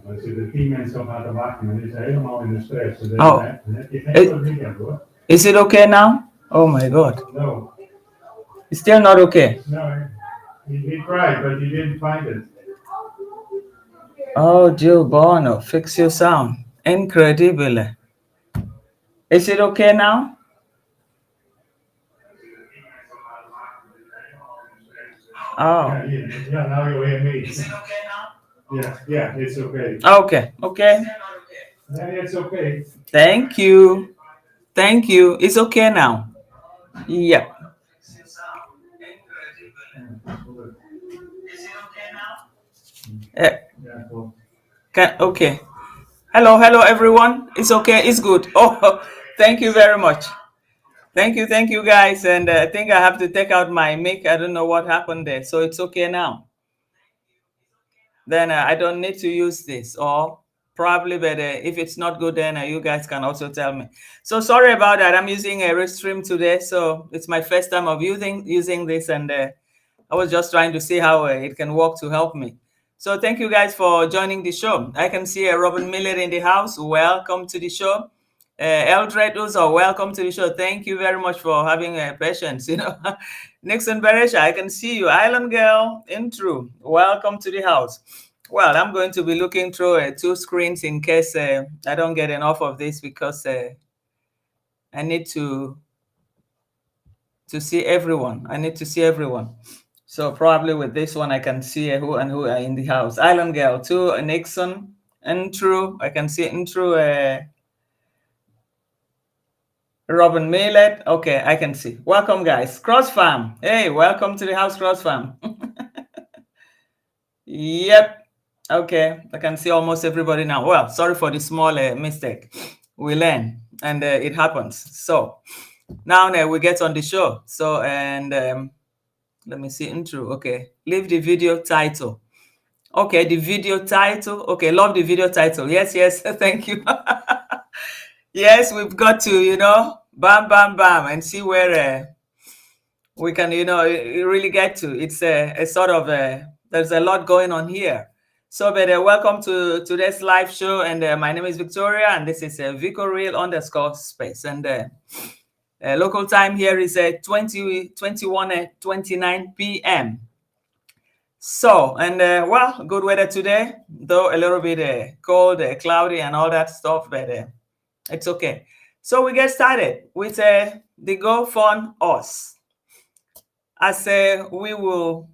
Er zitten 10 mensen op haar te wachten en is helemaal in de stress. Dus Oh, dan heb je geen goed weekend hoor. is it okay now? Oh my God. No. It's still not okay. No, he tried, but he didn't find it. Oh, Joe Bono, fix your sound. Incredible. Is it okay now? Oh. Yeah, now you hear me. Is it okay now? Yeah, it's okay. Okay, okay. Yeah, it's okay. Thank you. Thank you. It's okay now. Yep. Yeah, Okay. Hello, everyone. It's okay. It's good. Oh, thank you very much. Thank you, guys. And I think I have to take out my mic. I don't know what happened there. So it's okay now. Then I don't need to use this, or probably better if it's not good, then you guys can also tell me. So sorry about that. I'm using a Restream today, so it's my first time of using this, and I was just trying to see how it can work to help me. So thank you guys for joining the show. I can see Robin Miller in the house. Welcome to the show. Eldred Uzo, welcome to the show. Thank you very much for having patience. Nixon Beresha, I can see you. Island Girl, intro, welcome to the house. Well, I'm going to be looking through 2 screens in case I don't get enough of this, because I need to see everyone. I need to see everyone. So probably with this one, I can see who and who are in the house. Island Girl, too, Nixon, intro. I can see intro. Robin Millet. Okay, I can see. Welcome, guys. Cross Farm. Hey, welcome to the house, Cross Farm. Yep. Okay, I can see almost everybody now. Well, sorry for the small mistake. We learn, and it happens. So now we get on the show. So, and let me see intro. Okay, leave the video title. Okay, the video title. Okay, love the video title. Yes, thank you. Yes, we've got to, bam, bam, bam, and see where we can, really get to. It's a sort of, there's a lot going on here. So, but welcome to today's live show, and my name is Victoria, and this is VicoReal_space, and local time here is 21:29 p.m. So, and well, good weather today, though a little bit cold, cloudy, and all that stuff, but it's okay. So we get started with the GoFun US. As we will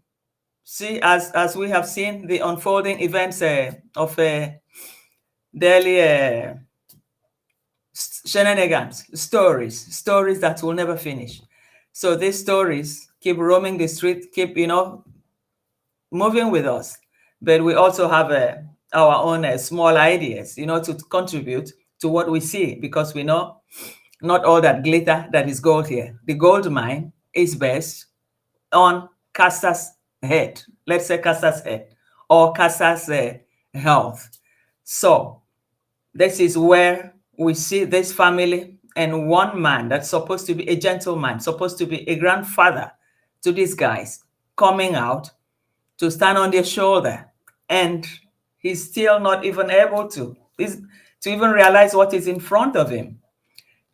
see, as we have seen the unfolding events of daily shenanigans, stories that will never finish. So these stories keep roaming the street, keep, moving with us. But we also have our own small ideas, to contribute to what we see, because we know not all that glitter that is gold here. The gold mine is based on Casta's head. Let's say Casta's head, or Casta's health. So this is where we see this family and one man that's supposed to be a gentleman, supposed to be a grandfather to these guys, coming out to stand on their shoulder, and he's still not even able to even realize what is in front of him.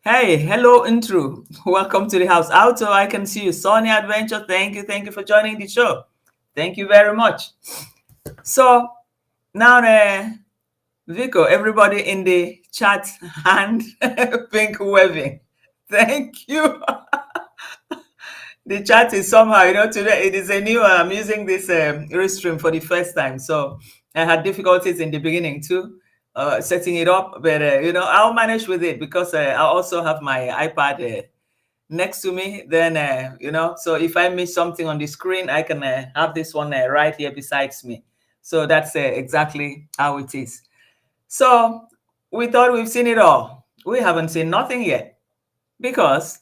Hey, hello, intro. Welcome to the house. Auto, I can see you. Sonia Adventure, thank you for joining the show. Thank you very much. So now, Vico, everybody in the chat, hand pink waving. Thank you. The chat is somehow, today it is a new, I'm using this Restream for the first time. So I had difficulties in the beginning too, setting it up, but I'll manage with it, because I also have my iPad next to me. Then, so if I miss something on the screen, I can have this one right here besides me. So that's exactly how it is. So we thought we've seen it all. We haven't seen nothing yet, because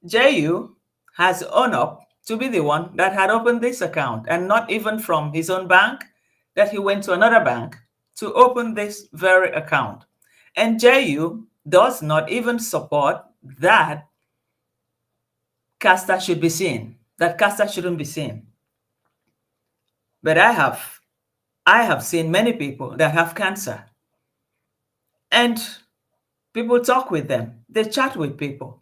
JU has owned up to be the one that had opened this account, and not even from his own bank, that he went to another bank to open this very account. And JU does not even support that Casta should be seen, that Casta shouldn't be seen. But I I have seen many people that have cancer, and people talk with them, they chat with people,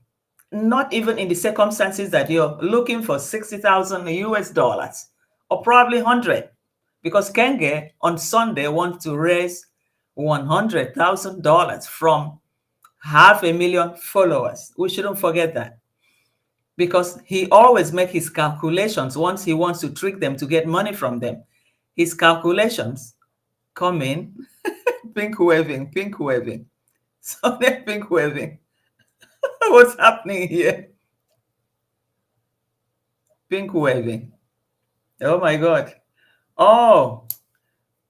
not even in the circumstances that you're looking for 60,000 US dollars or probably 100, because Kenge on Sunday wants to raise $100,000 from 500,000 followers. We shouldn't forget that, because he always makes his calculations once he wants to trick them to get money from them. His calculations come in. Pink waving, pink waving. So they're pink waving. What's happening here? Pink waving. Oh my God. Oh,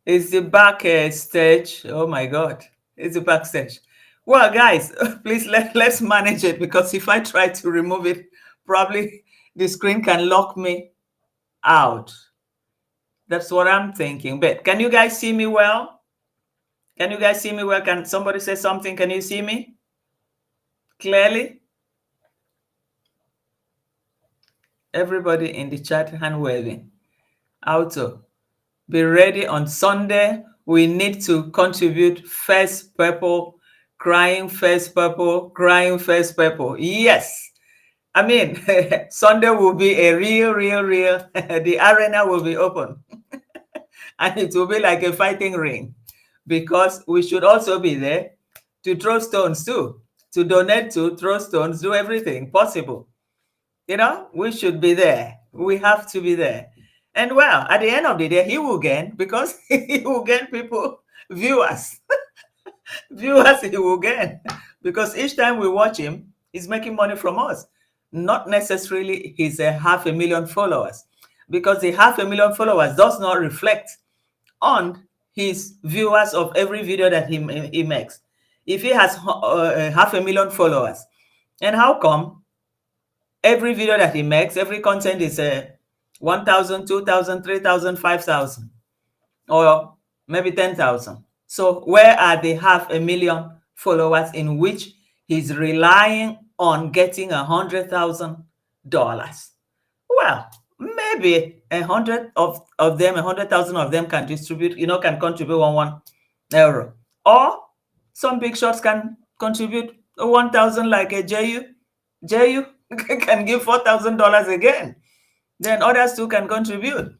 it's the back stage. Oh my God. It's the backstage. Well, guys, please let's manage it, because if I try to remove it, probably the screen can lock me out. That's what I'm thinking. But can you guys see me well? Can you guys see me well? Can somebody say something? Can you see me clearly? Everybody in the chat hand waving. Auto. Be ready on Sunday. We need to contribute first purple, crying first purple, crying first purple. Yes. I mean, Sunday will be a real. The arena will be open. And it will be like a fighting ring, because we should also be there to throw stones too, to donate, to throw stones, do everything possible. We should be there. We have to be there. And well, at the end of the day, he will gain, because he will gain people, viewers. Viewers he will gain, because each time we watch him, he's making money from us. Not necessarily his 500,000 followers, because the 500,000 followers does not reflect on his viewers of every video that he makes. If he has 500,000 followers, and how come every video that he makes, every content is 1,000, 2,000, 3,000, 5,000, or maybe 10,000? So where are the 500,000 followers in which he's relying on getting $100,000? Well, maybe 100 of them, 100,000 of them can distribute, can contribute one euro, or some big shots can contribute 1,000, like a JU can give $4,000 again. Then others too can contribute,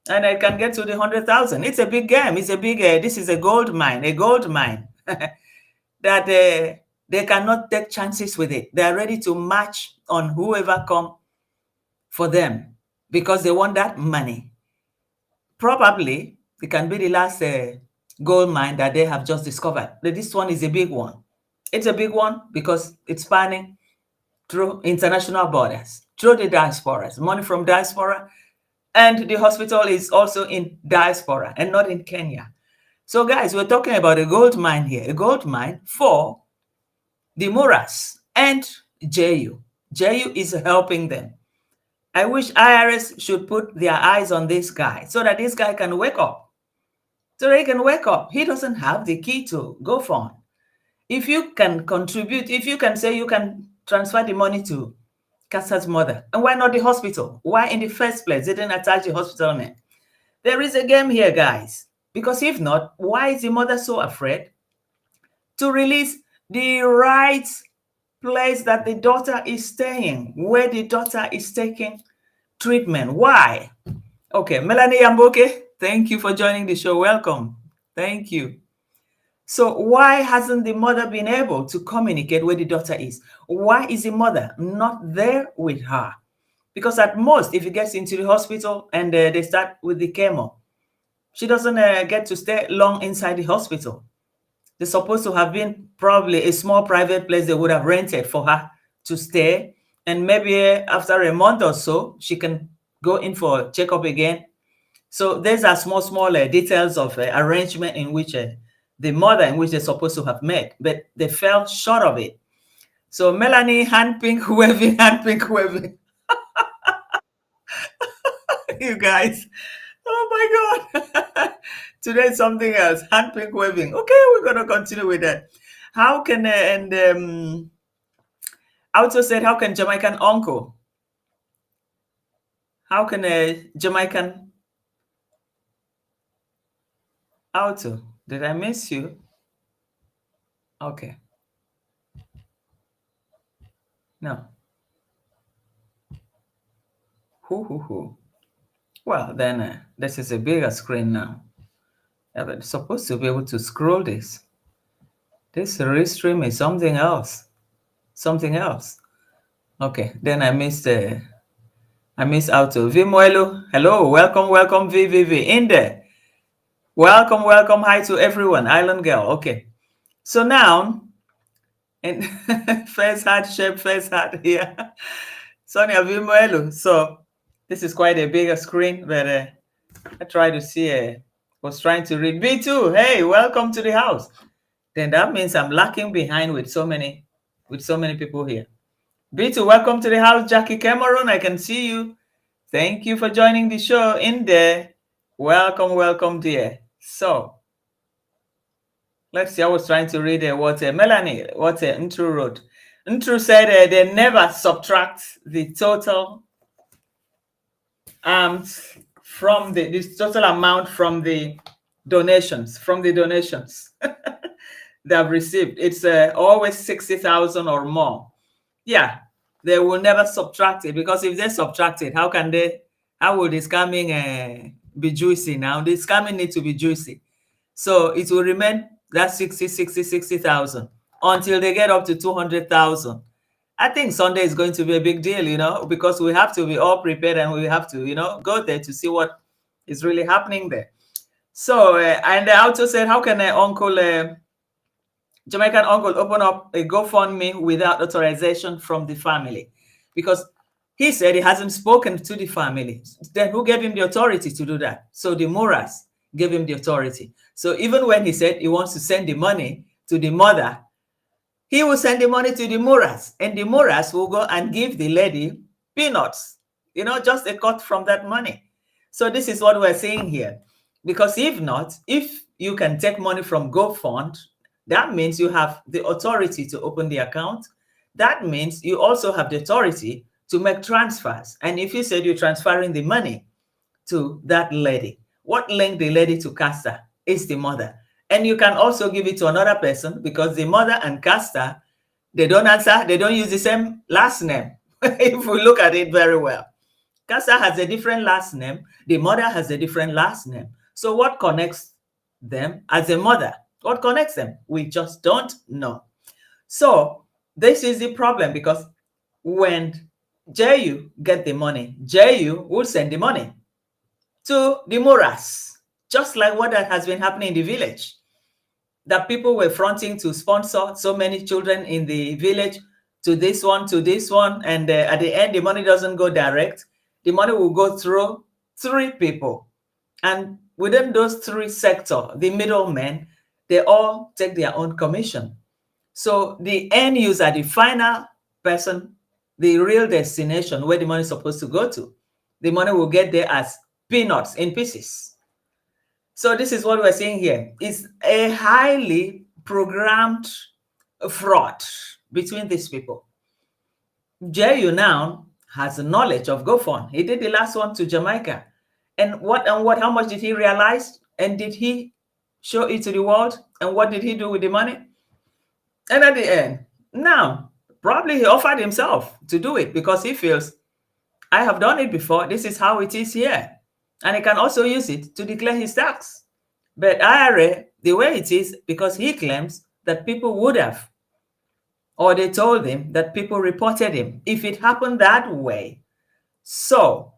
and I can get to the 100,000. It's a big game. It's a big. This is a gold mine. That they cannot take chances with it. They are ready to match on whoever come for them, because they want that money. Probably it can be the last gold mine that they have just discovered. This one is a big one. It's a big one because it's spanning through international borders, through the diasporas, money from diaspora, and the hospital is also in diaspora and not in Kenya. So guys, we're talking about a gold mine here, a gold mine for the Muras and JU. JU is helping them. I wish IRS should put their eyes on this guy, so that this guy can wake up. So he can wake up. He doesn't have the key to GoFun. If you can contribute, if you can say you can transfer the money to Casa's mother, and why not the hospital? Why in the first place they didn't attach the hospital name? There is a game here, guys. Because if not, why is the mother so afraid to release the right place that the daughter is staying, where the daughter is taking treatment? Why? Okay, Melanie Yamboke, thank you for joining the show. Welcome. Thank you. So why hasn't the mother been able to communicate where the daughter is? Why is the mother not there with her? Because at most, if he gets into the hospital and they start with the chemo, she doesn't get to stay long inside the hospital. They're supposed to have been probably a small private place they would have rented for her to stay. And maybe after a month or so, she can go in for a checkup again. So there's a small details of arrangement in which the mother in which they're supposed to have met, but they fell short of it. So Melanie, hand pink waving, hand pink waving. You guys, oh my God. Today is something else, hand pink waving. Okay, we're going to continue with that. How can, also said, how can Jamaican uncle, how can a Jamaican Auto, did I miss you? Okay. No. Who. Well, then this is a bigger screen now. I'm supposed to be able to scroll this. This Restream is something else. Something else. Okay. Then I missed Auto. Vimoelo. Hello. Welcome, VVV. In there. Welcome. Hi to everyone. Island Girl. Okay. So now, and first hat here. Sonia Vimoelo. So this is quite a bigger screen, but I try to see. Was trying to read B2. Hey, welcome to the house. Then that means I'm lacking behind with so many people here. B2, welcome to the house. Jackie Cameron, I can see you. Thank you for joining the show in there. Welcome, dear. So let's see. I was trying to read what Melanie, what Ntru wrote. Ntru said they never subtract the total from this total amount from the donations they've received. It's always 60,000 or more. Yeah, they will never subtract it, because if they subtract it, how will the scamming be juicy now? The scamming needs to be juicy. So it will remain that 60,000 until they get up to 200,000. I think Sunday is going to be a big deal, because we have to be all prepared, and we have to, go there to see what is really happening there. So, and I also said, how can Jamaican uncle open up a GoFundMe without authorization from the family? Because he said he hasn't spoken to the family. Then who gave him the authority to do that? So the Moras gave him the authority. So even when he said he wants to send the money to the mother, he will send the money to the Moras, and the Moras will go and give the lady peanuts, just a cut from that money. So this is what we're saying here. Because if not, if you can take money from GoFund, that means you have the authority to open the account. That means you also have the authority to make transfers. And if you said you're transferring the money to that lady, what linked the lady to CASA is the mother. And you can also give it to another person, because the mother and CASA, they don't answer, they don't use the same last name. If we look at it very well, CASA has a different last name, the mother has a different last name. So what connects them as a mother? What connects them? We just don't know. So this is the problem, because when JU get the money, JU will send the money to the Moras, just like what has been happening in the village. That people were fronting to sponsor so many children in the village to this one, and at the end, the money doesn't go direct. The money will go through 3 people. And within those 3 sectors, the middlemen, they all take their own commission. So the end user, the final person, the real destination where the money is supposed to go to, the money will get there as peanuts in pieces. So this is what we're seeing here. It's a highly programmed fraud between these people. JU now has knowledge of GoFund. He did the last one to Jamaica. And how much did he realize? And did he show it to the world? And what did he do with the money? And at the end, now, probably he offered himself to do it, because he feels, I have done it before. This is how it is here. And he can also use it to declare his tax. But IRA, the way it is, because he claims that people would have, or they told him that people reported him, if it happened that way. So,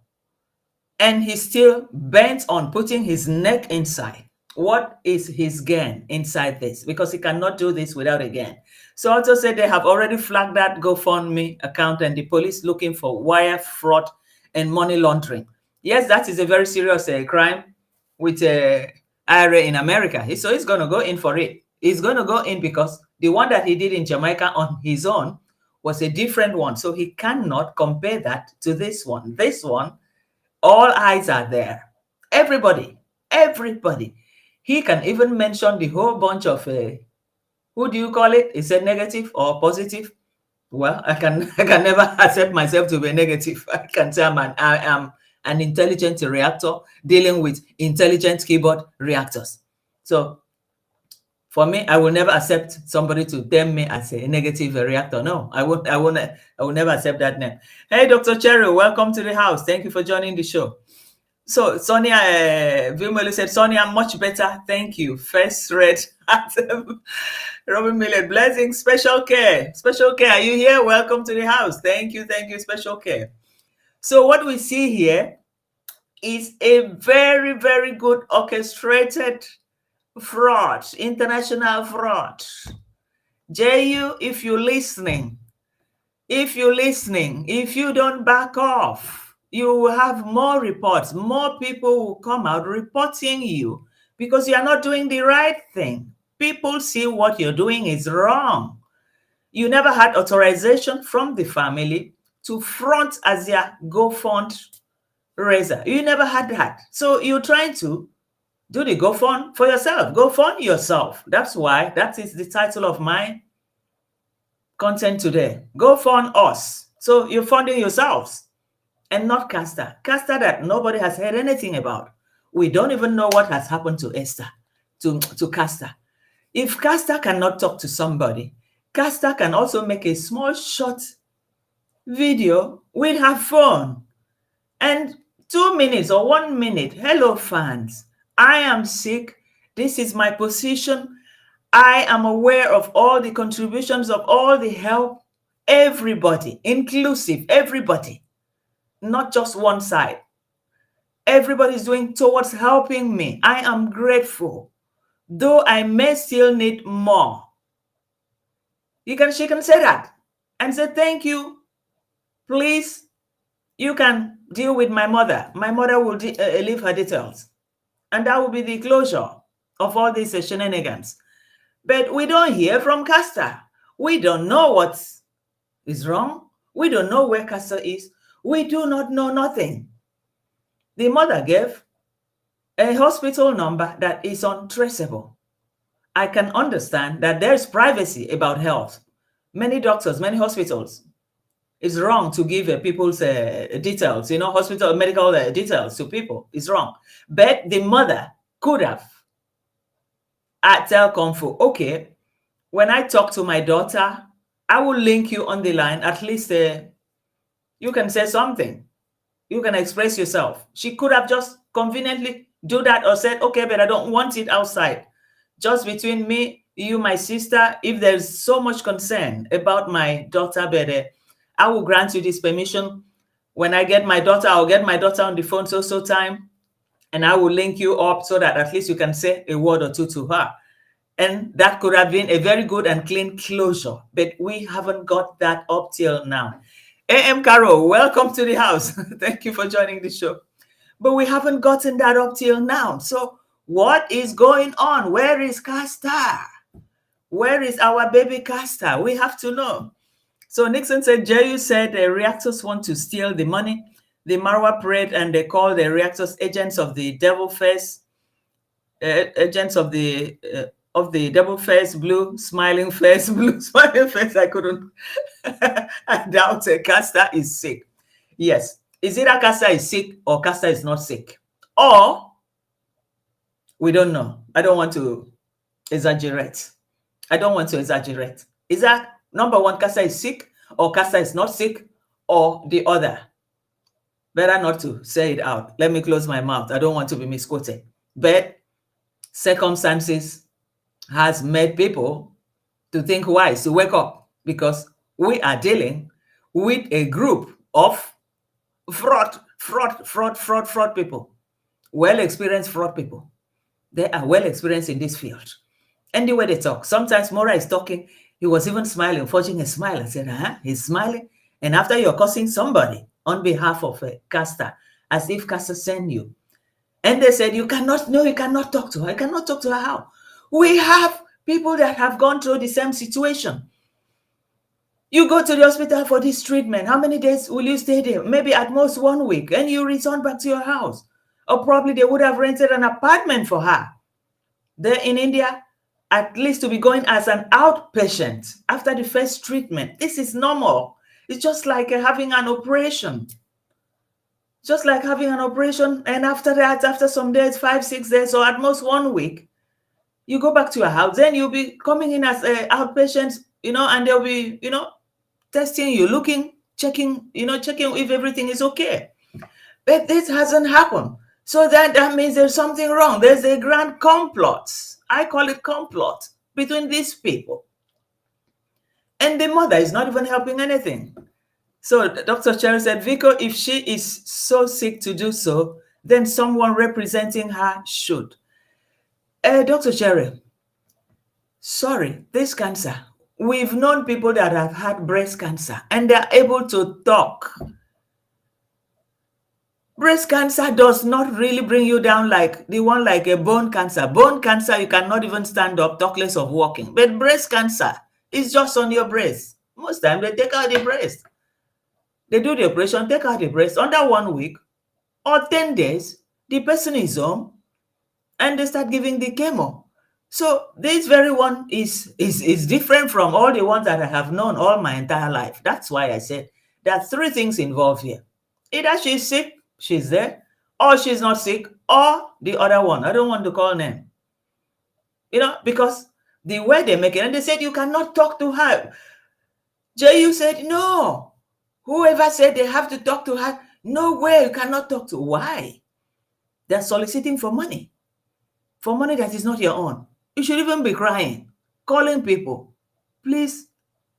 and he's still bent on putting his neck inside. What is his gain inside this? Because he cannot do this without a gain. So also said they have already flagged that GoFundMe account, and the police looking for wire fraud and money laundering. Yes, that is a very serious crime with IRA in America. So he's going to go in for it. He's going to go in because the one that he did in Jamaica on his own was a different one. So he cannot compare that to this one. This one, all eyes are there. Everybody. He can even mention the whole bunch of, who do you call it? Is it negative or positive? Well, I can never accept myself to be negative. I can say I am an intelligent reactor dealing with intelligent keyboard reactors. So for me, I will never accept somebody to term me as a negative reactor. No, I will never accept that name. Hey, Dr. Cherry, welcome to the house. Thank you for joining the show. So Sonia Vimelu said, Sonia, much better. Thank you. First read at Robin Millet. Blessings, special care. Special care. Are you here? Welcome to the house. Thank you. Thank you. Special care. So what we see here is a very, very good orchestrated fraud, international fraud. JU, if you're listening, if you don't back off, you will have more reports. More people will come out reporting you because you are not doing the right thing. People see what you're doing is wrong. You never had authorization from the family to front as their GoFund raiser. You never had that. So you're trying to do the GoFund for yourself. GoFund yourself. That's why that is the title of my content today. GoFund us. So you're funding yourselves and not Castor. Castor that nobody has heard anything about. We don't even know what has happened to Esther, to Castor. If Castor cannot talk to somebody, Castor can also make a small short video with her phone. And 2 minutes or 1 minute, hello fans, I am sick. This is my position. I am aware of all the contributions of all the help, everybody, inclusive, everybody, not just one side. Everybody is doing towards helping me. I am grateful, though I may still need more. She can say that and say, thank you. Please, you can deal with my mother. My mother will leave her details. And that will be the closure of all these shenanigans. But we don't hear from Castor. We don't know what is wrong. We don't know where Castor is. We do not know nothing. The mother gave a hospital number that is untraceable. I can understand that there's privacy about health. Many doctors, many hospitals, it's wrong to give people's details, hospital medical details to people. It's wrong. But the mother could have tell Kung Fu, okay, when I talk to my daughter, I will link you on the line. At least you can say something. You can express yourself. She could have just conveniently do that or said, okay, but I don't want it outside. Just between me, you, my sister, if there's so much concern about my daughter, but I will grant you this permission. When I get my daughter, I'll get my daughter on the phone so time, and I will link you up so that at least you can say a word or two to her. And that could have been a very good and clean closure, but we haven't got that up till now. AM Carol, welcome to the house. Thank you for joining the show. But we haven't gotten that up till now. So what is going on? Where is Castor? Where is our baby Castor? We have to know. So Nixon said, Jeyu said the reactors want to steal the money. The Marwa prayed and they called the reactors agents of the devil face, agents of the devil face, blue smiling face, blue smiling face. I couldn't. I doubt Castor is sick. Yes. Is it that Castor is sick or Castor is not sick? Or we don't know. I don't want to exaggerate. Is that number one, Castor is sick, or Castor is not sick, or the other? Better not to say it out. Let me close my mouth. I don't want to be misquoted. But circumstances has made people to think wise, to wake up, because we are dealing with a group of fraud people, well-experienced fraud people. They are well-experienced in this field. And the way they talk, sometimes Mora is talking, he was even smiling, forging a smile. I said, he's smiling. And after you're cursing somebody on behalf of Castor, as if Castor sent you. And they said, you cannot talk to her. I cannot talk to her how? We have people that have gone through the same situation. You go to the hospital for this treatment. How many days will you stay there? Maybe at most 1 week. And you return back to your house. Or probably they would have rented an apartment for her. There in India, at least to be going as an outpatient after the first treatment. This is normal. It's just like having an operation. Just like having an operation. And after that, after some days, 5, 6 days, or at most 1 week, You go back to your house, then you'll be coming in as outpatient, and they'll be, testing you, looking, checking, checking if everything is okay. But this hasn't happened. So that means there's something wrong. There's a grand complot. I call it complot between these people. And the mother is not even helping anything. So Dr. Cherry said, Vico, if she is so sick to do so, then someone representing her should. Dr. Cherry, sorry, this cancer, we've known people that have had breast cancer and they're able to talk. Breast cancer does not really bring you down like the one like a bone cancer. Bone cancer, you cannot even stand up, talk less of walking. But breast cancer is just on your breast. Most times they take out the breast. They do the operation, take out the breast. Under 1 week or 10 days, the person is home and they start giving the chemo. So this very one is different from all the ones that I have known all my entire life. That's why I said there are three things involved here. Either she's sick, she's there, or she's not sick, or the other one. I don't want to call name. Because the way they make it, and they said you cannot talk to her. JU said, no. Whoever said they have to talk to her, no way, you cannot talk to. Why? They're soliciting for money that is not your own. You should even be crying, calling people. Please,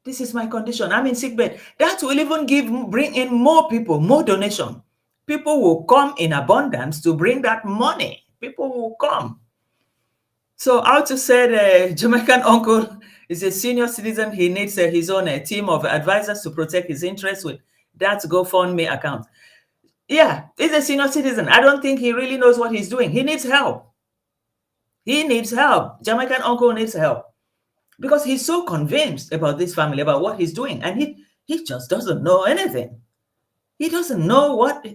this is my condition. I'm in sick bed. That will even bring in more people, more donation. People will come in abundance to bring that money. People will come. So Auto said Jamaican uncle is a senior citizen. He needs his own team of advisors to protect his interests with that GoFundMe account. Yeah, he's a senior citizen. I don't think he really knows what he's doing. He needs help. He needs help. Jamaican uncle needs help because he's so convinced about this family, about what he's doing, and he just doesn't know anything. He doesn't know what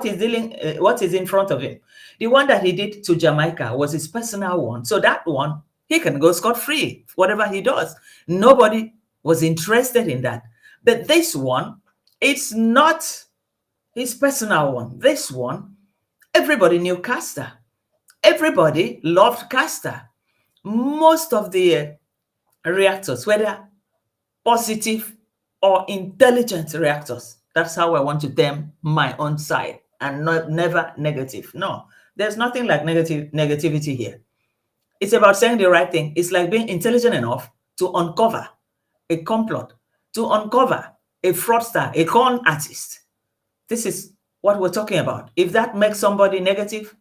is in front of him. The one that he did to Jamaica was his personal one. So that one, he can go scot-free, whatever he does. Nobody was interested in that. But this one, it's not his personal one. This one, everybody knew Castor. Everybody loved Castor. Most of the reactors, whether positive or intelligent reactors, that's how I want to term my own side, and never negative. No, there's nothing like negativity here. It's about saying the right thing. It's like being intelligent enough to uncover a complot, to uncover a fraudster, a con artist. This is what we're talking about. If that makes somebody negative,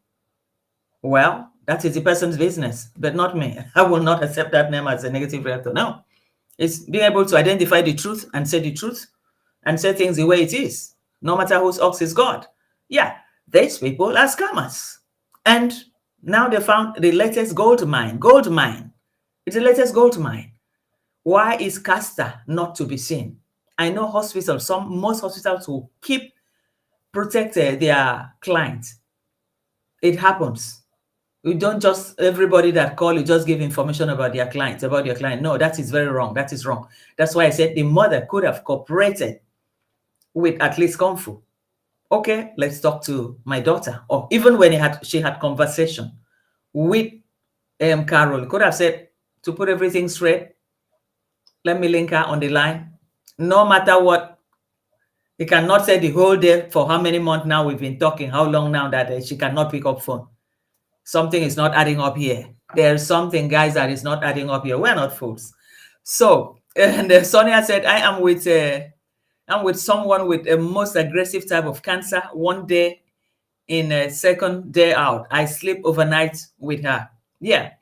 well, that is the person's business, but not me. I will not accept that name as a negative reactor. No. It's being able to identify the truth and say the truth and say things the way it is, no matter whose ox is God. Yeah, these people are scammers. And now they found the latest gold mine. Gold mine. It's the latest gold mine. Why is Castor not to be seen? I know hospitals, most hospitals will protect their clients. It happens. You don't just, everybody that call, you just give information about your client. No, that is very wrong. That is wrong. That's why I said the mother could have cooperated with at least Kung Fu. Okay, let's talk to my daughter. Or even when she had conversation with Carol, could have said, to put everything straight, let me link her on the line. No matter what, he cannot say the whole day for how many months now we've been talking, how long now that she cannot pick up phone. Something is not adding up here. There's something, guys, that is not adding up here. We're not fools. So, and Sonia said, I'm with someone with a most aggressive type of cancer. One day in, a second day out. I sleep overnight with her. Yeah,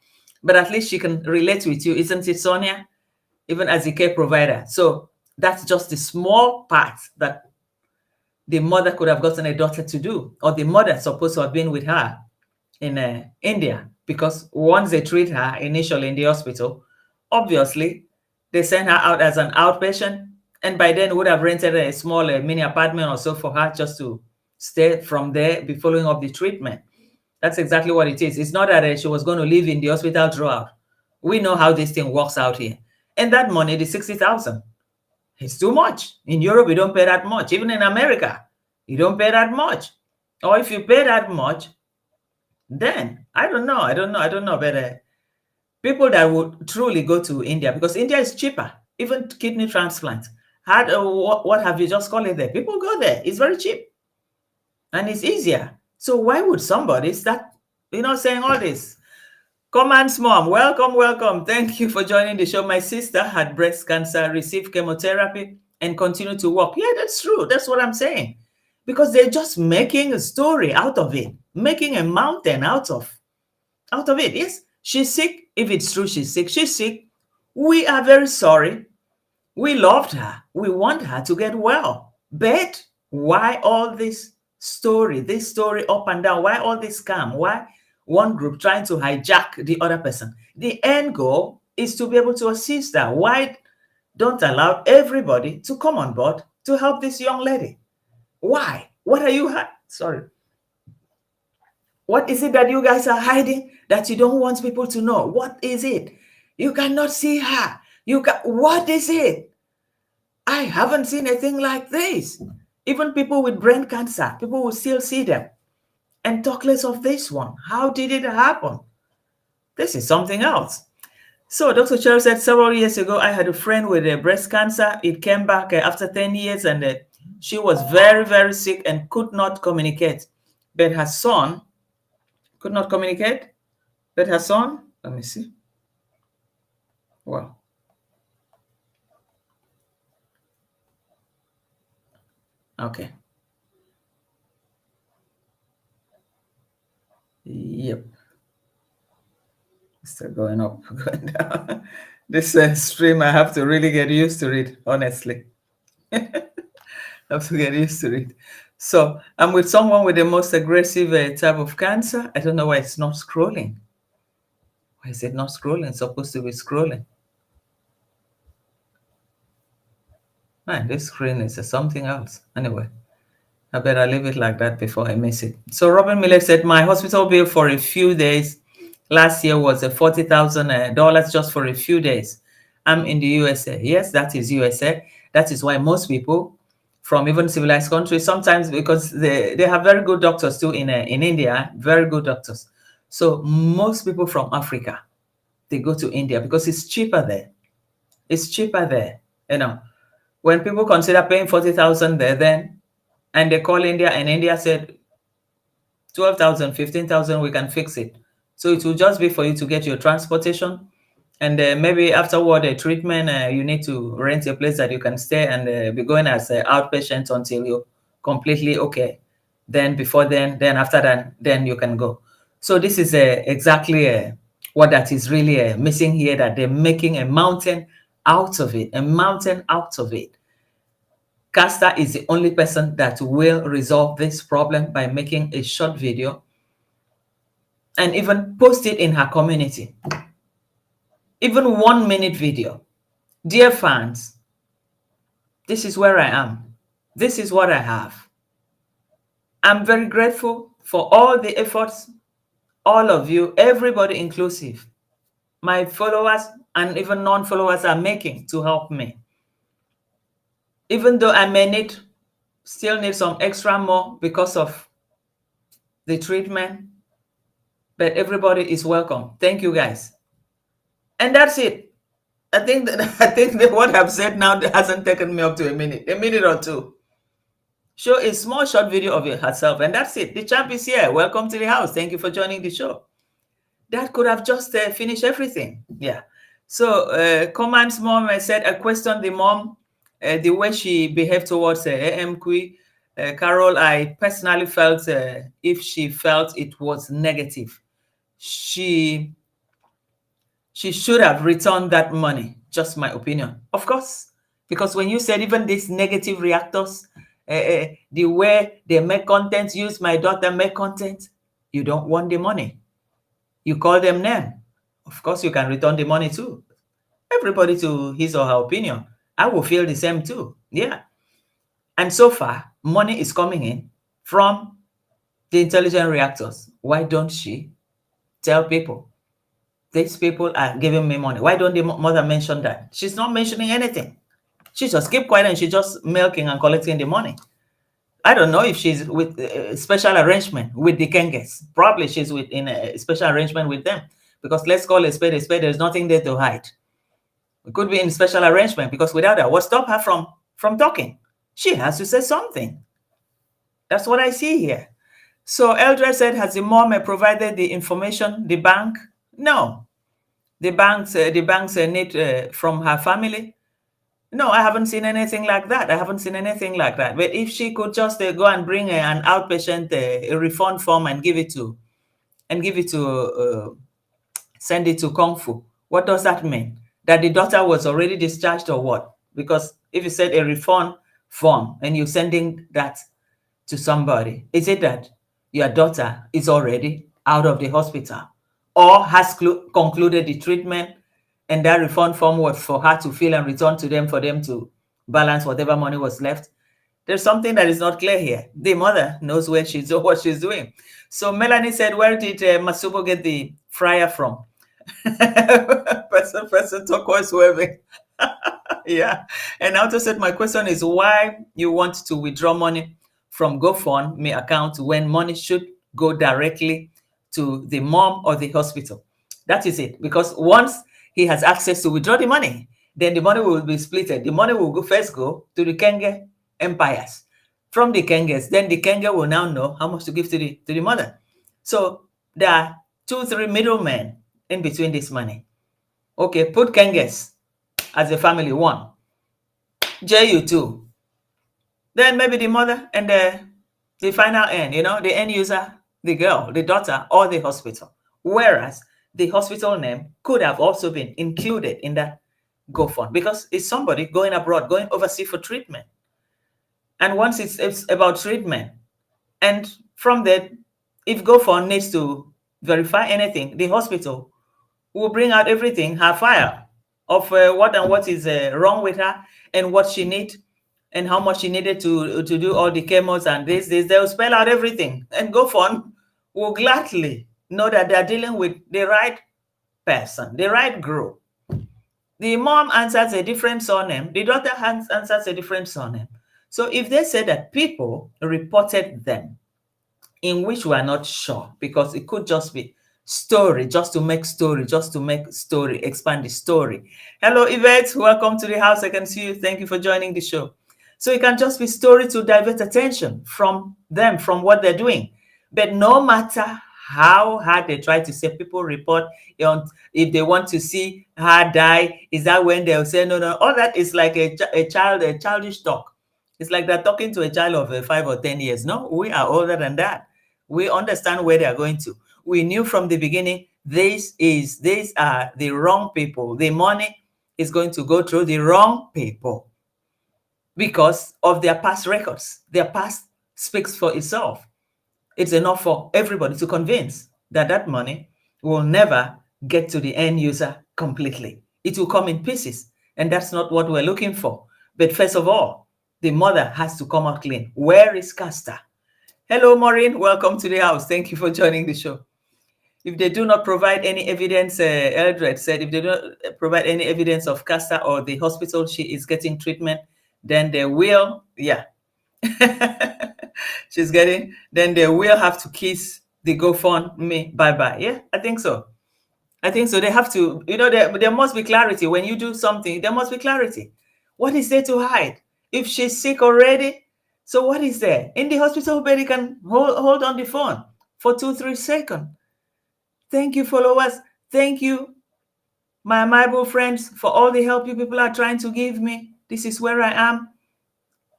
but at least she can relate with you, isn't it, Sonia? Even as a care provider. So that's just the small part that the mother could have gotten a daughter to do, or the mother supposed to have been with her in India, because once they treat her initially in the hospital, obviously they send her out as an outpatient, and by then would have rented a small mini apartment or so for her just to stay from there, be following up the treatment. That's exactly what it is. It's not that she was going to live in the hospital throughout. We know how this thing works out here. And that money, the 60,000, it's too much. In Europe, you don't pay that much. Even in America, you don't pay that much. Or if you pay that much, then I don't know. But People that would truly go to India, because India is cheaper, even kidney transplant. What have you just call it there? People go there. It's very cheap and it's easier. So why would somebody start, saying all this? Commands mom, welcome, welcome. Thank you for joining the show. My sister had breast cancer, received chemotherapy, and continued to work. Yeah, that's true. That's what I'm saying. Because they're just making a story out of it, making a mountain out of it. Yes, she's sick. If it's true, she's sick. She's sick. We are very sorry. We loved her. We want her to get well. But why all this story up and down? Why all this scam? Why one group trying to hijack the other person? The end goal is to be able to assist her. Why don't allow everybody to come on board to help this young lady? Why? What are you sorry? What is it that you guys are hiding that you don't want people to know? What is it? You cannot see her. What is it? I haven't seen a thing like this. Even people with brain cancer, people will still see them and talk less of this one. How did it happen? This is something else. So Dr. Cheryl said several years ago, I had a friend with breast cancer. It came back after 10 years and she was very, very sick and could not communicate. But her son could not communicate. But her son, let me see. Well, okay. Yep. Still going up, going down. This stream, I have to really get used to it, honestly. I have to get used to it. So I'm with someone with the most aggressive type of cancer. I don't know why it's not scrolling. Why is it not scrolling? It's supposed to be scrolling. Man, this screen is something else. Anyway, I better leave it like that before I miss it. So Robin Miller said, my hospital bill for a few days last year was $40,000 just for a few days. I'm in the USA. Yes, that is USA. That is why most people from even civilized countries, sometimes because they have very good doctors too in India, very good doctors. So most people from Africa, they go to India because it's cheaper there. It's cheaper there. When people consider paying 40,000 there, then, and they call India and India said 12,000, 15,000, we can fix it. So it will just be for you to get your transportation. And maybe afterward, a treatment, you need to rent a place that you can stay and be going as an outpatient until you're completely okay. Then before then after that, then you can go. So this is exactly what that is really missing here, that they're making a mountain out of it, a mountain out of it. Caster is the only person that will resolve this problem by making a short video and even post it in her community. Even 1 minute video. Dear fans, this is where I am. This is what I have. I'm very grateful for all the efforts, all of you, everybody inclusive, my followers and even non-followers are making to help me. Even though I may still need some extra more because of the treatment, but everybody is welcome. Thank you guys. And that's it. I think that what I've said now hasn't taken me up to a minute or two. Show a small short video of herself, and that's it. The champ is here. Welcome to the house. Thank you for joining the show. That could have just finished everything. Yeah. So Command's mom said, I questioned the mom, the way she behaved towards AM Kui. Carol, I personally felt if she felt it was negative, she should have returned that money. Just my opinion. Of course, because when you said even these negative reactors, the way they make content, use my daughter make content, you don't want the money. You call them name. Of course, you can return the money too. Everybody to his or her opinion. I will feel the same too. Yeah. And so far, money is coming in from the intelligent reactors. Why don't she tell people? These people are giving me money. Why don't the mother mention that? She's not mentioning anything. She just keep quiet and she's just milking and collecting the money. I don't know if she's with a special arrangement with the Kenges. Probably she's in a special arrangement with them. because let's call a spade a spade. There's nothing there to hide. It could be in special arrangement, because without that, what stopped her from talking? She has to say something. That's what I see here. So Eldred said, has the mom provided the information, the bank? No. The banks need from her family? No, I haven't seen anything like that. But if she could just go and bring an outpatient a refund form and send it to Kung Fu, what does that mean? That the daughter was already discharged or what? Because if you said a refund form and you're sending that to somebody, is it that your daughter is already out of the hospital or has concluded the treatment, and that refund form was for her to fill and return to them for them to balance whatever money was left? There's something that is not clear here. The mother knows what she's doing. So Melanie said, where did Masubo get the fryer from? person turquoise waving. Yeah. And Auto said, my question is why you want to withdraw money from GoFundMe account when money should go directly to the mom or the hospital. That is it. Because once he has access to withdraw the money, then the money will be splitted. The money will first go to the Kenge empires. From the Kenges, then the Kenge will now know how much to give to the mother. So there are 2-3 middlemen in between this money. Okay, put Kenges as a family 1, JU 2, then maybe the mother and the final end, the end user, the girl, the daughter, or the hospital. Whereas the hospital name could have also been included in that GoFund, because it's somebody going abroad, going overseas for treatment. And once it's about treatment, and from that, if GoFund needs to verify anything, the hospital will bring out everything, her file of what is wrong with her and what she needs and how much she needed to do all the chemos and this. They'll spell out everything. And GoFund will gladly know that they're dealing with the right person, the right group. The mom answers a different surname. The daughter answers a different surname. So if they say that people reported them, in which we are not sure, because it could just be story, just to make story, expand the story. Hello, Yvette. Welcome to the house. I can see you. Thank you for joining the show. So it can just be story to divert attention from them, from what they're doing. But no matter how hard they try to say, people report, if they want to see her die, is that when they'll say, no, all that is like a childish talk. It's like they're talking to a child of 5 or 10 years. No, we are older than that. We understand where they are going to. We knew from the beginning, these are the wrong people. The money is going to go through the wrong people because of their past records. Their past speaks for itself. It's enough for everybody to convince that that money will never get to the end user completely. It will come in pieces, and that's not what we're looking for. But first of all, the mother has to come out clean. Where is Castor? Hello, Maureen. Welcome to the house. Thank you for joining the show. If they do not provide any evidence, Eldred said, if they do not provide any evidence of Castor or the hospital she is getting treatment, then they will, yeah. Then they will have to kiss the GoFundMe bye-bye. Yeah, I think so. They have to, there must be clarity. When you do something, there must be clarity. What is there to hide? If she's sick already, so what is there? In the hospital bed, you can hold on the phone for 2-3 seconds. Thank you, followers. Thank you, my Bible friends, for all the help you people are trying to give me. This is where I am.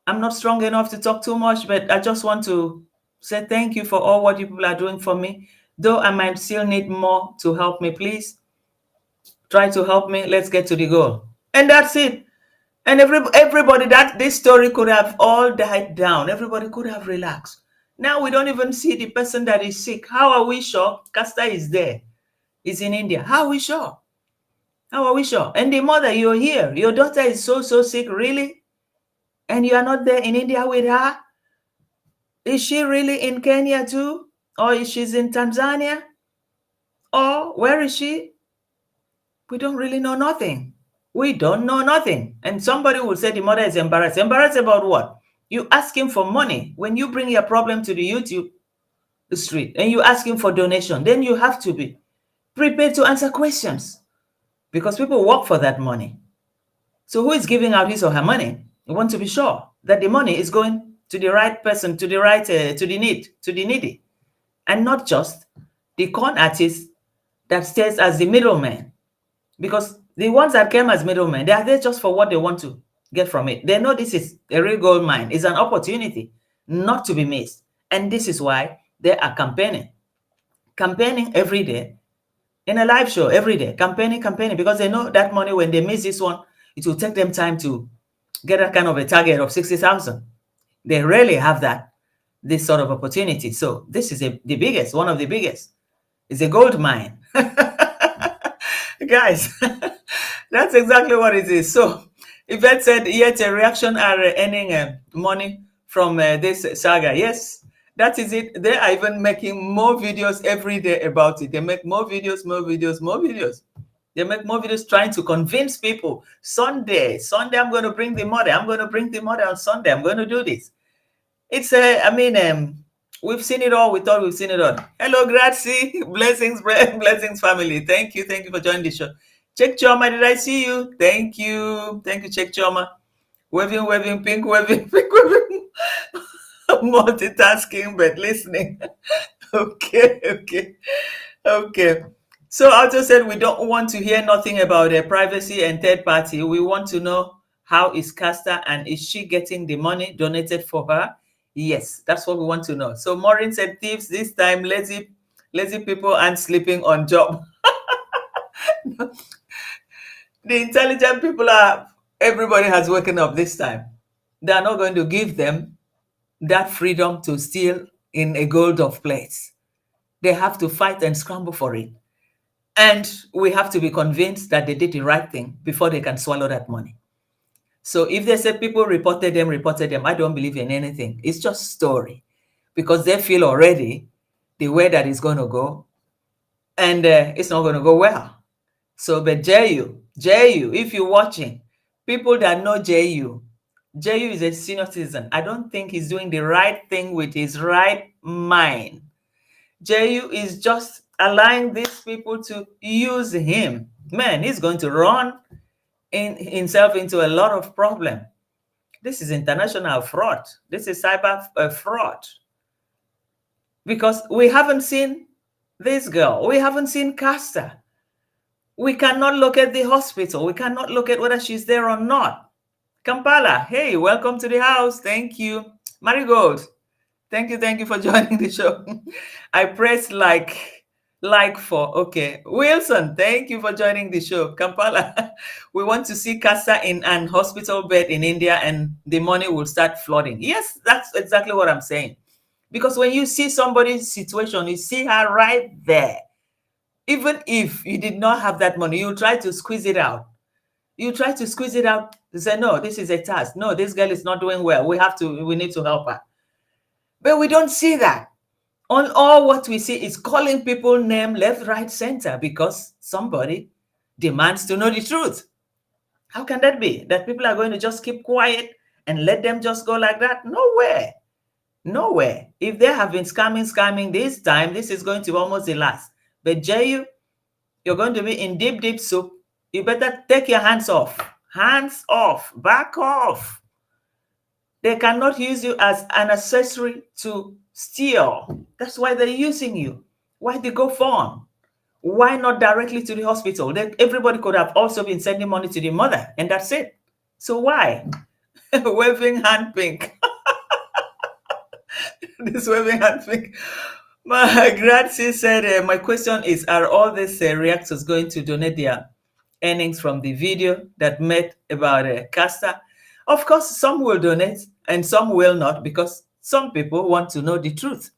I'm not strong enough to talk too much, but I just want to say thank you for all what you people are doing for me. Though I might still need more to help me, please try to help me. Let's get to the goal. And that's it. And everybody, that this story could have all died down. Everybody could have relaxed. Now we don't even see the person that is sick. How are we sure Castor is there? Is in India. How are we sure? How are we sure? And the mother, you're here. Your daughter is so sick, really? And you are not there in India with her? Is she really in Kenya too? Or is she in Tanzania? Or where is she? We don't really know nothing. We don't know nothing. And somebody will say the mother is embarrassed. Embarrassed about what? You ask him for money. When you bring your problem to the YouTube street and you ask him for donation, then you have to be prepared to answer questions because people work for that money. So who is giving out his or her money? We want to be sure that the money is going to the right person, to the right, to the needy, and not just the con artist that stays as the middleman. Because the ones that came as middlemen, they are there just for what they want to get from it. They know this is a real gold mine. It's an opportunity not to be missed. And this is why they are campaigning every day in a live show every day, campaigning, because they know that money, when they miss this one, it will take them time to get that kind of a target of 60,000. They rarely have this sort of opportunity. So this is the biggest, one of the biggest. It's a gold mine. Guys, that's exactly what it is. So Yvette said, yet a reaction are earning money from this saga. Yes, that is it. They are even making more videos every day about it. They make more videos, more videos, more videos. They make more videos trying to convince people. Sunday, I'm going to bring the mother. I'm going to bring the mother on Sunday. I'm going to do this. It's we've seen it all. We thought we've seen it all. Hello, grazie. Blessings, blessings, family. Thank you for joining the show. Check Choma, did I see you? Thank you, Check Choma. Waving, pink, waving. Multitasking, but listening. Okay. So I just said we don't want to hear nothing about privacy and third party. We want to know, how is Casta, and is she getting the money donated for her? Yes, that's what we want to know. So Maureen said, thieves this time, lazy people and sleeping on job. The intelligent people everybody has woken up this time. They are not going to give them that freedom to steal in a gold of place. They have to fight and scramble for it. And we have to be convinced that they did the right thing before they can swallow that money. So if they say people reported them, I don't believe in anything. It's just story, because they feel already the way that it's going to go, and it's not going to go well. So, but JU, if you're watching, people that know JU is a senior citizen. I don't think he's doing the right thing with his right mind. JU is just allowing these people to use him. Man, he's going to run himself into a lot of problem. This is international fraud. This is cyber fraud. Because we haven't seen this girl. We haven't seen Casta. We cannot look at the hospital. We cannot look at whether she's there or not. Kampala, hey, welcome to the house. Thank you. Marigold, thank you for joining the show. I pressed like for, okay. Wilson, thank you for joining the show. Kampala, we want to see Casta in an hospital bed in India, and the money will start flooding. Yes, that's exactly what I'm saying. Because when you see somebody's situation, you see her right there. Even if you did not have that money, you try to squeeze it out. You say, no, this is a task. No, this girl is not doing well. We need to help her. But we don't see that. All what we see is calling people name left, right, center, because somebody demands to know the truth. How can that be? That people are going to just keep quiet and let them just go like that? Nowhere. If they have been scamming this time, this is going to be almost the last. But JU, you're going to be in deep soup. You better take your hands off. Hands off. Back off. They cannot use you as an accessory to steal. That's why they're using you. Why the GoFun? Why not directly to the hospital? Everybody could have also been sending money to the mother, and that's it. So why? Waving hand pink. This waving hand pink. Grazie said, my question is, are all these reactors going to donate their earnings from the video that met about Casta? Of course, some will donate and some will not, because some people want to know the truth.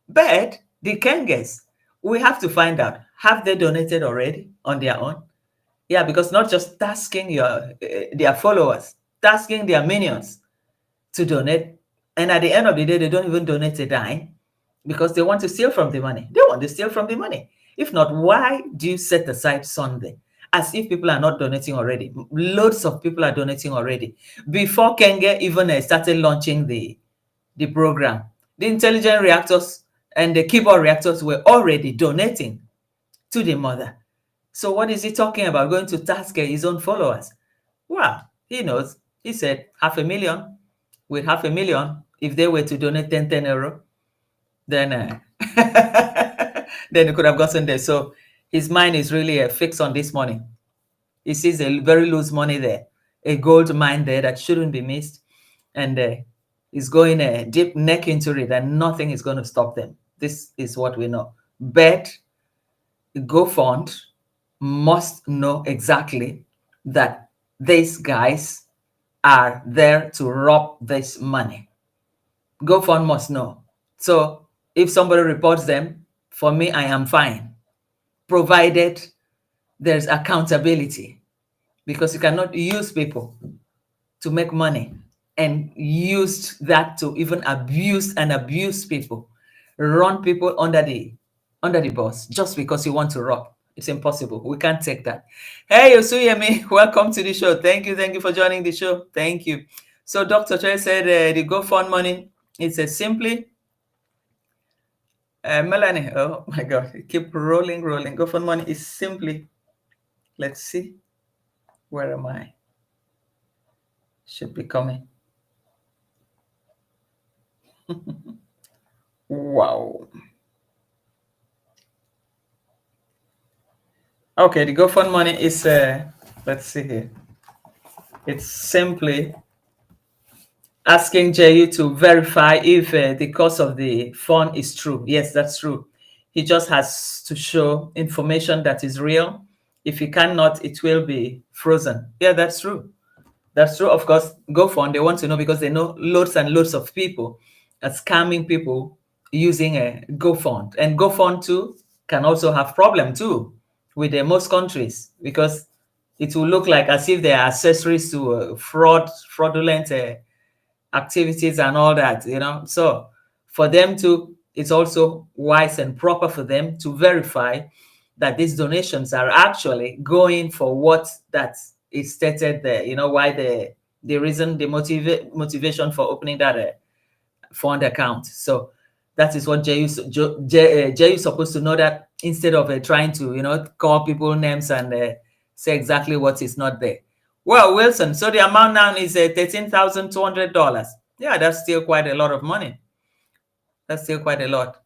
But the Kenges, we have to find out, have they donated already on their own? Yeah, because not just tasking their followers, tasking their minions to donate. And at the end of the day, they don't even donate a dime because they want to steal from the money. If not, why do you set aside Sunday? As if people are not donating already. Loads of people are donating already. Before Kenge even started launching the program, the intelligent reactors and the keyboard reactors were already donating to the mother. So what is he talking about? Going to task his own followers? Well, he knows. He said 500,000. With 500,000, if they were to donate 10 euro, then then he could have gotten there. So his mind is really fixed on this money. He sees a very loose money there, a gold mine there that shouldn't be missed, and he's going deep neck into it, and nothing is going to stop them. This is what we know. But GoFund must know exactly that these guys are there to rob this money. GoFund must know. So if somebody reports them, for me, I am fine, provided there's accountability, because you cannot use people to make money and use that to even abuse people, run people under the bus just because you want to rob. It's impossible. We can't take that. Hey, Yosuyemi, welcome to the show. Thank you for joining the show. Thank you. So Dr. Choi said the GoFund money is simply Melanie. Oh my God, keep rolling. GoFund money is simply. Let's see. Where am I? Should be coming. Wow. Okay, the GoFund money is let's see here. It's simply asking JU to verify if the cost of the fund is true. Yes, that's true. He just has to show information that is real. If he cannot, it will be frozen. Yeah, that's true. That's true. Of course, GoFund, they want to know because they know loads and loads of people are scamming people using a GoFund. And GoFund too can also have problem too with most countries, because it will look like as if they are accessories to fraudulent activities and all that, So for them to, it's also wise and proper for them to verify that these donations are actually going for what that is stated there, why the reason, the motivation for opening that fund account. So that is what Jay is supposed to know, that instead of trying to, call people names and say exactly what is not there. Well, Wilson, so the amount now is $13,200. Yeah, that's still quite a lot of money. That's still quite a lot.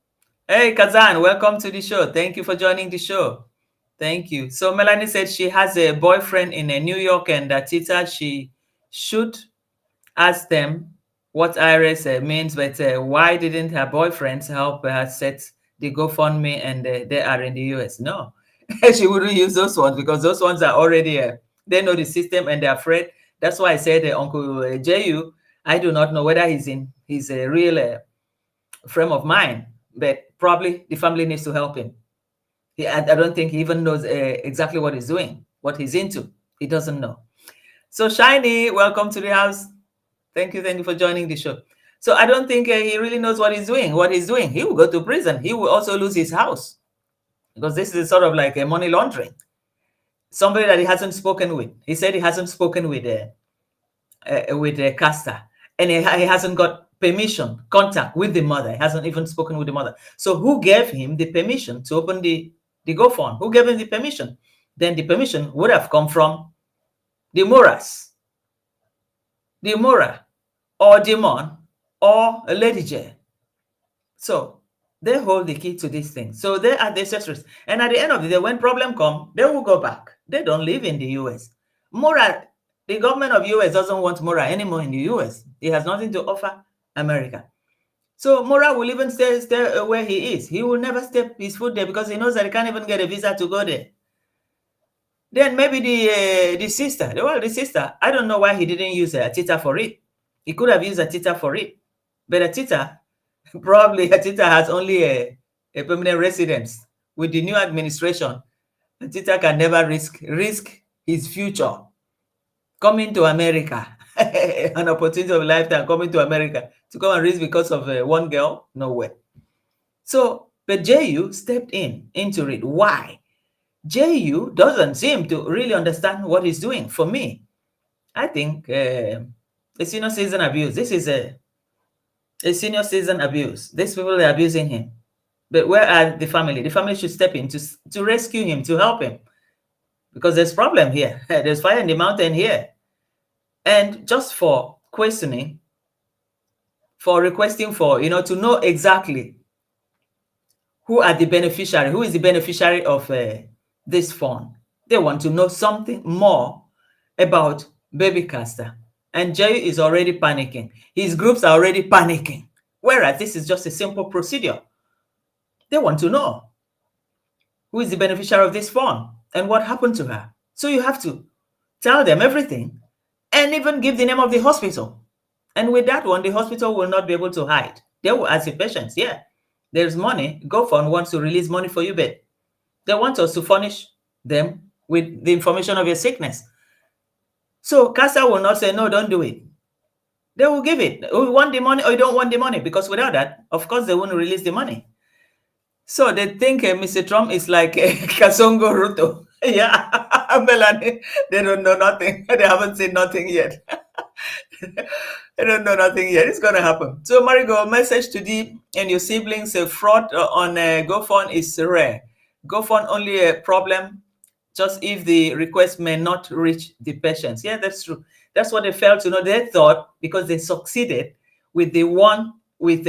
Hey, Kazan, welcome to the show. Thank you for joining the show. Thank you. So Melanie said she has a boyfriend in New York, and that Tita, she should ask them what IRS means, but why didn't her boyfriends help her set the GoFundMe, and they are in the US? No, she wouldn't use those ones because those ones are already, they know the system and they're afraid. That's why I said Uncle Ju, I do not know whether he's in his real frame of mind, but probably the family needs to help him. I don't think he even knows exactly what he's doing, what he's into. He doesn't know. So Shiny, welcome to the house. Thank you for joining the show. So I don't think he really knows what he's doing. He will go to prison. He will also lose his house, because this is sort of like a money laundering. Somebody that he hasn't spoken with. He said he hasn't spoken with Castor, and he hasn't got permission, contact with the mother. He hasn't even spoken with the mother. So who gave him the permission to open the GoFund? Who gave him the permission? Then the permission would have come from the Moras, the Mora, or Demon, or Lady J. So they hold the key to this thing. So they are the accessories. And at the end of the day, when problem come, they will go back. They don't live in the US. Mora, the government of US doesn't want Mora anymore in the US. He has nothing to offer America. So Mora will even stay where he is. He will never step his foot there because he knows that he can't even get a visa to go there. Then maybe the sister, I don't know why he didn't use a Tita for it. He could have used a Tita for it. But a Tita, probably a Tita has only a permanent residence. With the new administration, a Tita can never risk his future coming to America. An opportunity of a lifetime coming to America to come and risk because of one girl? No way. So, but JU stepped into it. Why? JU doesn't seem to really understand what he's doing. For me, I think it's senior citizen abuse. This is a senior citizen abuse. These people are abusing him. But where are the family? The family should step in to rescue him, to help him, because there's problem here. There's fire in the mountain here. And just for questioning, for requesting for, to know exactly who are the beneficiary, who is the beneficiary of this fund. They want to know something more about baby Castor. And Jerry is already panicking. His groups are already panicking. Whereas this is just a simple procedure. They want to know who is the beneficiary of this fund and what happened to her. So you have to tell them everything and even give the name of the hospital. And with that one, the hospital will not be able to hide. They will ask the patients, yeah, there's money. GoFund wants to release money for you, but they want us to furnish them with the information of your sickness. So CASA will not say, no, don't do it. They will give it. We want the money or you don't want the money, because without that, of course, they won't release the money. So they think Mr. Trump is like Kasongo Ruto. Yeah, Melanie, they don't know nothing. They haven't seen nothing yet. I don't know nothing yet. It's going to happen. So, Marigo, message to thee and your siblings: fraud on GoFund is rare. GoFund only a problem just if the request may not reach the patients. Yeah, that's true. That's what they failed to know. They thought because they succeeded with the one with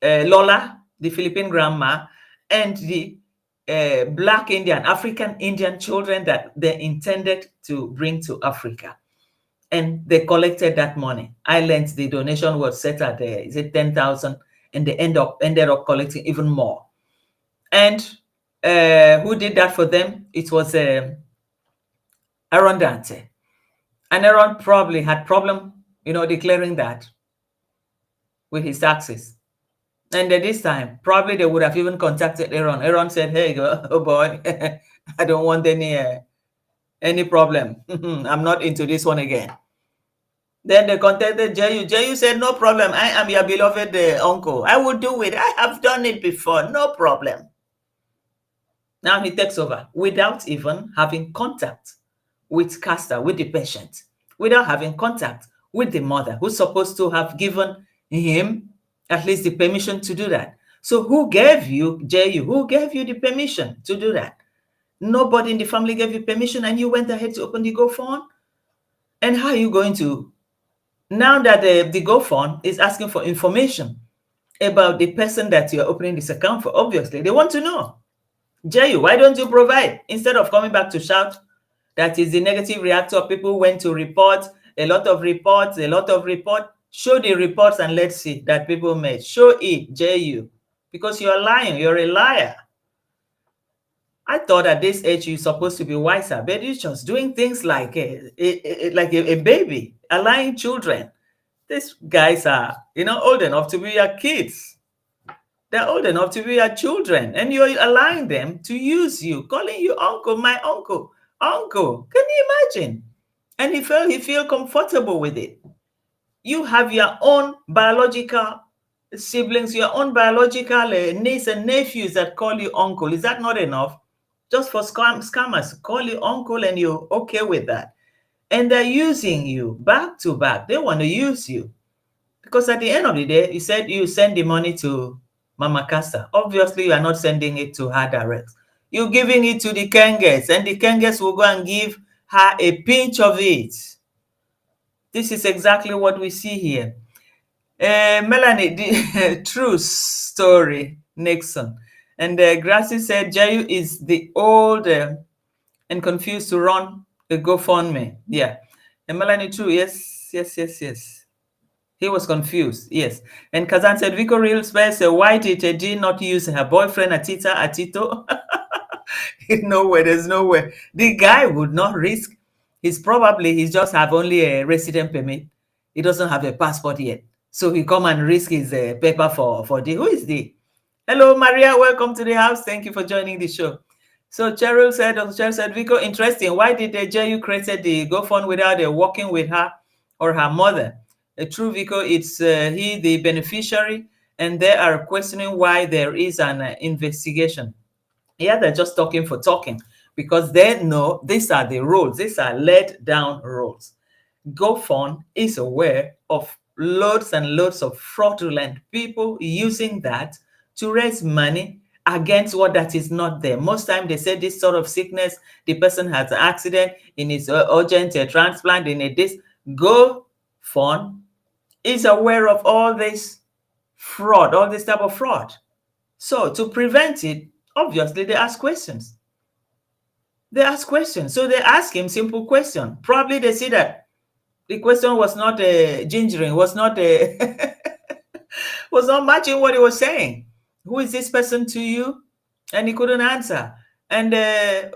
Lola, the Philippine grandma, and the Black Indian, African Indian children that they intended to bring to Africa. And they collected that money. I learned the donation was set at is it 10,000, and they ended up collecting even more. And who did that for them? It was Aaron Dante. And Aaron probably had problem, declaring that with his taxes. And at this time, probably they would have even contacted Aaron. Aaron said, "Hey, oh boy, I don't want any problem. I'm not into this one again." Then they contacted Jeyu. Jeyu said, "No problem. I am your beloved uncle. I will do it. I have done it before. No problem." Now he takes over without even having contact with Castor, with the patient, without having contact with the mother, who's supposed to have given him at least the permission to do that. So who gave you, Jeyu, who gave you the permission to do that? Nobody in the family gave you permission, and you went ahead to open the GoFund? And how are you going to, now that the GoFund is asking for information about the person that you're opening this account for? Obviously, they want to know. Jeyu, why don't you provide? Instead of coming back to shout that is the negative reactor, people went to report, a lot of reports, show the reports and let's see that people made. Show it, Jeyu, because you're lying, you're a liar. I thought at this age you're supposed to be wiser, but you're just doing things like a baby, lying children. These guys are, old enough to be your kids. They're old enough to be your children, and you're allowing them to use you, calling you uncle, my uncle, uncle. Can you imagine? And he feel comfortable with it. You have your own biological siblings, your own biological niece and nephews that call you uncle. Is that not enough? Just for scammers, call you uncle and you're okay with that. And they're using you back to back. They want to use you. Because at the end of the day, you said you send the money to Mama Castor. Obviously, you are not sending it to her direct. You're giving it to the Kenges, and the Kenges will go and give her a pinch of it. This is exactly what we see here. Melanie, the true story, Nixon. And Gracie said, Jeyu is the old and confused to run the GoFundMe. Yeah. And Melanie, true. Yes. He was confused. Yes. And Kazan said, Vico Real Space, why did Eddie not use her boyfriend, Atito? There's no way. The guy would not risk. He's just have only a resident permit. He doesn't have a passport yet. So he come and risk his paper for the. Who is the? Hello, Maria. Welcome to the house. Thank you for joining the show. So Cheryl said, Vico, interesting. Why did Jeyu created the GoFund without working with her or her mother? A true Vico, it's he the beneficiary, and they are questioning why there is an investigation. Yeah, they're just talking for talking, because they know these are the rules. These are laid down rules. GoFund is aware of loads and loads of fraudulent people using that to raise money against what that is not there. Most time they say this sort of sickness, the person has an accident, in his urgent transplant, in a this. GoFun is aware of all this fraud, all this type of fraud. So to prevent it, obviously they ask questions. They ask questions. So they ask him simple question. Probably they see that the question was not gingering, was not was not matching what he was saying. Who is this person to you? And he couldn't answer. And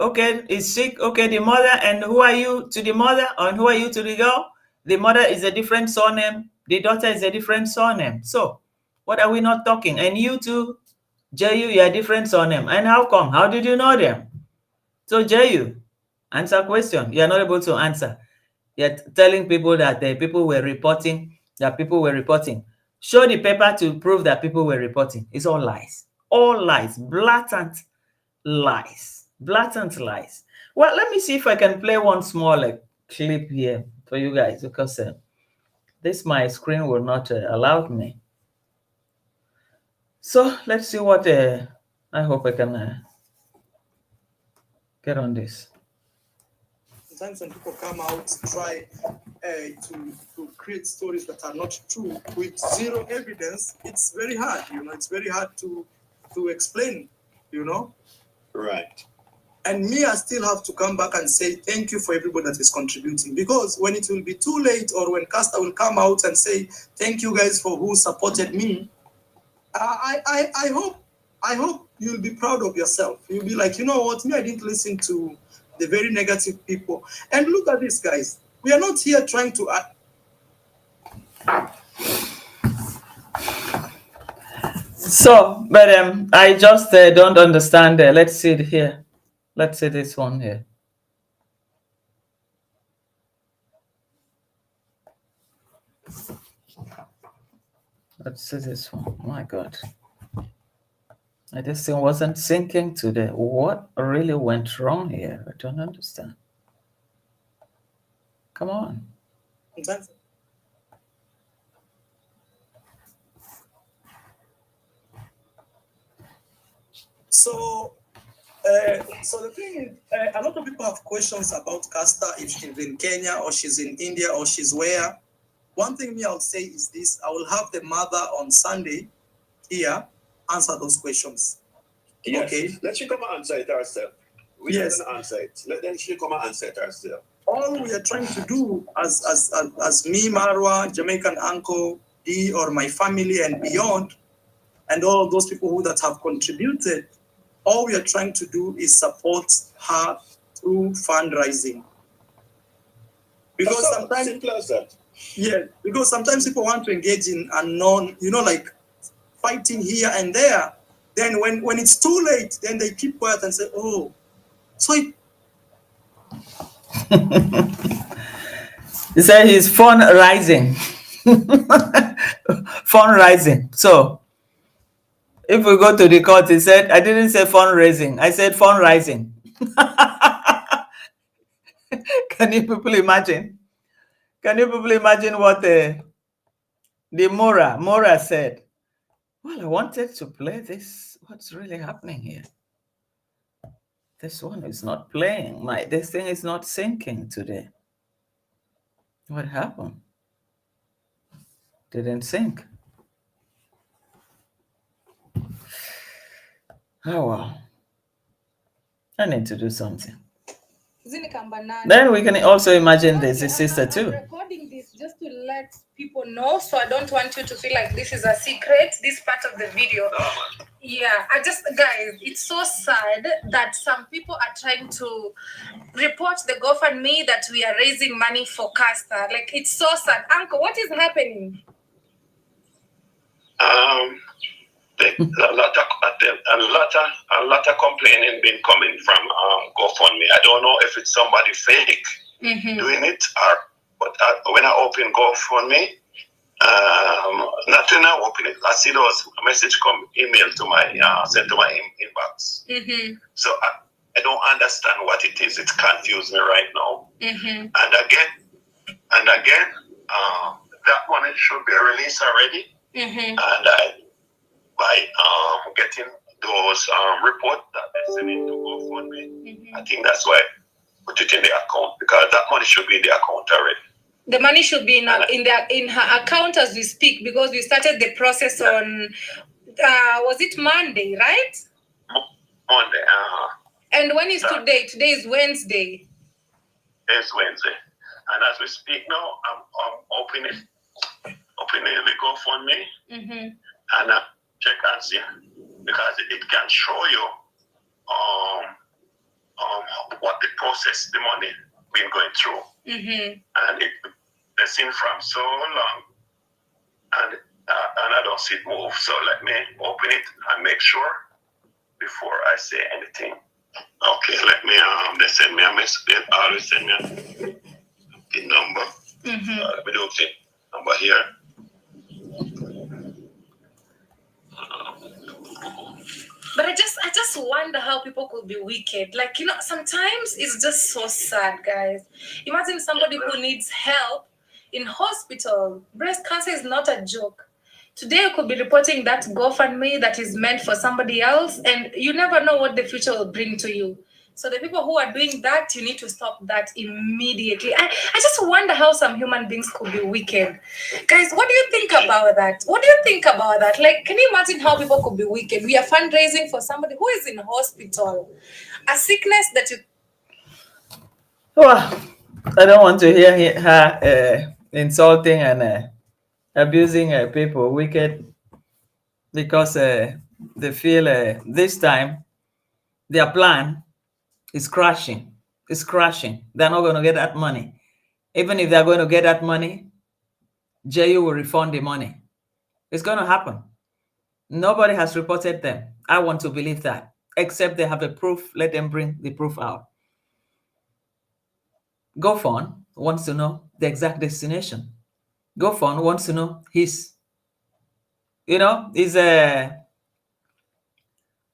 okay, is sick. Okay, the mother. And who are you to the mother? And who are you to the girl? The mother is a different surname. The daughter is a different surname. So what are we not talking? And you too, Jayu, you are different surname. And how come? How did you know them? So Jayu, answer question. You are not able to answer. You're telling people that people were reporting, Show the paper to prove that people were reporting. It's all lies. All lies. Blatant lies. Blatant lies. Well, let me see if I can play one small clip here for you guys, because this my screen will not allow me. So let's see what I hope I can get on this. Sometimes when people come out, try to create stories that are not true with zero evidence, it's very hard, it's very hard to explain, Right. And me, I still have to come back and say thank you for everybody that is contributing, because when it will be too late, or when Caster will come out and say thank you guys for who supported me, I hope you'll be proud of yourself. You'll be like, you know what, me, I didn't listen to the very negative people. And look at this, guys. We are not here trying to So, but I just don't understand. Let's see it here. Let's see this one here. Let's see this one. My God. This thing wasn't sinking today. What really went wrong here? I don't understand. Come on. So the thing is, a lot of people have questions about Caster, if she's in Kenya or she's in India or she's where. One thing me I'll say is this: I will have the mother on Sunday here answer those questions. Yes. Okay. Let she come and answer it herself. We Yes. can answer it. Let then she come and answer it herself. All we are trying to do as me, Marwa, Jamaican Uncle, D, or my family and beyond, and all of those people who that have contributed, all we are trying to do is support her through fundraising. Because sometimes, simple as that. Yeah, because sometimes people want to engage in unknown, like fighting here and there. Then when it's too late, then they keep quiet and say, oh, so it. He said he's fundraising. Fundraising. So if we go to the court, he said, I didn't say fundraising, I said fundraising. Can you people imagine? Can you people imagine what the Mora said? Well, I wanted to play this. What's really happening here? This one is not playing. This thing is not syncing today. What happened? Didn't sync. Oh well. I need to do something. Then we can also imagine this sister too. I'm recording this just to let people know, so I don't want you to feel like this is a secret, this part of the video. Yeah, guys, it's so sad that some people are trying to report the GoFundMe that we are raising money for Caster. Like, it's so sad. Uncle, what is happening? A lot of complaining been coming from GoFundMe. I don't know if it's somebody fake doing it, but when I open GoFundMe, nothing. I open it. I see those message email to my sent to my inbox. So I don't understand what it is. It's confused me right now. And again, that one it should be released already. And by getting those reports that they send in to GoFundMe. I think that's why I put it in the account, because that money should be in the account already. The money should be in her account as we speak, because we started the process on was it Monday, right? Monday. And when is today? Today is Wednesday. It's Wednesday, and as we speak now, I'm opening the GoFundMe and check and see, because it can show you what the process, the money been going through, and it's seen from so long, and I don't see it move. So let me open it and make sure before I say anything. Okay, let me they send me a message. They always send me the number. Let me do the number here. But I just wonder how people could be wicked. Like, you know, sometimes it's just so sad, guys. Imagine somebody who needs help in hospital. Breast cancer is not a joke. Today you could be reporting that GoFundMe that is meant for somebody else, and you never know what the future will bring to you. So the people who are doing that, you need to stop that immediately. I just wonder how some human beings could be wicked. Guys, what do you think about that? What do you think about that? Like, can you imagine how people could be wicked? We are fundraising for somebody who is in hospital. A sickness that you... Well, I don't want to hear her insulting and abusing people wicked, because they feel this time their plan is crashing. It's crashing. They're not going to get that money. Even if they're going to get that money, JU will refund the money. It's going to happen. Nobody has reported them. I want to believe that. Except they have a proof. Let them bring the proof out. GoFund wants to know the exact destination. GoFund wants to know his,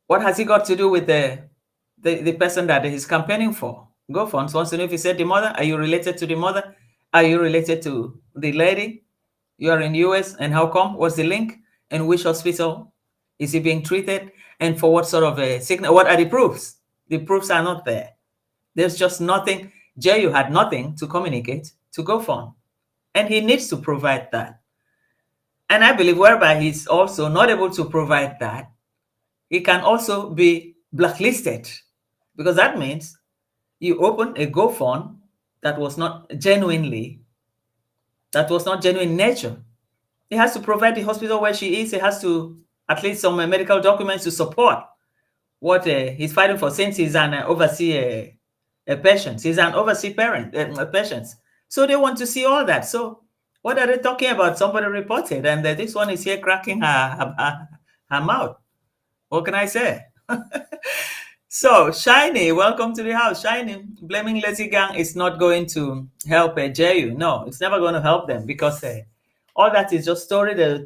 what has he got to do with the person that he's campaigning for? GoFund wants to know if he said the mother. Are you related to the mother? Are you related to the lady? You are in US, and how come? What's the link? And which hospital is he being treated? And for what sort of a sickness? What are the proofs? The proofs are not there. There's just nothing. JU had nothing to communicate to GoFund, and he needs to provide that. And I believe whereby he's also not able to provide that, he can also be blacklisted, because that means you open a GoFund that was not genuine nature. He has to provide the hospital where she is. He has to at least some medical documents to support what he's fighting for, since he's an overseas patient. He's an overseas patient. So they want to see all that. So what are they talking about? Somebody reported, and this one is here cracking her mouth. What can I say? So, Shiny, welcome to the house. Shiny, blaming Lazy Gang is not going to help JU. No, it's never going to help them, because all that is just story. They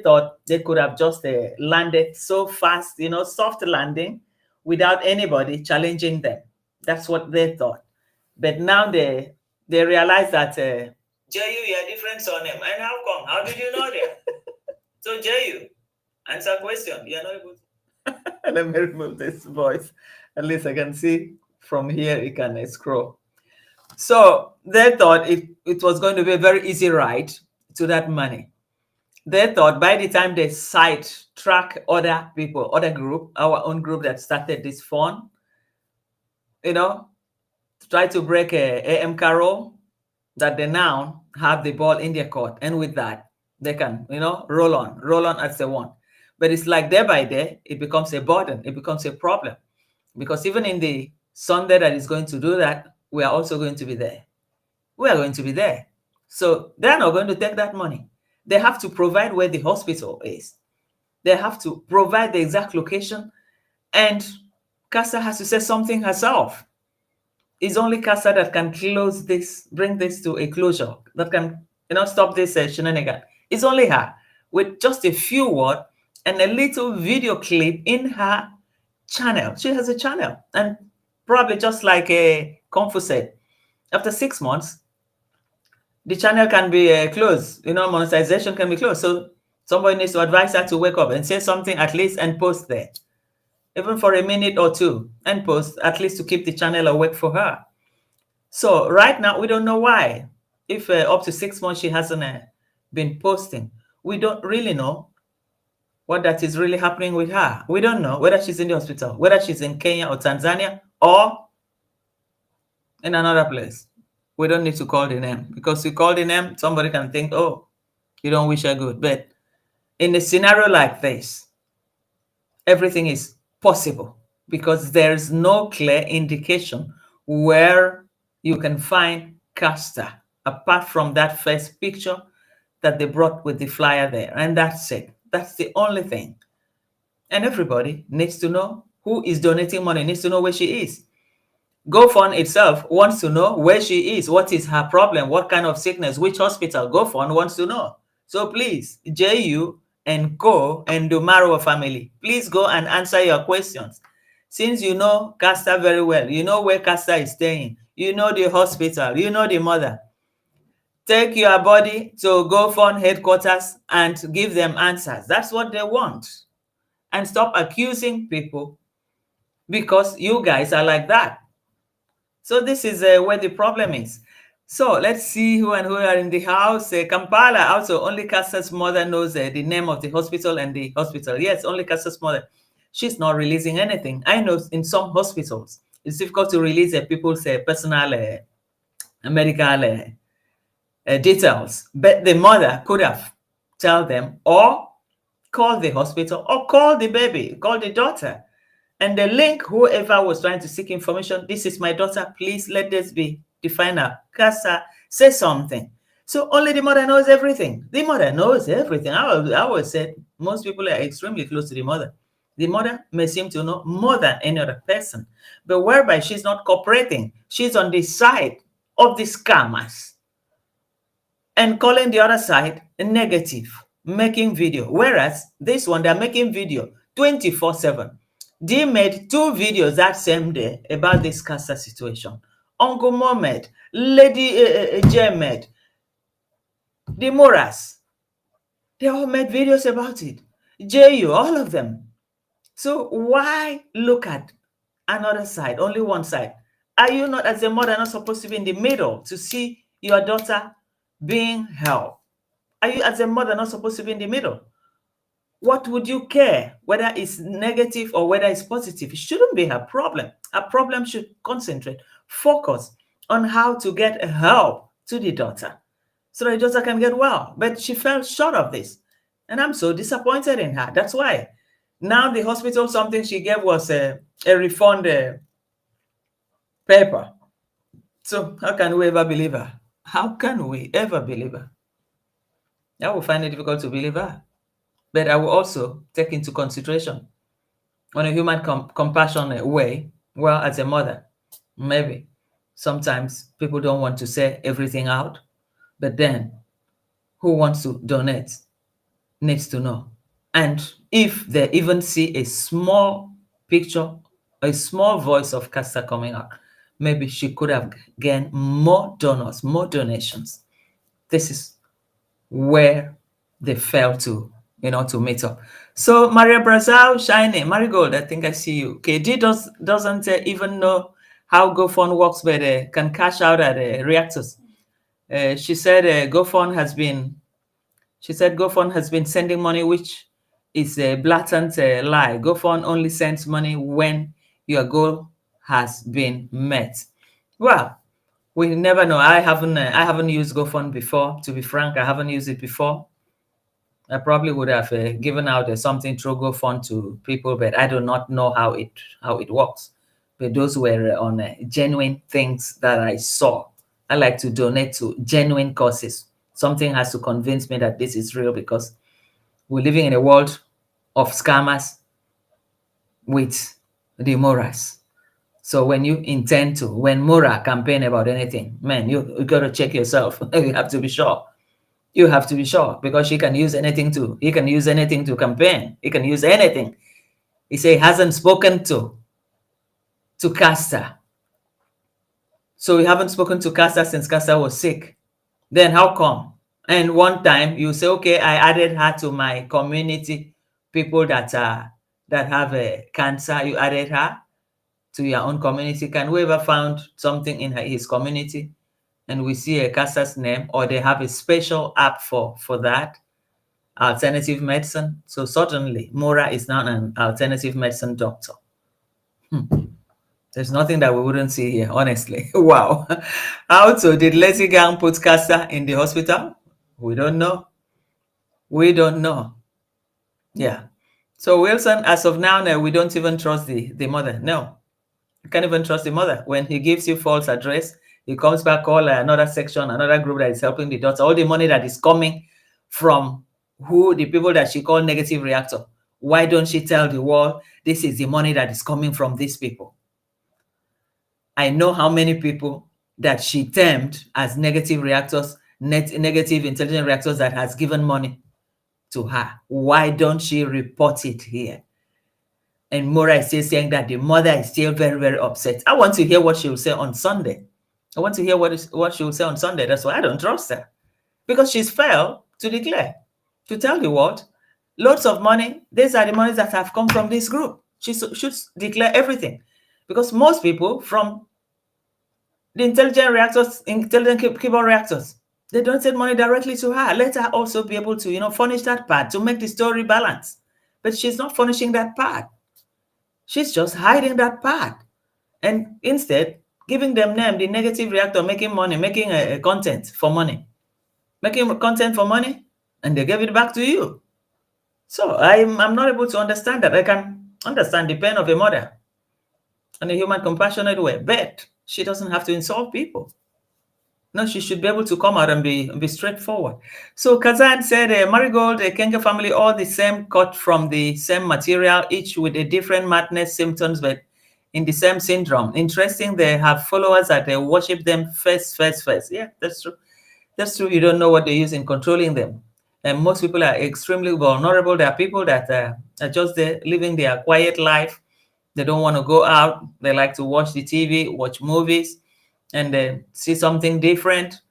thought they could have just landed so fast, soft landing, without anybody challenging them. That's what they thought. But now they realize that JU, you're different surname. And how come? How did you know that? So JU, answer question. You're not able to. Let me remove this voice. At least I can see from here. It can scroll. So they thought it was going to be a very easy ride to that money. They thought by the time they track other people, other group, our own group that started this fund, to try to break AM Carol, that they now have the ball in their court. And with that, they can, roll on as they want. But it's like day by day, it becomes a burden. It becomes a problem. Because even in the Sunday that is going to do that, we are also going to be there. We are going to be there. So they're not going to take that money. They have to provide where the hospital is. They have to provide the exact location. And CASA has to say something herself. It's only CASA that can close this, bring this to a closure, that can, stop this shenanigan. It's only her, with just a few words and a little video clip in her channel. She has a channel, and probably just like Kung Fu said, after 6 months, the channel can be closed. Monetization can be closed. So Somebody needs to advise her to wake up and say something at least and post there. Even for a minute or two and post, at least to keep the channel awake for her. So right now, we don't know why. If up to 6 months she hasn't been posting, we don't really know what that is really happening with her. We don't know whether she's in the hospital, whether she's in Kenya or Tanzania or in another place. We don't need to call the name, because we call the name, somebody can think, oh, you don't wish her good. But in a scenario like this, everything is possible because there's no clear indication where you can find Castor apart from that first picture that they brought with the flyer there. And that's it. That's the only thing. And everybody needs to know who is donating money, needs to know where she is. GoFund itself wants to know where she is, what is her problem, what kind of sickness, which hospital. GoFund wants to know. So please, JU and Co and Dumaro family, please go and answer your questions. Since you know Castor very well, you know where Castor is staying, you know the hospital, you know the mother. Take your body to GoFund headquarters and give them answers. That's what they want. And stop accusing people because you guys are like that. So this is where the problem is. So let's see who and who are in the house. Kampala, also only Castor's mother knows the name of the hospital and the hospital. Yes, only Castor's mother. She's not releasing anything. I know in some hospitals, it's difficult to release people's personal medical details. But the mother could have tell them or call the hospital or call the baby, call the daughter. And the link, whoever was trying to seek information, this is my daughter, please let this be the final. Castor, say something. So only the mother knows everything. The mother knows everything. I always said most people are extremely close to the mother. The mother may seem to know more than any other person, but whereby she's not cooperating, she's on the side of the scammers and calling the other side negative, making video. Whereas this one, they're making video 24/7. They made 2 videos that same day about this Castor situation. Uncle Mohammed, Lady Jemed, the Moras, they all made videos about it. JU, all of them. So why look at another side, only one side? Are you not, as a mother, not supposed to be in the middle to see your daughter being helped? Are you, as a mother, not supposed to be in the middle? What would you care whether it's negative or whether it's positive? It shouldn't be her problem. Her problem should concentrate, focus on how to get help to the daughter so the daughter can get well. But she fell short of this. And I'm so disappointed in her. That's why now the hospital, something she gave was a refund paper. So how can we ever believe her? How can we ever believe her? I will find it difficult to believe her. But I will also take into consideration on a human compassionate way, well, as a mother, maybe sometimes people don't want to say everything out, but then who wants to donate needs to know. And if they even see a small picture, a small voice of Castor coming out, maybe she could have gained more donors, more donations. This is where they fail to meet up. So Maria Brazil, Shiny, Marigold, I think I see you. KD doesn't even know how GoFund works, but can cash out at reactors. She said GoFund has been sending money, which is a blatant lie. GoFund only sends money when your goal has been met. Well, we never know. I haven't used GoFund before. To be frank, I haven't used it before. I probably would have given out something through GoFund to people, but I do not know how it works. But those were on genuine things that I saw. I like to donate to genuine causes. Something has to convince me that this is real, because we're living in a world of scammers with the Moras. So when you intend to, when Mora campaign about anything, man, you got to check yourself. You have to be sure. You have to be sure, because he can use anything to campaign. He can use anything. He say he hasn't spoken to Castor. So we haven't spoken to Castor since Castor was sick. Then how come? And one time you say, okay, I added her to my community, people that have a cancer, you added her to your own community. Can we ever found something in his community and we see a cancer's name, or they have a special app for that alternative medicine? So certainly Mora is now an alternative medicine doctor. There's nothing that we wouldn't see here, honestly. Wow. How to did Lazy Gang put cancer in the hospital? We don't know. We don't know. Yeah. So Wilson, as of now, we don't even trust the mother. No, you can't even trust the mother. When he gives you false address, he comes back, call another section, another group that is helping the daughter. All the money that is coming from the people that she called negative reactor. Why don't she tell the world this is the money that is coming from these people? I know how many people that she termed as negative reactors, negative intelligent reactors that has given money to her. Why don't she report it here? And Mora is still saying that the mother is still very, very upset. I want to hear what she will say on Sunday. I want to hear what she will say on Sunday. That's why I don't trust her. Because she's failed to declare, to tell the world, loads of money, these are the monies that have come from this group. She should declare everything. Because most people from the intelligent keyboard reactors, they don't send money directly to her. Let her also be able to, furnish that part to make the story balance. But she's not furnishing that part. She's just hiding that part. And instead, giving them name, the negative reactor, making money, making a content for money. Making content for money, and they gave it back to you. So I'm not able to understand that. I can understand the pain of a mother in a human compassionate way, but she doesn't have to insult people. No, she should be able to come out and be straightforward. So Kazan said, Marigold, a Kenga family, all the same, cut from the same material, each with a different madness symptoms, but in the same syndrome. Interesting, they have followers that they worship them first. Yeah, that's true. That's true. You don't know what they use in controlling them. And most people are extremely vulnerable. There are people that are just there living their quiet life. They don't want to go out. They like to watch the TV, watch movies, and see something different,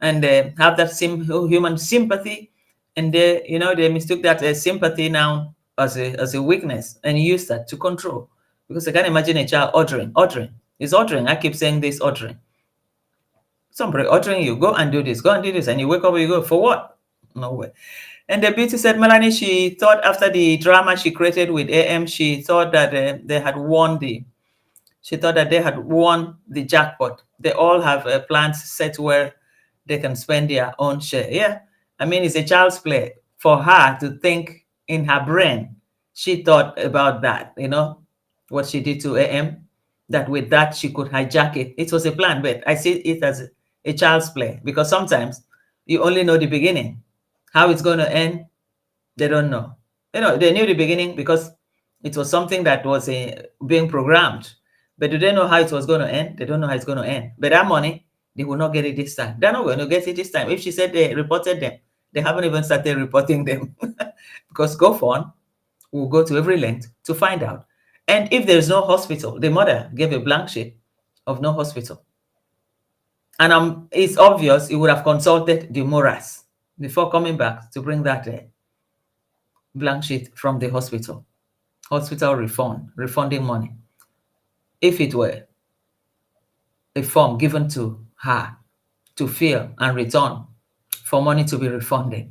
and have that same human sympathy. And they mistook that sympathy now as a weakness and use that to control. Because I can't imagine a child ordering. It's ordering. I keep saying this, ordering. Somebody ordering you, go and do this, and you wake up and you go, for what? No way. And the beauty said, Melanie, she thought after the drama she created with AM, she thought that they had won the jackpot. They all have plans set where they can spend their own share. Yeah, I mean, it's a child's play. For her to think in her brain, she thought about that, what she did to AM, that with that she could hijack it. It was a plan, but I see it as a child's play, because sometimes you only know the beginning. How it's going to end, they don't know. They knew the beginning because it was something that was being programmed. But do they know how it was going to end? They don't know how it's going to end. But that money, they will not get it this time. They're not going to get it this time. If she said they reported them, they haven't even started reporting them. Because GoFun will go to every length to find out. And if there's no hospital, the mother gave a blank sheet of no hospital. And it's obvious he would have consulted the Moras before coming back to bring that blank sheet from the hospital refunding money. If it were a form given to her to fill and return for money to be refunded.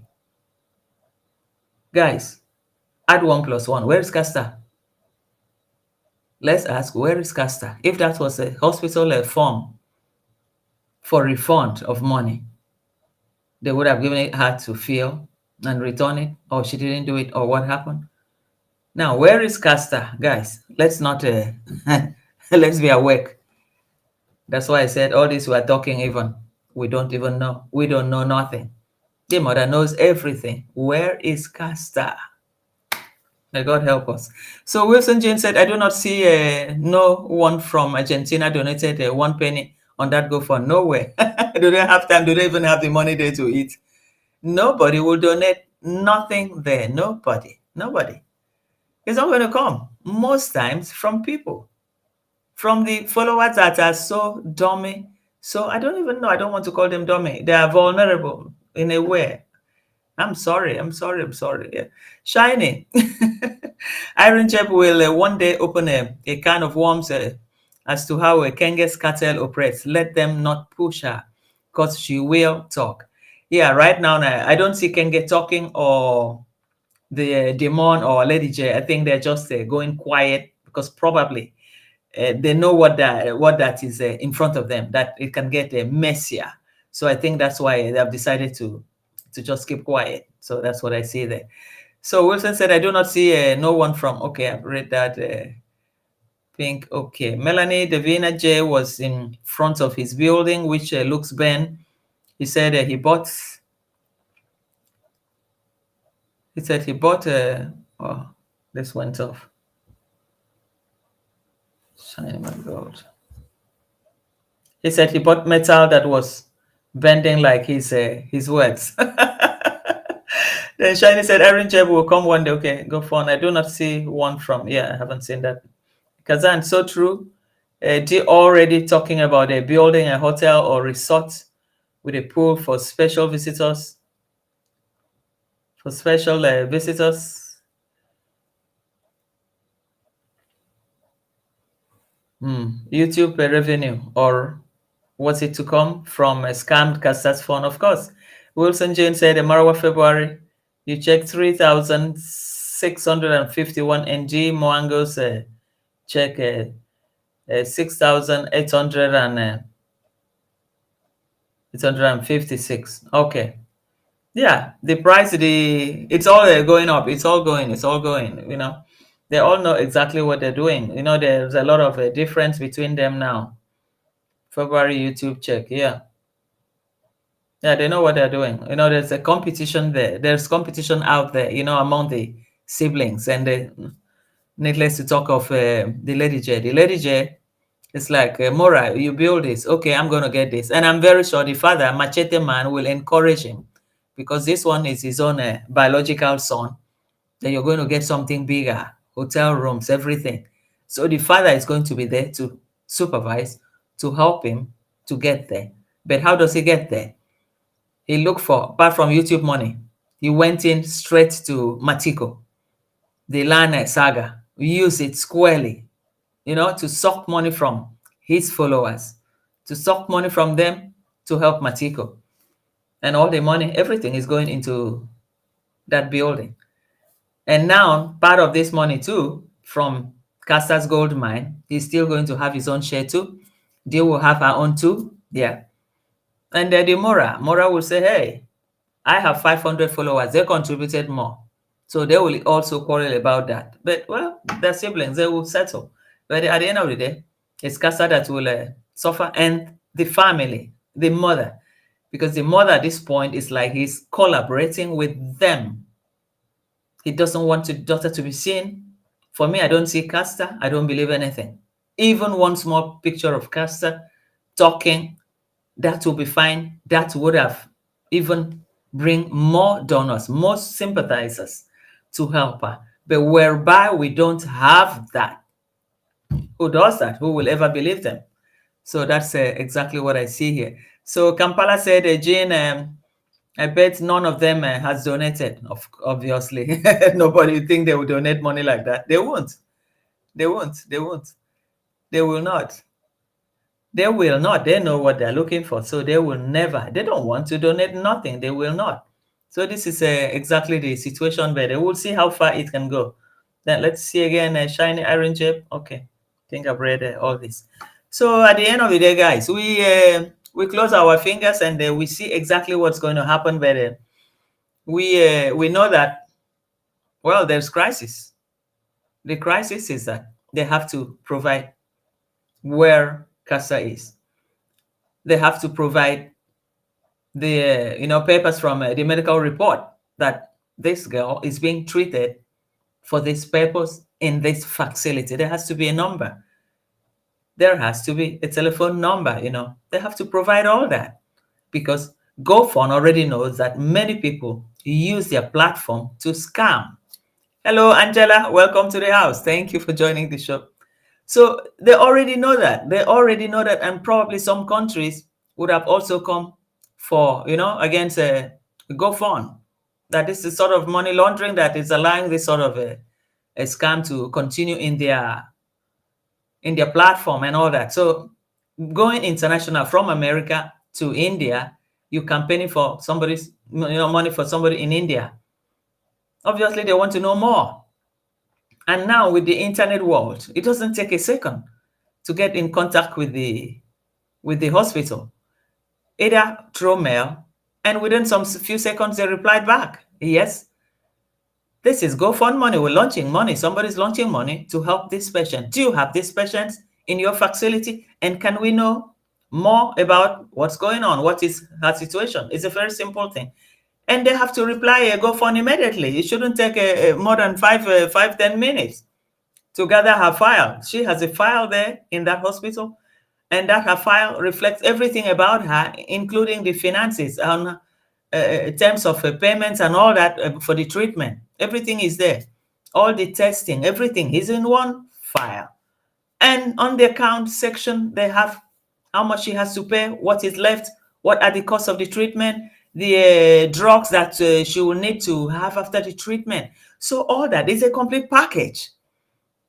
Guys, add 1 + 1. Where is Castor? Let's ask, where is Castor? If that was a hospital form for refund of money, they would have given it her to fill and return it, or she didn't do it, or what happened? Now, where is Castor? Guys, let's not, let's be awake. That's why I said all this we're talking even, we don't even know. We don't know nothing. The mother knows everything. Where is Castor? May God help us. So Wilson Jane said, I do not see no one from Argentina donated 1 penny on that GoFund. Nowhere. Do they have time? Do they even have the money there to eat? Nobody will donate nothing there. Nobody. It's not going to come. Most times from people, from the followers that are so dummy. So I don't even know. I don't want to call them dummy. They are vulnerable. in a way. I'm sorry. Yeah. Shiny. Iron Chef will one day open a can of worms as to how a Kenge's cartel operates. Let them not push her, because she will talk. Yeah, right now I don't see Kenge talking, or the Demon or Lady J. I think they're just going quiet, because probably they know what that is in front of them, that it can get messier. So I think that's why they have decided to just keep quiet. So that's what I see there. So Wilson said, I do not see no one from, okay, I've read that. Pink, okay. Melanie Davina J was in front of his building, which looks Ben. He said he bought, oh, this went off. Shiny my gold. He said he bought metal that was bending like his words. Then Shiny said, Aaron Jeb will come one day. Okay, go fun. I do not see one from, yeah, I haven't seen that. Kazan, so true. They already talking about building a hotel or resort with a pool for special visitors. For special visitors. YouTube revenue, or what's it to come from a scammed Casas fund? Of course. Wilson Jane said, Marawa February, you check 3,651 NG. Moangos check 6,856. Okay. Yeah, the price, it's all going up. It's all going. You know, they all know exactly what they're doing. You know, there's a lot of difference between them now. February YouTube check. Yeah, they know what they're doing. You know, there's a competition there. There's competition out there, you know, among the siblings. And needless to talk of the Lady J. The Lady J, it's like, Mora, you build this. Okay, I'm going to get this. And I'm very sure the father, Machete Man, will encourage him, because this one is his own biological son. Then you're going to get something bigger, hotel rooms, everything. So the father is going to be there to supervise, to help him to get there. But how does he get there? He looked for, apart from YouTube money, he went in straight to Matiko, the land saga. We use it squarely, you know, to suck money from his followers, to suck money from them to help Matiko. And all the money, everything is going into that building. And now part of this money too, from Casta's gold mine, he's still going to have his own share too. They will have her own too. Yeah. And the Mora will say, hey, I have 500 followers. They contributed more. So they will also quarrel about that. But, well, they're siblings. They will settle. But at the end of the day, it's Casta that will suffer, and the family, the mother. Because the mother at this point is like he's collaborating with them. He doesn't want the daughter to be seen. For me, I don't see Casta. I don't believe anything. Even one small picture of Casta talking, that will be fine. That would have even bring more donors, more sympathizers to help her. But whereby we don't have that, who does that? Who will ever believe them? So that's exactly what I see here. So Kampala said, Jane, I bet none of them has donated. Obviously, nobody think they will donate money like that. They won't. They will not. They will not. They know what they're looking for. So they will never. They don't want to donate nothing. They will not. So this is exactly the situation where they will see how far it can go. Then let's see again, shiny iron chip. Okay, I think I've read all this. So at the end of the day, guys, we close our fingers and we see exactly what's going to happen. But we know that, well, there's crisis. The crisis is that they have to provide where Casa is. They have to provide the papers from the medical report that this girl is being treated for this purpose in this facility. There has to be a number. There has to be a telephone number. They have to provide all that, because GoFun already knows that many people use their platform to scam. Hello, Angela. Welcome to the house. Thank you for joining the show. So they already know that. And probably some countries would have also come for, against GoFun. That is the sort of money laundering that is allowing this sort of a scam to continue in their platform and all that. So going international from America to India, you campaigning for somebody's money for somebody in India. Obviously, they want to know more. And now with the internet world, it doesn't take a second to get in contact with the hospital, either through mail, and within some few seconds they replied back, yes, this is GoFundMe. We're launching money. Somebody's launching money to help this patient. Do you have this patient in your facility? And can we know more about what's going on? What is her situation? It's a very simple thing. And they have to reply a GoFundMe immediately. It shouldn't take more than 10 minutes to gather her file. She has a file there in that hospital, and that her file reflects everything about her, including the finances on terms of payments and all that for the treatment. Everything is there. All the testing, everything is in one file. And on the account section, they have how much she has to pay, what is left, what are the costs of the treatment, the drugs that she will need to have after the treatment. So all that is a complete package.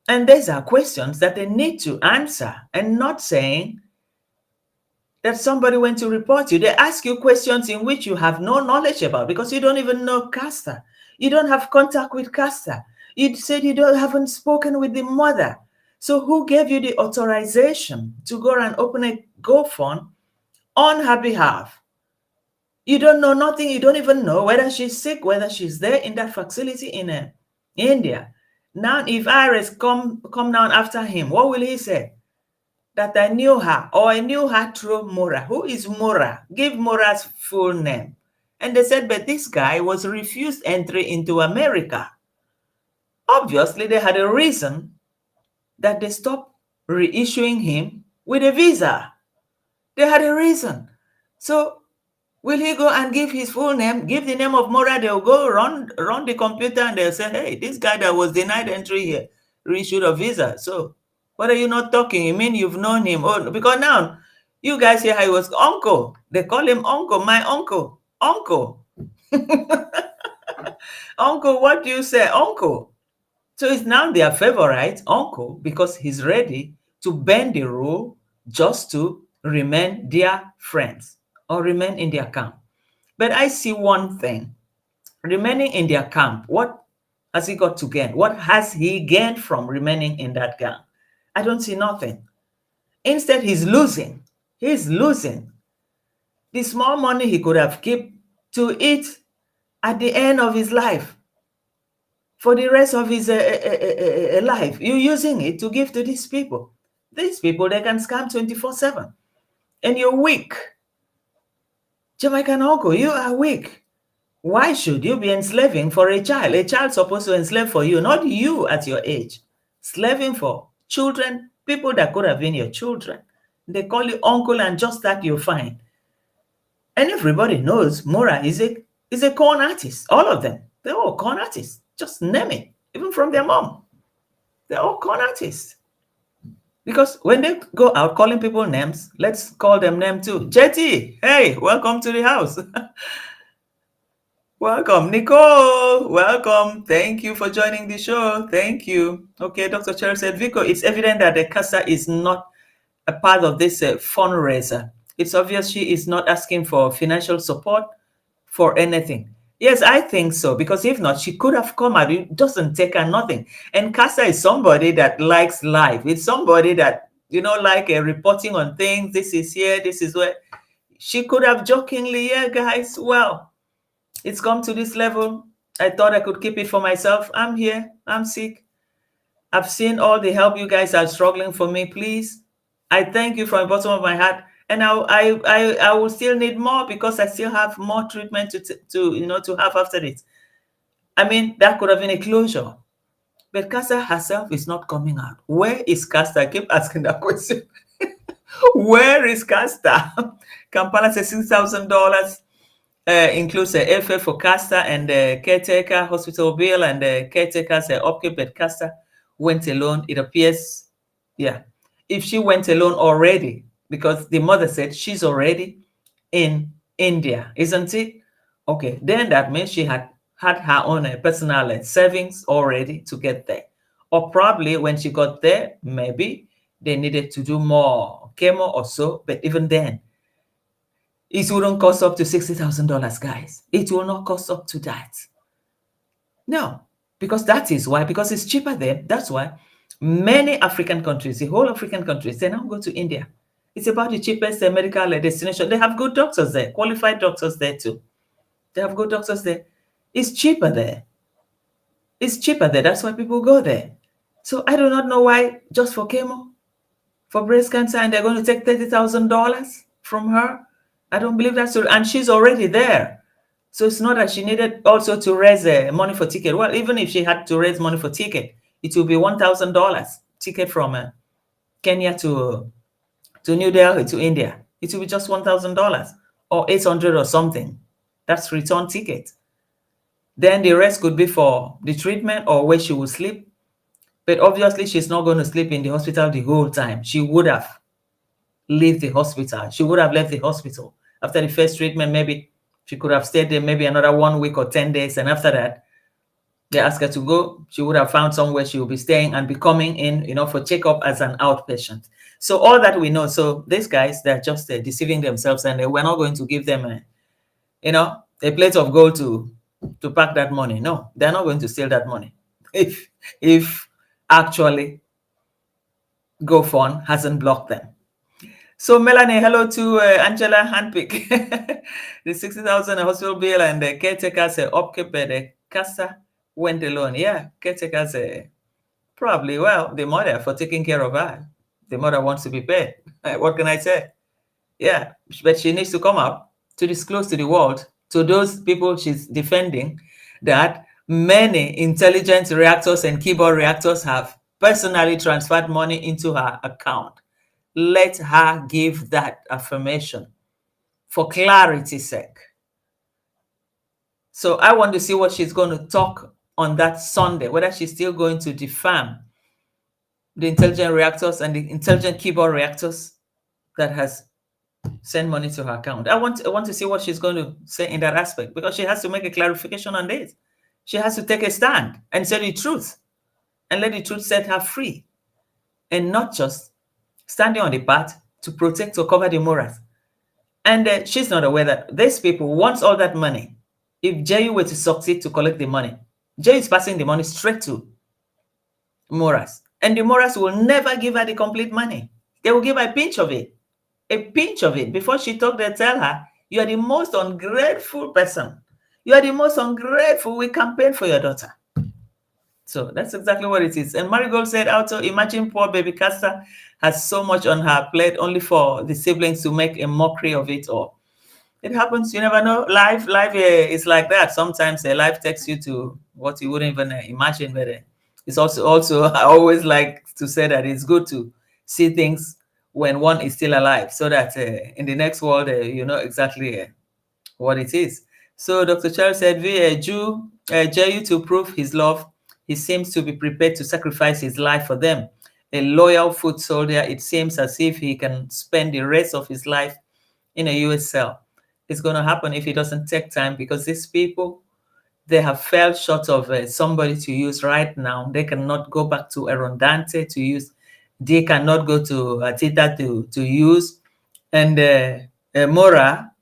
And these are questions that they need to answer, and not saying that somebody went to report you. They ask you questions in which you have no knowledge about, because you don't even know Castor. You don't have contact with Castor. You said you haven't spoken with the mother. So who gave you the authorization to go and open a GoFund on her behalf? You don't know nothing. You don't even know whether she's sick, whether she's there in that facility in India. Now, if Iris come down after him, what will he say? That I knew her, or I knew her through Mora. Who is Mora? Give Mora's full name. And they said, but this guy was refused entry into America. Obviously, they had a reason that they stopped reissuing him with a visa. They had a reason. So will he go and give his full name, give the name of Mora? They'll go run the computer and they'll say, hey, this guy that was denied entry here reissued a visa. So what are you not talking? You mean you've known him? Oh, because now you guys hear how he was uncle. They call him uncle, my uncle. Uncle. Uncle, what do you say? Uncle. So it's now their favorite uncle because he's ready to bend the rule just to remain their friends or remain in their camp. But I see one thing. Remaining in their camp, what has he got to gain? What has he gained from remaining in that camp? I don't see nothing. Instead, he's losing. He's losing. The small money he could have kept to eat at the end of his life, for the rest of his life, you're using it to give to these people. These people, they can scam 24/7. And you're weak. Jamaican uncle, you are weak. Why should you be enslaving for a child? A child supposed to enslave for you, not you at your age. Slaving for children, people that could have been your children. They call you uncle, and just that you find. And everybody knows Mora is a con artist. All of them. They're all con artists. Just name it. Even from their mom. They're all con artists. Because when they go out calling people names, let's call them name too. Jetty, hey, welcome to the house. Welcome. Nicole, welcome. Thank you for joining the show. Thank you. Okay, Dr. Cherry said, Vico, it's evident that the CASA is not a part of this fundraiser. It's obvious she is not asking for financial support for anything. Yes, I think so, because if not, she could have come out. It doesn't take her nothing. And CASA is somebody that likes life. It's somebody that, like reporting on things. This is here, this is where. She could have jokingly, yeah, guys, well, it's come to this level. I thought I could keep it for myself. I'm here. I'm sick. I've seen all the help you guys are struggling for me. Please, I thank you from the bottom of my heart. And I will still need more, because I still have more treatment to have after it. I mean, that could have been a closure. But Casa herself is not coming out. Where is Casta? I keep asking that question. Where is Casta? Kampala says $6,000 includes the airfare for Casta and the caretaker hospital bill, and the caretaker's upkeep. But Casta went alone. It appears, yeah. If she went alone already, because the mother said she's already in India, isn't it? Okay, then that means she had her own personal savings already to get there. Or probably when she got there, maybe they needed to do more chemo or so. But even then, it wouldn't cost up to $60,000, guys. It will not cost up to that. No, because that is why, because it's cheaper there. That's why many African countries, the whole African countries, they now go to India. It's about the cheapest medical destination. They have good doctors there, qualified doctors there too. They have good doctors there. It's cheaper there. It's cheaper there. That's why people go there. So I do not know why just for chemo, for breast cancer, and they're going to take $30,000 from her. I don't believe that's true. And she's already there. So it's not that she needed also to raise money for ticket. Well, even if she had to raise money for ticket, it will be $1,000 ticket from Kenya to New Delhi to India. It will be just $1,000 or $800 or something. That's return ticket. Then the rest could be for the treatment or where she will sleep. But obviously, she's not going to sleep in the hospital the whole time. She would have left the hospital. She would have left the hospital. After the first treatment, maybe she could have stayed there maybe another 1 week or 10 days. And after that, they asked her to go. She would have found somewhere she will be staying and be coming in, for checkup as an outpatient. So all that we know. So these guys, they're just deceiving themselves, and we're not going to give them, a plate of gold to pack that money. No, they're not going to steal that money. If actually GoFun hasn't blocked them. So Melanie, hello to Angela Handpick. The 60,000 hospital bill and the caretakers upkeep the CASA went alone. Yeah, caretakers probably, well, the mother for taking care of her. The mother wants to be paid. What can I say? Yeah, but she needs to come up to disclose to the world, to those people she's defending, that many intelligent reactors and keyboard reactors have personally transferred money into her account. Let her give that affirmation for clarity's sake. So I want to see what she's going to talk on that Sunday, whether she's still going to defame the intelligent reactors and the intelligent keyboard reactors that has sent money to her account. I want to see what she's going to say in that aspect, because she has to make a clarification on this. She has to take a stand and say the truth and let the truth set her free, and not just standing on the path to protect or cover the morals. And she's not aware that these people want all that money. If Jay were to succeed to collect the money, Jay is passing the money straight to Moras. And the Moras will never give her the complete money. They will give her a pinch of it. A pinch of it. Before she talk, they tell her, you are the most ungrateful person. You are the most ungrateful. We campaign for your daughter. So that's exactly what it is. And Marigold said, also, imagine poor baby Casta has so much on her plate only for the siblings to make a mockery of it all. It happens. You never know. Life is like that. Sometimes life takes you to what you wouldn't even imagine. But it's also I always like to say that it's good to see things when one is still alive, so that in the next world you know exactly what it is. So Dr. Charles said, Jew to prove his love, he seems to be prepared to sacrifice his life for them. A loyal foot soldier, it seems as if he can spend the rest of his life in a US cell. It's going to happen if he doesn't take time, because these people, they have fell short of somebody to use right now. They cannot go back to Arondante to use. They cannot go to Tita to use. And Mora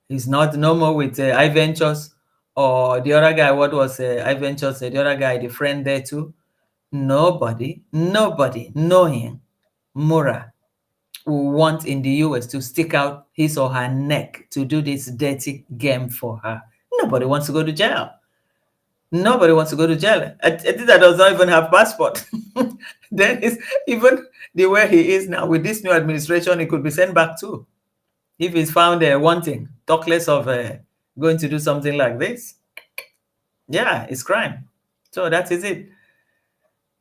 is not no more with iVentures or the other guy. What was iVentures? The other guy, the friend there too. Nobody knowing Mora will want in the US to stick out his or her neck to do this dirty game for her. Nobody wants to go to jail. Nobody wants to go to jail. That does not even have passport. Then it's even the way he is now with this new administration, he could be sent back too. If he's found wanting, talk less of going to do something like this. Yeah, it's crime. So that is it.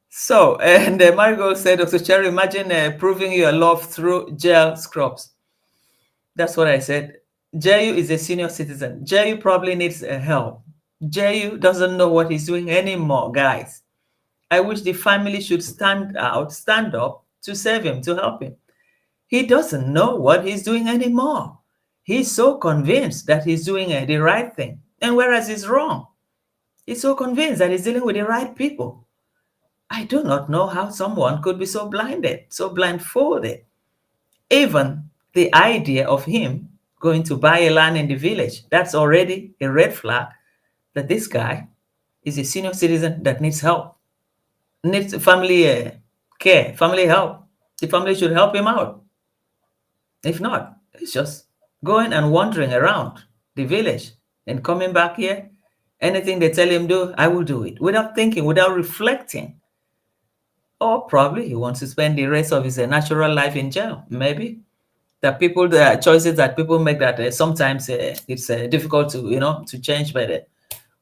So, and Marigold said, Dr. Cherry, imagine proving your love through jail scrubs. That's what I said. Jayu is a senior citizen. Jayu probably needs help. Jayu doesn't know what he's doing anymore, guys. I wish the family should stand up to save him, to help him. He doesn't know what he's doing anymore. He's so convinced that he's doing the right thing. And whereas he's wrong, he's so convinced that he's dealing with the right people. I do not know how someone could be so blinded, so blindfolded. Even the idea of him going to buy a land in the village, that's already a red flag that this guy is a senior citizen that needs help, needs family care, family help. The family should help him out. If not, it's just going and wandering around the village and coming back here. Anything they tell him do, I will do it without thinking, without reflecting. Or probably he wants to spend the rest of his natural life in jail. Maybe there are choices that people make that sometimes it's difficult to change, but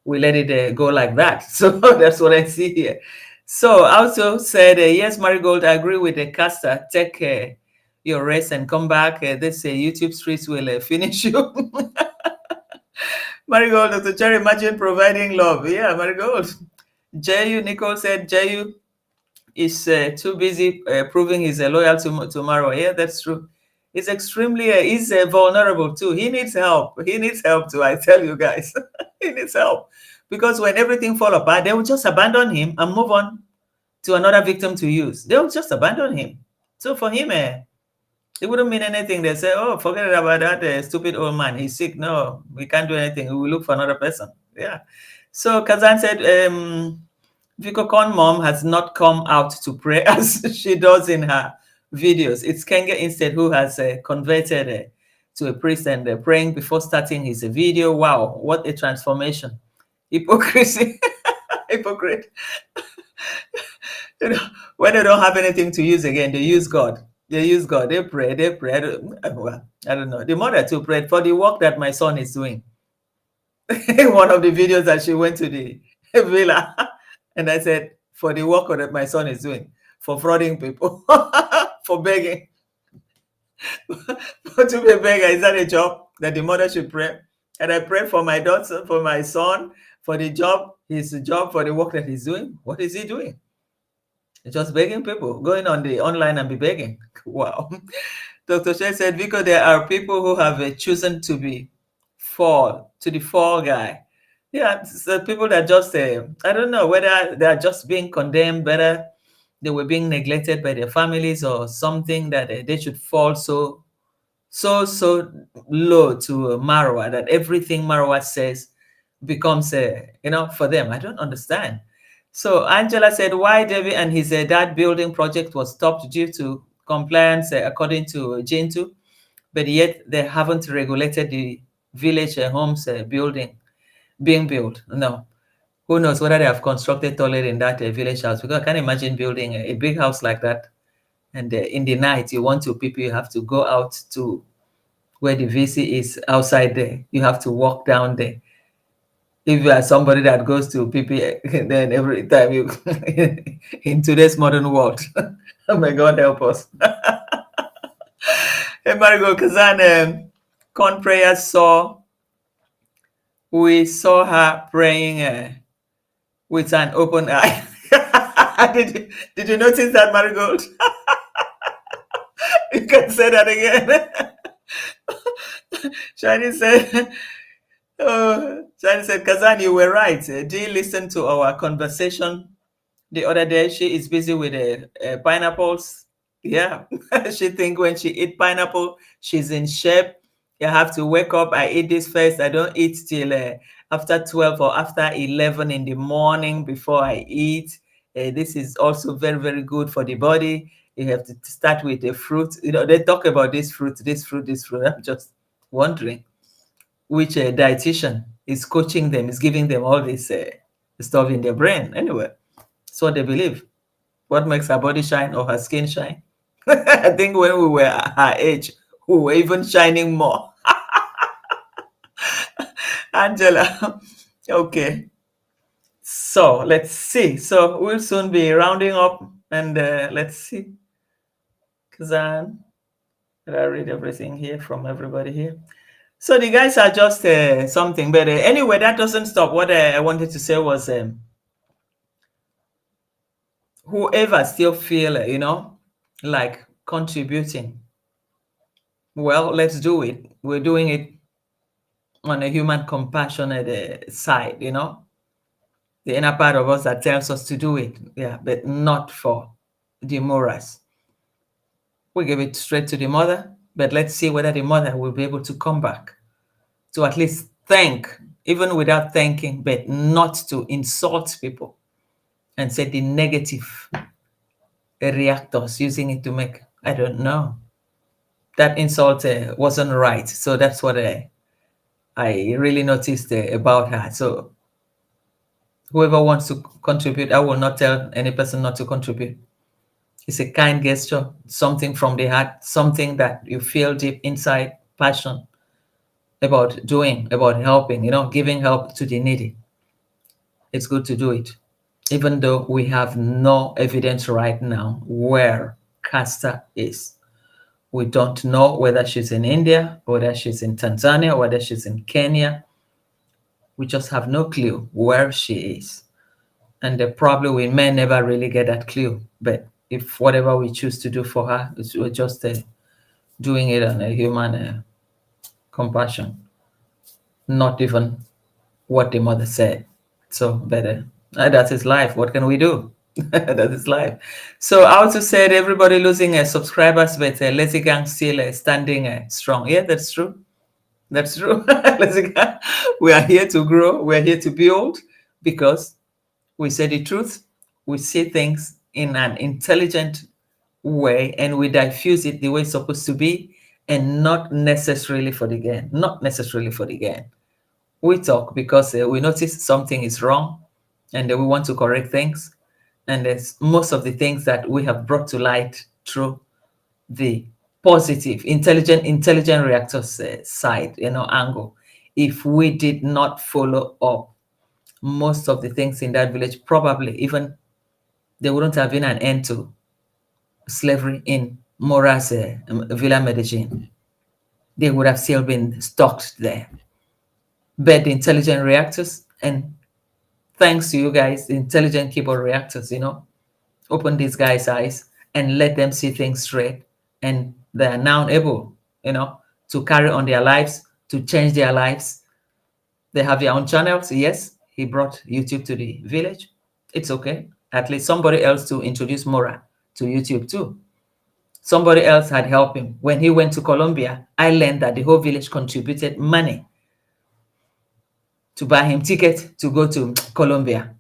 we let it go like that. So that's what I see here. So I also said, yes, Marigold, I agree with the caster. Take your rest and come back. This YouTube streets will finish you. Marigold, Dr. Cherry, imagine providing love. Yeah, Marigold. Jayu, Nicole said, Jayu is too busy proving he's loyal to Maro. Yeah, that's true. He's extremely, he's vulnerable too. He needs help. He needs help too, I tell you guys. He needs help. Because when everything fall apart, they will just abandon him and move on to another victim to use. They will just abandon him. So for him, it wouldn't mean anything. They say, oh, forget about that stupid old man. He's sick. No, we can't do anything. We will look for another person. Yeah. So Kazan said, Vicocon mom has not come out to pray as she does in her videos. It's Kenge instead who has converted to a priest and praying before starting his video. Wow, what a transformation. Hypocrisy. Hypocrite. When they don't have anything to use again, they use God. They use God. They pray. They pray. I don't know. The mother too prayed for the work that my son is doing. In one of the videos that she went to the villa, and I said, for the work that my son is doing, for frauding people, for begging. To be a beggar, is that a job that the mother should pray? And I pray for my daughter, for my son, for the job, his job, for the work that he's doing. What is he doing? Just begging people, going on the online and be begging. Wow. Dr. Shea said, because there are people who have chosen to be the fall guy. Yeah, so people that just, I don't know whether they are just being condemned, whether they were being neglected by their families or something, that they should fall so low to Marwa that everything Marwa says becomes, for them. I don't understand. So Angela said, why David and his dad building project was stopped due to compliance, according to Jintu, but yet they haven't regulated the village homes being built. No. Who knows whether they have constructed toilet in that village house? Because I can't imagine building a big house like that. And in the night, you want to people, you have to go out to where the VC is outside there. You have to walk down there. If you are somebody that goes to PP, then every time you in today's modern world, oh my God, help us. Hey, Marigo Kazan, corn prayer we saw her praying with an open eye. Did you notice that, Marigold? You can say that again. Shani said, Shani said, Kazan, you were right. Do you listen to our conversation the other day? She is busy with pineapples. Yeah, she think when she eat pineapple, she's in shape. You have to wake up. I eat this first. I don't eat till after 12 or after 11 in the morning before I eat. This is also very, very good for the body. You have to start with the fruit. They talk about this fruit. I'm just wondering which dietitian is coaching them, is giving them all this stuff in their brain. Anyway, that's what they believe. What makes her body shine or her skin shine? I think when we were at her age, we were even shining more. Angela. Okay. So let's see. So we'll soon be rounding up, and let's see. Kazan, did I read everything here from everybody here? So the guys are just something, but anyway, that doesn't stop. What I wanted to say was, whoever still feel, like contributing, well, let's do it. We're doing it on a human compassionate side, you know, the inner part of us that tells us to do it, yeah, but not for the morals. We give it straight to the mother, but let's see whether the mother will be able to come back to at least thank, even without thanking, but not to insult people and say the negative reactors, using it to make, I don't know. That insult wasn't right. So that's what I really noticed about her. So whoever wants to contribute, I will not tell any person not to contribute. It's a kind gesture, something from the heart, something that you feel deep inside, passion about doing, about helping, you know, giving help to the needy. It's good to do it, even though we have no evidence right now where Casta is. We don't know whether she's in India, whether she's in Tanzania, whether she's in Kenya. We just have no clue where she is. And probably we may never really get that clue. But if whatever we choose to do for her, we're just doing it on a human compassion, not even what the mother said. So better. That is life. What can we do? That is life. So I also said everybody losing subscribers, but Lazy Gang still standing strong. Yeah, that's true. That's true. Lazy Gang, we are here to grow. We are here to build because we say the truth. We say things in an intelligent way and we diffuse it the way it's supposed to be and not necessarily for the gain. Not necessarily for the gain. We talk because we notice something is wrong and we want to correct things. And there's most of the things that we have brought to light through the positive, intelligent reactors side, you know, angle. If we did not follow up most of the things in that village, probably even there wouldn't have been an end to slavery in Mora's Villa Medellin. They would have still been stocked there. But the intelligent reactors, and thanks to you guys, the intelligent keyboard reactors, you know, open these guys' eyes and let them see things straight. And they are now able, you know, to carry on their lives, to change their lives. They have their own channels. Yes, he brought YouTube to the village. It's okay. At least somebody else to introduce Mora to YouTube too. Somebody else had helped him. When he went to Colombia, I learned that the whole village contributed money to buy him ticket to go to Colombia.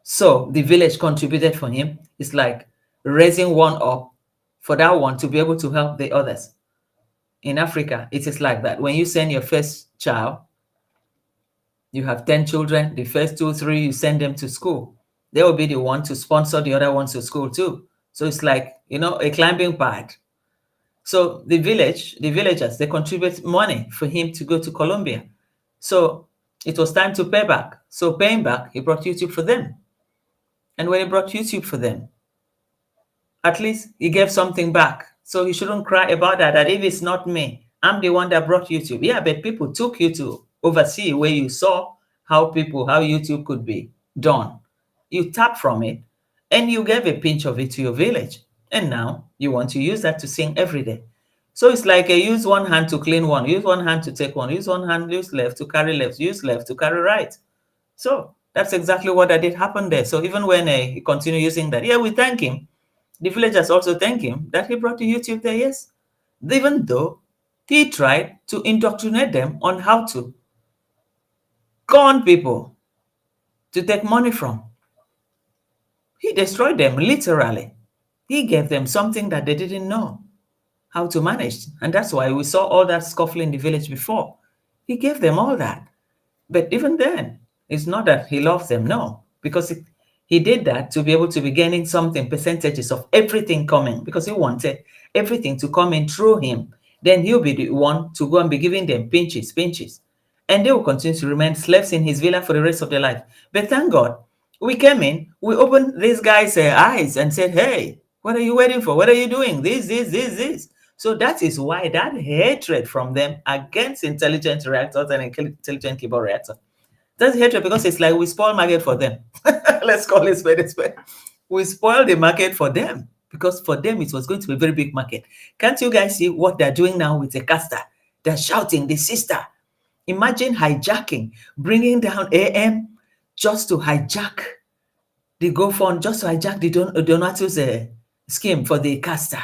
So the village contributed for him. It's like raising one up for that one to be able to help the others. In Africa, it is like that. When you send your first child, you have 10 children, the first 2, 3, you send them to school. They will be the one to sponsor the other ones to school too. So it's like, you know, a climbing pad. So the villagers, they contribute money for him to go to Colombia. So it was time to pay back. So paying back, he brought YouTube for them. And when he brought YouTube for them, at least he gave something back. So he shouldn't cry about that if it's not me, I'm the one that brought YouTube. Yeah, but people took you to oversee where you saw how YouTube could be done. You tap from it and you gave a pinch of it to your village. And now you want to use that to sing every day. So it's like use one hand to clean one, use one hand to take one, use one hand, use left to carry left, use left to carry right. So that's exactly what did happen there. So even when he continued using that, yeah, we thank him. The villagers also thank him that he brought the YouTube there, yes. Even though he tried to indoctrinate them on how to con people to take money from. He destroyed them, literally. He gave them something that they didn't know how to manage. And that's why we saw all that scuffle in the village before. He gave them all that. But even then, it's not that he loves them, no. Because he did that to be able to be gaining something, percentages of everything coming, because he wanted everything to come in through him. Then he'll be the one to go and be giving them pinches. And they will continue to remain slaves in his villa for the rest of their life. But thank God, we came in, we opened these guys' eyes and said, hey, what are you waiting for? What are you doing? This. So that is why that hatred from them against intelligent reactors and intelligent keyboard reactors. That's hatred because it's like we spoil market for them. Let's call it spade a spade. We spoil the market for them because for them it was going to be a very big market. Can't you guys see what they're doing now with the caster? They're shouting, the sister. Imagine hijacking, bringing down AM just to hijack the GoFund, just to hijack the Donatus scheme for the caster.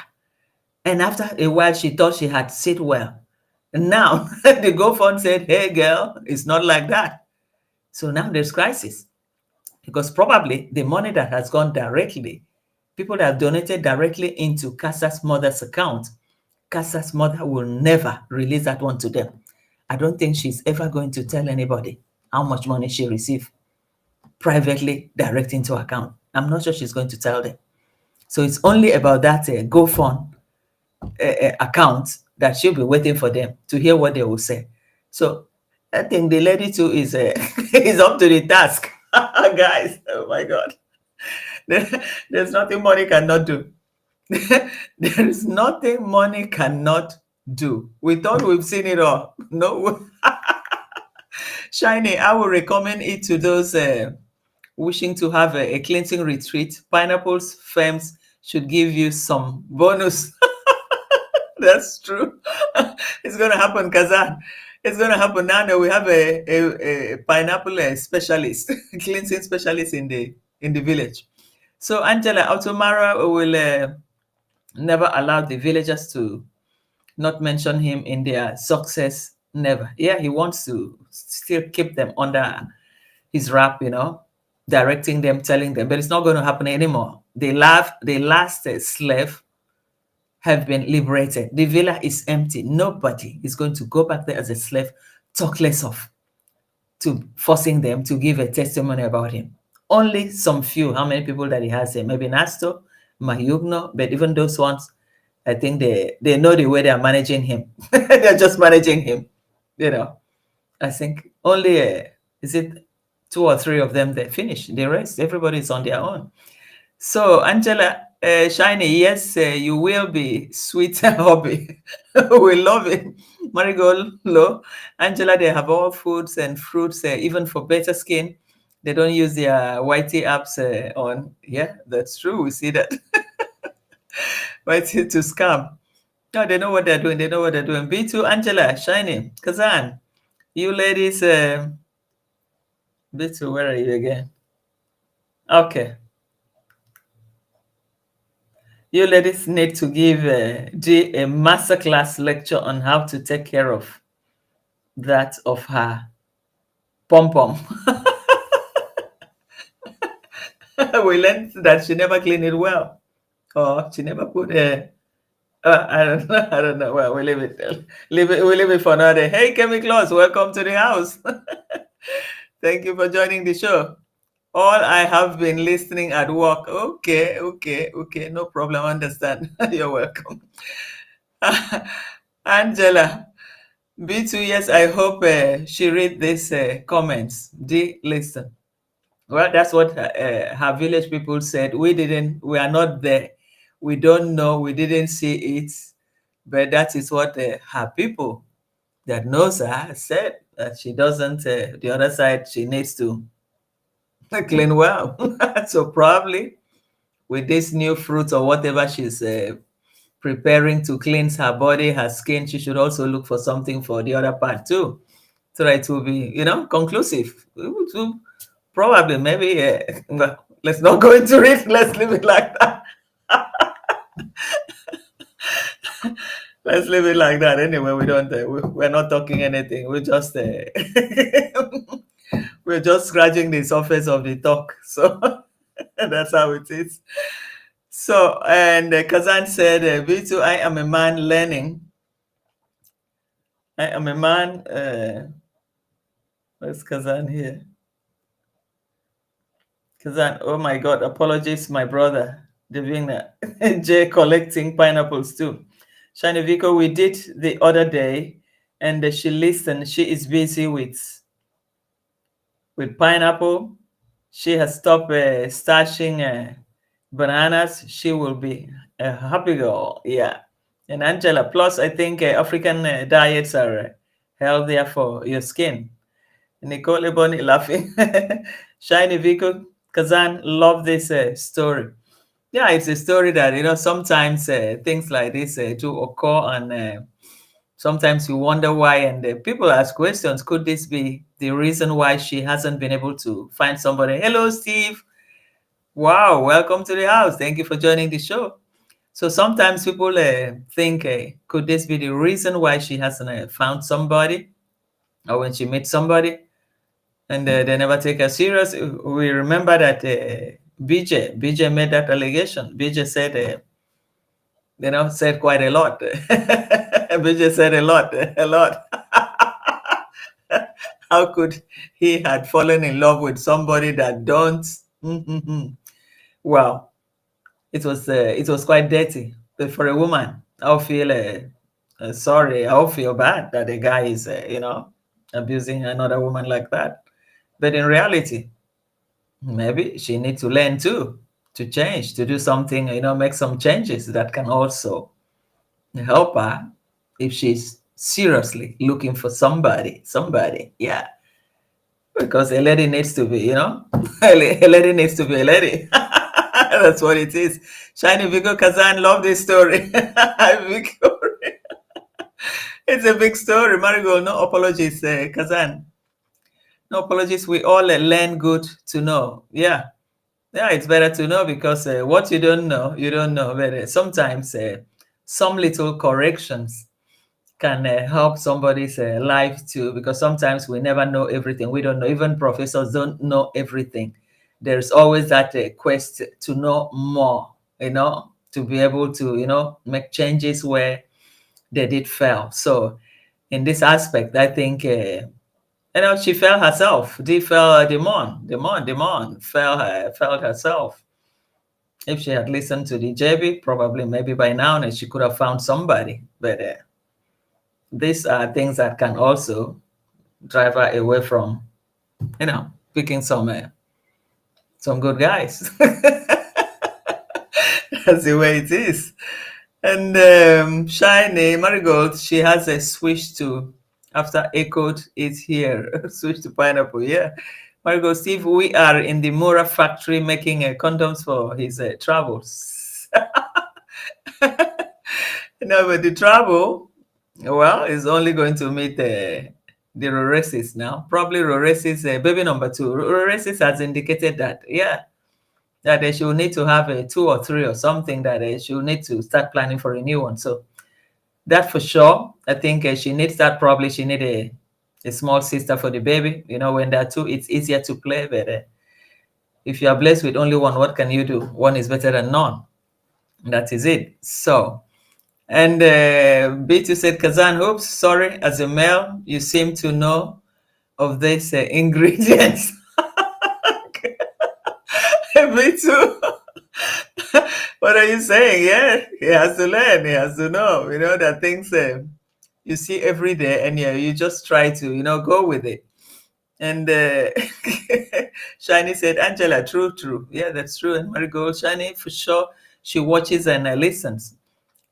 And after a while, she thought she had said well. And now the GoFund said, hey, girl, it's not like that. So now there's crisis because probably the money that has gone directly, people that have donated directly into Casa's mother's account, Casa's mother will never release that one to them. I don't think she's ever going to tell anybody how much money she received privately direct into account. I'm not sure she's going to tell them. So it's only about that GoFund account that she'll be waiting for them to hear what they will say. So I think the lady too is is up to the task. Guys, oh my God. There's nothing money cannot do. There is nothing money cannot do. We thought we've seen it all. No. Shiny, I will recommend it to those wishing to have a cleansing retreat. Pineapples firms should give you some bonus. That's true. It's going to happen, Kazan. It's going to happen now that we have a pineapple specialist, cleansing specialist in the village. So Angela Automara will never allow the villagers to not mention him in their success. Never. Yeah, he wants to still keep them under his wrap, directing them, telling them, but it's not going to happen anymore. The last slave have been liberated. The villa is empty. Nobody is going to go back there as a slave, talk less of, to forcing them to give a testimony about him. Only some few, how many people that he has here? Maybe Nasto, Mahugno, but even those ones, I think they know the way they are managing him. They're just managing him, I think only, is it 2 or 3 of them that finish? The rest, everybody's on their own. So Angela, Shiny, yes, you will be sweet hobby. We love it. Marigold, Lo, Angela, they have all foods and fruits, even for better skin. They don't use their YT apps on. Yeah, that's true. We see that. YT to scam. No, they know what they're doing. They know what they're doing. B2, Angela, Shiny, Kazan, you ladies, B2, where are you again? Okay. You ladies need to give G a masterclass lecture on how to take care of that of her pom-pom. We learned that she never cleaned it well. Or she never put I don't know. Well, we leave it. We leave it for another day. Hey, Kemi Claus, welcome to the house. Thank you for joining the show. All I have been listening at work. Okay, no problem. Understand. You're welcome. Angela, B2, yes, I hope she read these comments. D, listen. Well, that's what her village people said. We are not there. We don't know. We didn't see it. But that is what her people that knows her said, that she doesn't, the other side, she needs to clean well. So probably with this new fruit or whatever she's preparing to cleanse her body, her skin, she should also look for something for the other part too. So that it will be, conclusive. Probably, maybe, well, let's not go into it. Let's leave it like that. Let's leave it like that. Anyway, we're not talking anything. We're just we're just scratching the surface of the talk. So that's how it is. So, and Kazan said, B2, I am a man learning. I am a man. Where's Kazan here? Kazan, oh my God, apologies, my brother. Devina, Jay collecting pineapples too. Shiny Vico, we did the other day, and she listened. She is busy with pineapple. She has stopped stashing bananas. She will be a happy girl. Yeah. And Angela, plus I think African diets are healthier for your skin. Nicole Ebony laughing. Shiny Vico, Kazan, love this story. Yeah, it's a story that, sometimes things like this do occur, and sometimes you wonder why, and people ask questions. Could this be the reason why she hasn't been able to find somebody? Hello, Steve. Wow, welcome to the house. Thank you for joining the show. So sometimes people think, could this be the reason why she hasn't found somebody, or when she meets somebody and they never take her serious? We remember that BJ made that allegation. BJ said, said quite a lot. BJ said a lot. How could he had fallen in love with somebody that don't? Wow, it was quite dirty. But for a woman, I'll feel sorry. I'll feel bad that a guy is abusing another woman like that. But in reality, maybe she needs to learn too, to change, to do something, make some changes that can also help her if she's seriously looking for somebody. Yeah. Because a lady needs to be, a lady needs to be a lady. That's what it is. Shiny Vigo Kazan, love this story. Victoria. It's a big story. Marigold, no apologies, Kazan. No apologies. We all learn good to know. Yeah. Yeah, it's better to know, because what you don't know, you don't know. But sometimes some little corrections can help somebody's life too, because sometimes we never know everything. We don't know. Even professors don't know everything. There's always that quest to know more, to be able to, make changes where they did fail. So in this aspect, I think, she fell herself. Demon felt herself. If she had listened to the JB, probably maybe by now she could have found somebody. But these are things that can also drive her away from, picking some good guys. That's the way it is. And Shiny Marigold, she has a switch to, after echoed it here, switch to pineapple. Yeah. Marigold, Steve, we are in the Mura factory making condoms for his travels. No, but the travel, well, is only going to meet the Roresis now. Probably Roresis, baby number 2. Roresis has indicated that, that she will need to have a 2 or 3 or something, that she will need to start planning for a new one. So that for sure, I think she needs that. Probably she need a small sister for the baby. When there are 2, it's easier to play. But if you are blessed with only one, what can you do? One is better than none. That is it. So, and B2 said, Kazan, oops, sorry, as a male, you seem to know of these ingredients. B2, what are you saying? Yeah, he has to learn, he has to know, that things you see every day, and you just try to, go with it. And Shiny said, Angela, true. Yeah, that's true. And Marigold, Shiny, for sure, she watches and listens.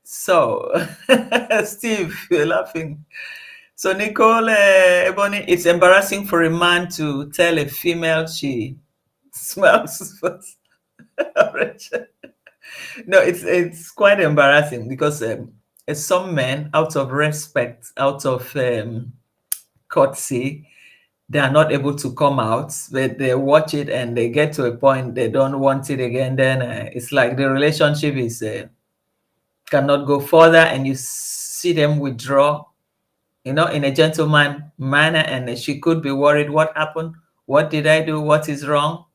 So, Steve, you're laughing. So, Nicole, Ebony, it's embarrassing for a man to tell a female she smells. No, it's quite embarrassing, because some men, out of respect, out of courtesy, they are not able to come out, but they watch it and they get to a point they don't want it again. Then it's like the relationship is cannot go further, and you see them withdraw, in a gentleman manner, and she could be worried. What happened? What did I do? What is wrong?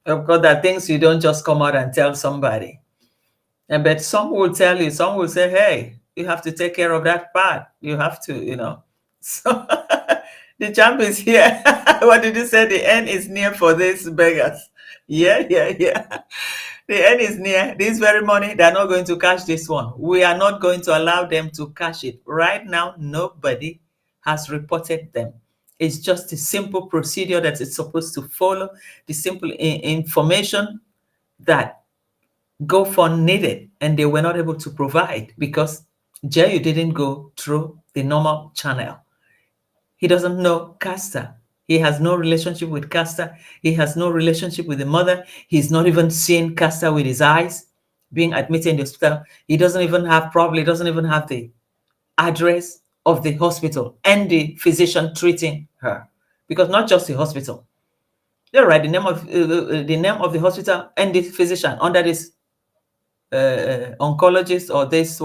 Of course, there are things you don't just come out and tell somebody. But some will tell you, some will say, hey, you have to take care of that part. You have to, So the champ is here. What did you say? The end is near for these beggars. Yeah. The end is near. This very money, they're not going to cash this one. We are not going to allow them to cash it. Right now, nobody has reported them. It's just a simple procedure that it's supposed to follow, the simple information that GoFun needed, and they were not able to provide because Jeyu didn't go through the normal channel. He doesn't know Castor. He has no relationship with Castor. He has no relationship with the mother. He's not even seen Castor with his eyes being admitted in the hospital. He doesn't even have the address of the hospital and the physician treating her, because not just the hospital. They write the name of the hospital and the physician under this oncologist or this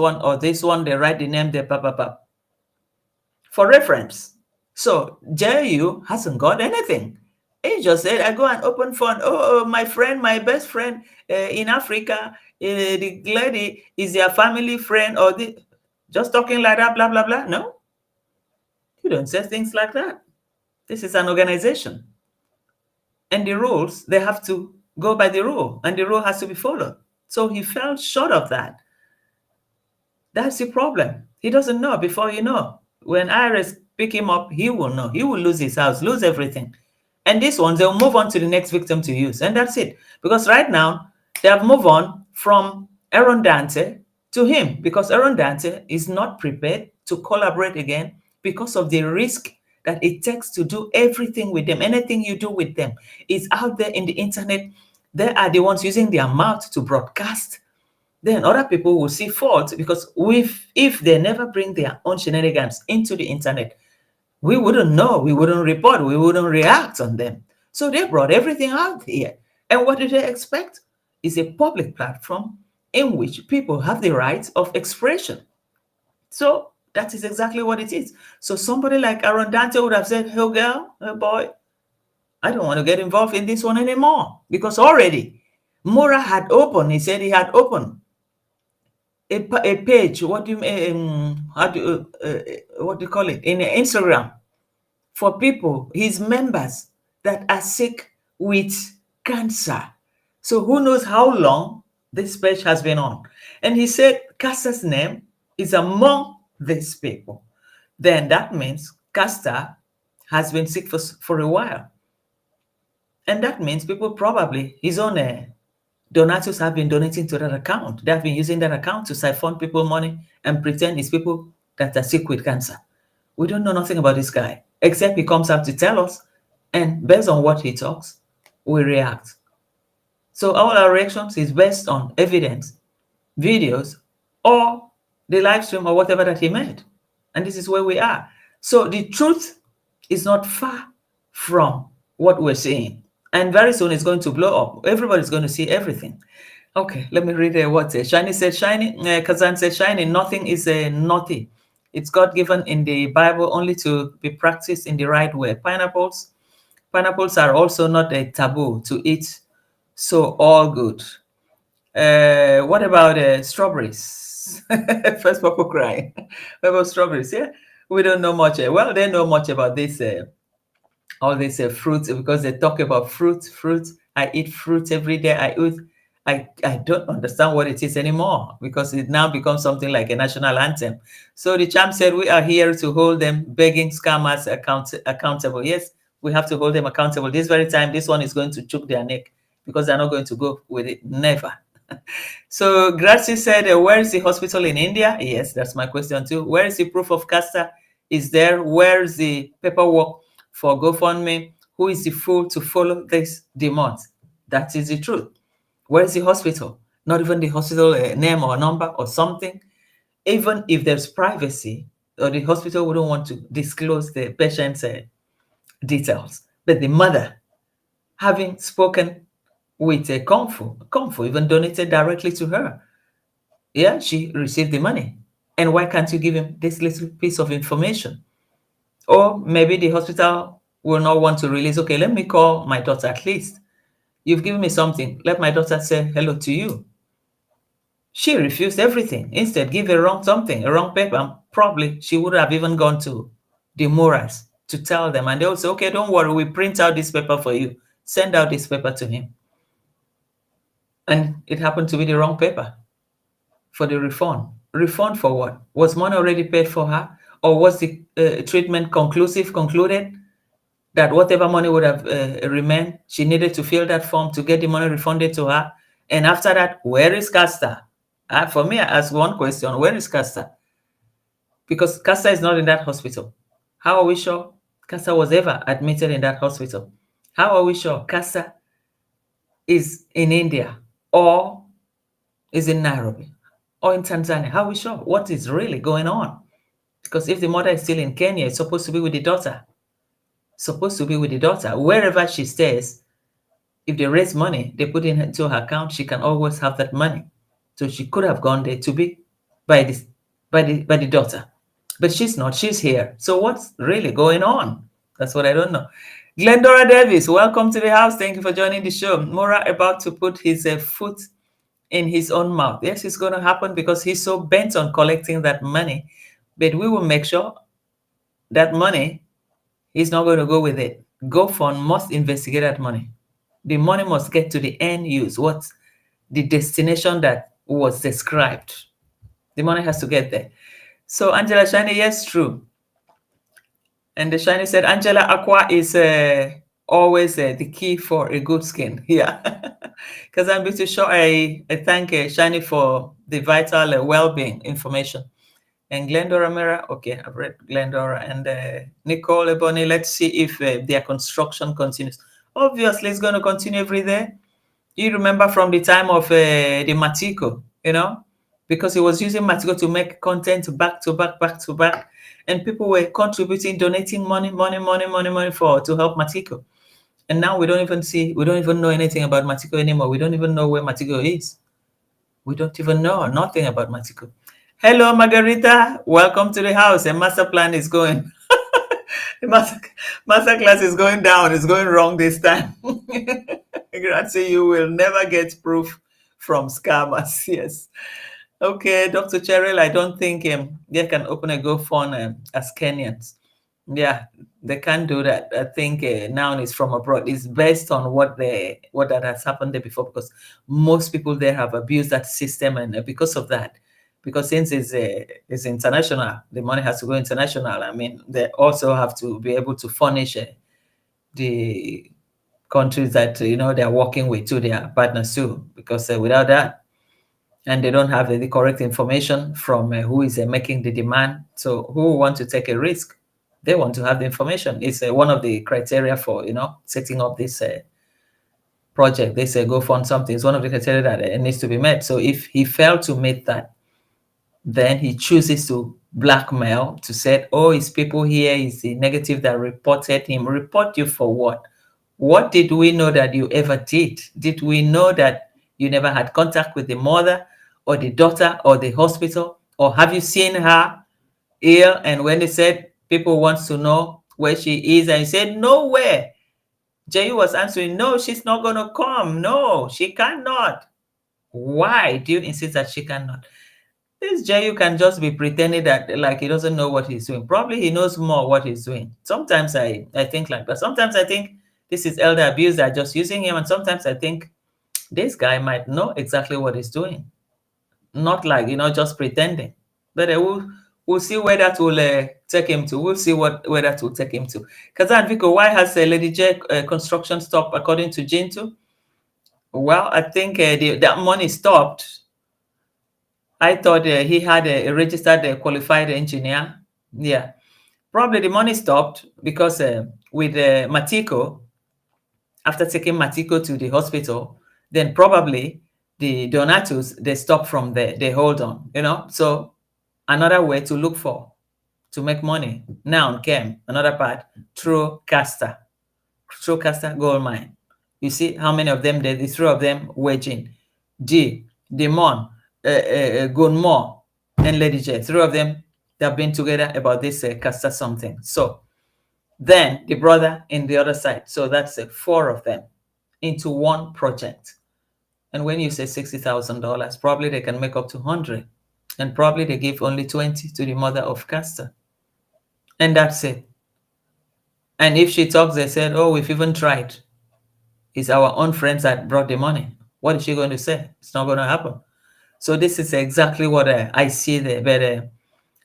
one. They write the name there, for reference. So JU hasn't got anything. He just said, I go and open fund. Oh, my friend, my best friend in Africa, the lady is their family friend, or just talking like that, blah, blah, blah. No, you don't say things like that. This is an organization. And the rules, they have to go by the rule, and the rule has to be followed. So he fell short of that. That's the problem. He doesn't know before you know. When IRS pick him up, he will know. He will lose his house, lose everything. And this one, they'll move on to the next victim to use. And that's it. Because right now, they have moved on from Aaron Dante to him, because Aaron Dante is not prepared to collaborate again because of the risk that it takes to do everything with them. Anything you do with them is out there in the internet. They are the ones using their mouth to broadcast. Then other people will see fault, because if they never bring their own shenanigans into the internet, we wouldn't know, we wouldn't report, we wouldn't react on them. So they brought everything out here. And what do they expect? Is a public platform in which people have the right of expression. So that is exactly what it is. So somebody like Aaron Dante would have said, hey girl, hey boy, I don't want to get involved in this one anymore, because already Mura had opened, he said he had opened a page, what do you call it, in Instagram, for people, his members, that are sick with cancer. So who knows how long this page has been on. And he said Caster's name is among these people. Then that means Caster has been sick for a while. And that means people probably, his own donators have been donating to that account. They have been using that account to siphon people money and pretend it's people that are sick with cancer. We don't know nothing about this guy, except he comes up to tell us, and based on what he talks, we react. So all our reactions is based on evidence, videos, or the live stream or whatever that he made. And this is where we are. So the truth is not far from what we're seeing. And very soon it's going to blow up. Everybody's going to see everything. Okay, let me read what Shiny said. Kazan said, Shiny, nothing is a naughty. It's God-given in the Bible, only to be practiced in the right way. Pineapples are also not a taboo to eat, so all good. What about strawberries? First people cry. What about strawberries? Yeah, we don't know much. Well, they know much about this, all these fruits, because they talk about fruit. I eat fruit every day. I don't understand what it is anymore, because it now becomes something like a national anthem. So the champ said, we are here to hold them begging scammers accountable. Yes, we have to hold them accountable. This very time, this one is going to choke their neck, because they're not going to go with it. Never. So Gracie said, where is the hospital in India? Yes, that's my question too. Where is the proof of Caster? Is there? Where is the paperwork for GoFundMe? Who is the fool to follow this demand? That is the truth. Where is the hospital? Not even the hospital name or number or something. Even if there's privacy, or the hospital wouldn't want to disclose the patient's details. But the mother, having spoken with a Kung Fu even donated directly to her. Yeah, she received the money. And why can't you give him this little piece of information? Or maybe the hospital will not want to release, okay, let me call my daughter at least. You've given me something. Let my daughter say hello to you. She refused everything. Instead, give a wrong paper. And probably she would have even gone to the Moras to tell them. And they will say, okay, don't worry, we print out this paper for you. Send out this paper to him. And it happened to be the wrong paper for the refund. Refund for what? Was money already paid for her? Or was the treatment concluded? That whatever money would have remained, she needed to fill that form to get the money refunded to her. And after that, where is Caster? For me, I ask one question, where is Caster? Because Caster is not in that hospital. How are we sure Caster was ever admitted in that hospital? How are we sure Caster is in India or is in Nairobi or in Tanzania? How are we sure? What is really going on? Because if the mother is still in Kenya, it's supposed to be with the daughter. Supposed to be with the daughter. Wherever she stays, if they raise money, they put it into her account, she can always have that money. So she could have gone there to be by the daughter. But she's not, she's here. So what's really going on? That's what I don't know. Glendora Davis, welcome to the house. Thank you for joining the show. Mora about to put his foot in his own mouth. Yes, it's going to happen because he's so bent on collecting that money. But we will make sure that money, he's not going to go with it. GoFund must investigate that money. The money must get to the end use. What's the destination that was described? The money has to get there. So Angela Shani, yes, true. And the Shani said, Angela, aqua is always the key for a good skin. Yeah. Because I'm pretty sure I thank Shani for the vital well-being information. And Glendora Mera, okay, I've read Glendora. And Nicole Ebony, let's see if their construction continues. Obviously, it's going to continue every day. You remember from the time of the Matiko, because he was using Matiko to make content back to back. And people were contributing, donating money to help Matiko. And now we don't even know anything about Matiko anymore. We don't even know where Matiko is. We don't even know nothing about Matiko. Hello, Margarita. Welcome to the house. A master plan is going. The master class is going down. It's going wrong this time. Grazie, you will never get proof from scammers. Yes. Okay, Dr. Cheryl, I don't think they can open a GoFund as Kenyans. Yeah, they can't do that. I think now it's from abroad. It's based on what that has happened there before, because most people there have abused that system, and because of that, because since it's international, the money has to go international. I mean, they also have to be able to furnish the countries that they're working with to their partners too, because without that, and they don't have the correct information from who is making the demand. So who want to take a risk? They want to have the information. It's one of the criteria for setting up this project. They say go fund something. It's one of the criteria that needs to be met. So if he failed to meet that, then he chooses to blackmail, to say, oh, it's people here, is the negative that reported him. Report you for what? What did we know that you ever did? Did we know that you never had contact with the mother or the daughter or the hospital? Or have you seen her ill? And when they said people want to know where she is, and you said, nowhere. Jay was answering, no, she's not going to come. No, she cannot. Why do you insist that she cannot? This Jay can just be pretending that like he doesn't know what he's doing. Probably he knows more what he's doing. Sometimes I think like that. Sometimes I think this is elder abuse. They're just using him. And sometimes I think this guy might know exactly what he's doing. Not like, just pretending. But we'll see where that will take him to. We'll see where that will take him to. Kazan Vico, why has Lady J construction stopped according to Jintu? Well, I think that money stopped. I thought he had a registered qualified engineer. Yeah. Probably the money stopped because with Matiko, after taking Matiko to the hospital, then probably the donatus, they stop from there. They hold on, So another way to look for, to make money now came, another part, through Casta Gold Mine. You see how many of them, the three of them waging. G, Demon, Gunmore, and Lady J. Three of them, they have been together about this Casta something. So then the brother in the other side. So that's four of them into one project. And when you say $60,000, probably they can make up to 100. And probably they give only 20 to the mother of Casta. And that's it. And if she talks, they said, oh, we've even tried. It's our own friends that brought the money. What is she going to say? It's not going to happen. So this is exactly what I see there. But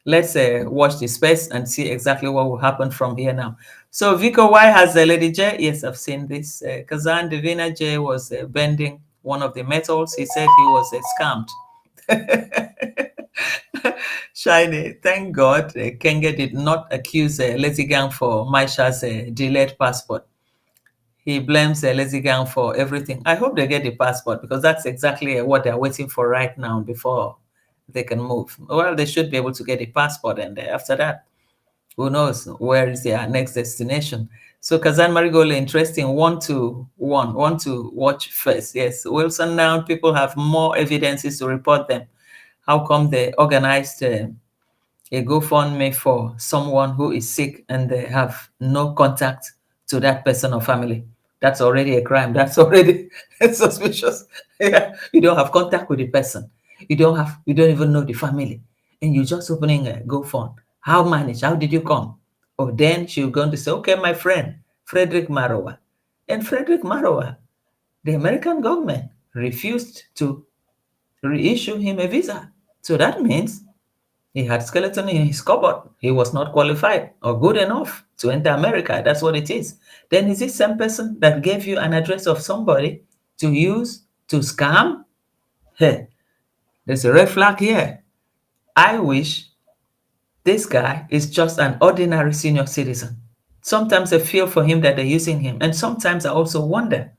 let's watch the space and see exactly what will happen from here now. So Vico, why has Lady J? Yes, I've seen this. Kazan Divina J was bending one of the metals. He said he was scammed. Shiny, thank God Kenge did not accuse Lazy Gang for Maisha's delayed passport. He blames Lazy Gang for everything. I hope they get the passport, because that's exactly what they're waiting for right now before they can move. Well, they should be able to get a passport, and after that, who knows where is their next destination. So Kazan Marigold, interesting. Want to watch first. Yes, Wilson. Now people have more evidences to report them. How come they organized a GoFundMe for someone who is sick and they have no contact to that person or family? That's already a crime. That's already suspicious. Yeah, you don't have contact with the person. You don't even know the family, and you're just opening a GoFund. How managed? How did you come? Oh, then she's going to say, okay, my friend Frederick Marowa, and Frederick Marowa, the American government refused to reissue him a visa. So that means he had skeleton in his cupboard. He was not qualified or good enough to enter America. That's what it is. Then is this same person that gave you an address of somebody to use to scam? Hey, there's a red flag here. I wish this guy is just an ordinary senior citizen. Sometimes I feel for him that they're using him. And sometimes I also wonder,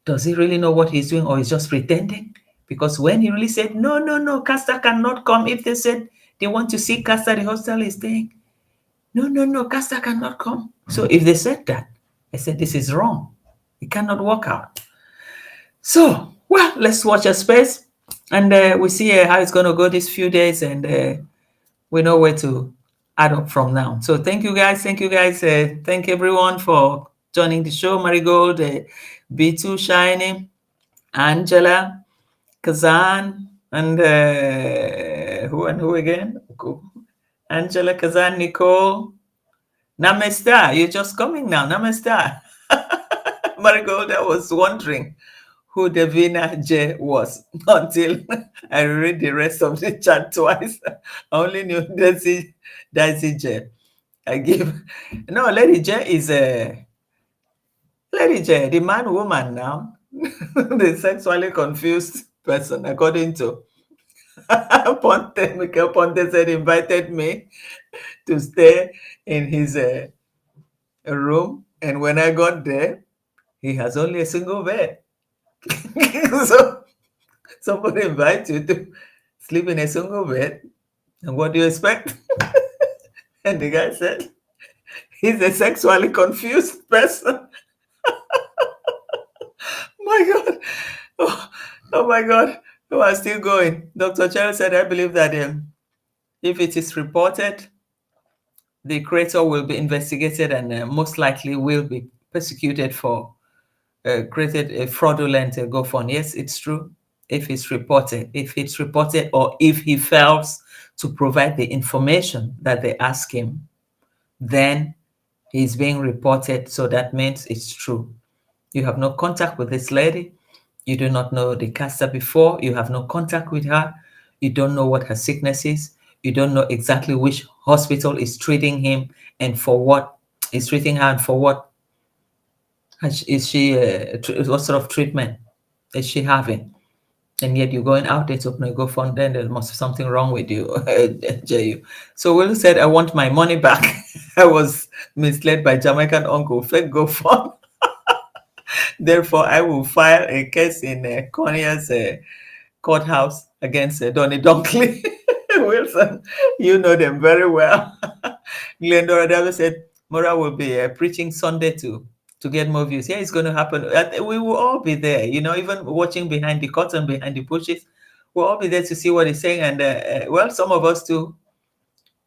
does he really know what he's doing, or he's just pretending? Because when he really said, no, Casta cannot come. If they said they want to see Casta, the hostel is staying. No, Casta cannot come. So if they said that, I said, this is wrong. It cannot work out. So, well, let's watch a space. And we see how it's going to go these few days. And we know where to add up from now. So thank you guys. Thank everyone for joining the show. Marigold, B2 Shiny, Angela, Kazan, and who again? Angela, Kazan, Nicole, Namesta. You're just coming now. Namesta. Marigold, I was wondering who Davina J was until I read the rest of the chat twice. I only knew Daisy J. Lady J is Lady J, the woman now. The sexually confused person, according to Ponte. Michael Ponte said invited me to stay in his room, and when I got there, he has only a single bed. So somebody invites you to sleep in a single bed, and what do you expect? And the guy said, he's a sexually confused person. My God. Oh my God. Oh, I'm still going. Dr. Cheryl said, I believe that if it is reported, the creator will be investigated and most likely will be persecuted for created a fraudulent GoFund. Yes, it's true. If it's reported, or if he fails to provide the information that they ask him, then he's being reported. So that means it's true. You have no contact with this lady. You do not know the caster before. You have no contact with her. You don't know what her sickness is. You don't know exactly which hospital is treating him and for what is treating her and for what is she, what sort of treatment is she having? And yet you're going out there to open a GoFund, then there must be something wrong with you, JU. So Will said, I want my money back. I was misled by Jamaican uncle, fake GoFund. Therefore, I will file a case in Conia's courthouse against Donny Dunkley. Wilson, you know them very well. Glendora Davis said, Mora will be preaching Sunday to get more views. Yeah, it's going to happen. We will all be there, even watching behind the curtain, behind the bushes. We'll all be there to see what he's saying. And, well, some of us too,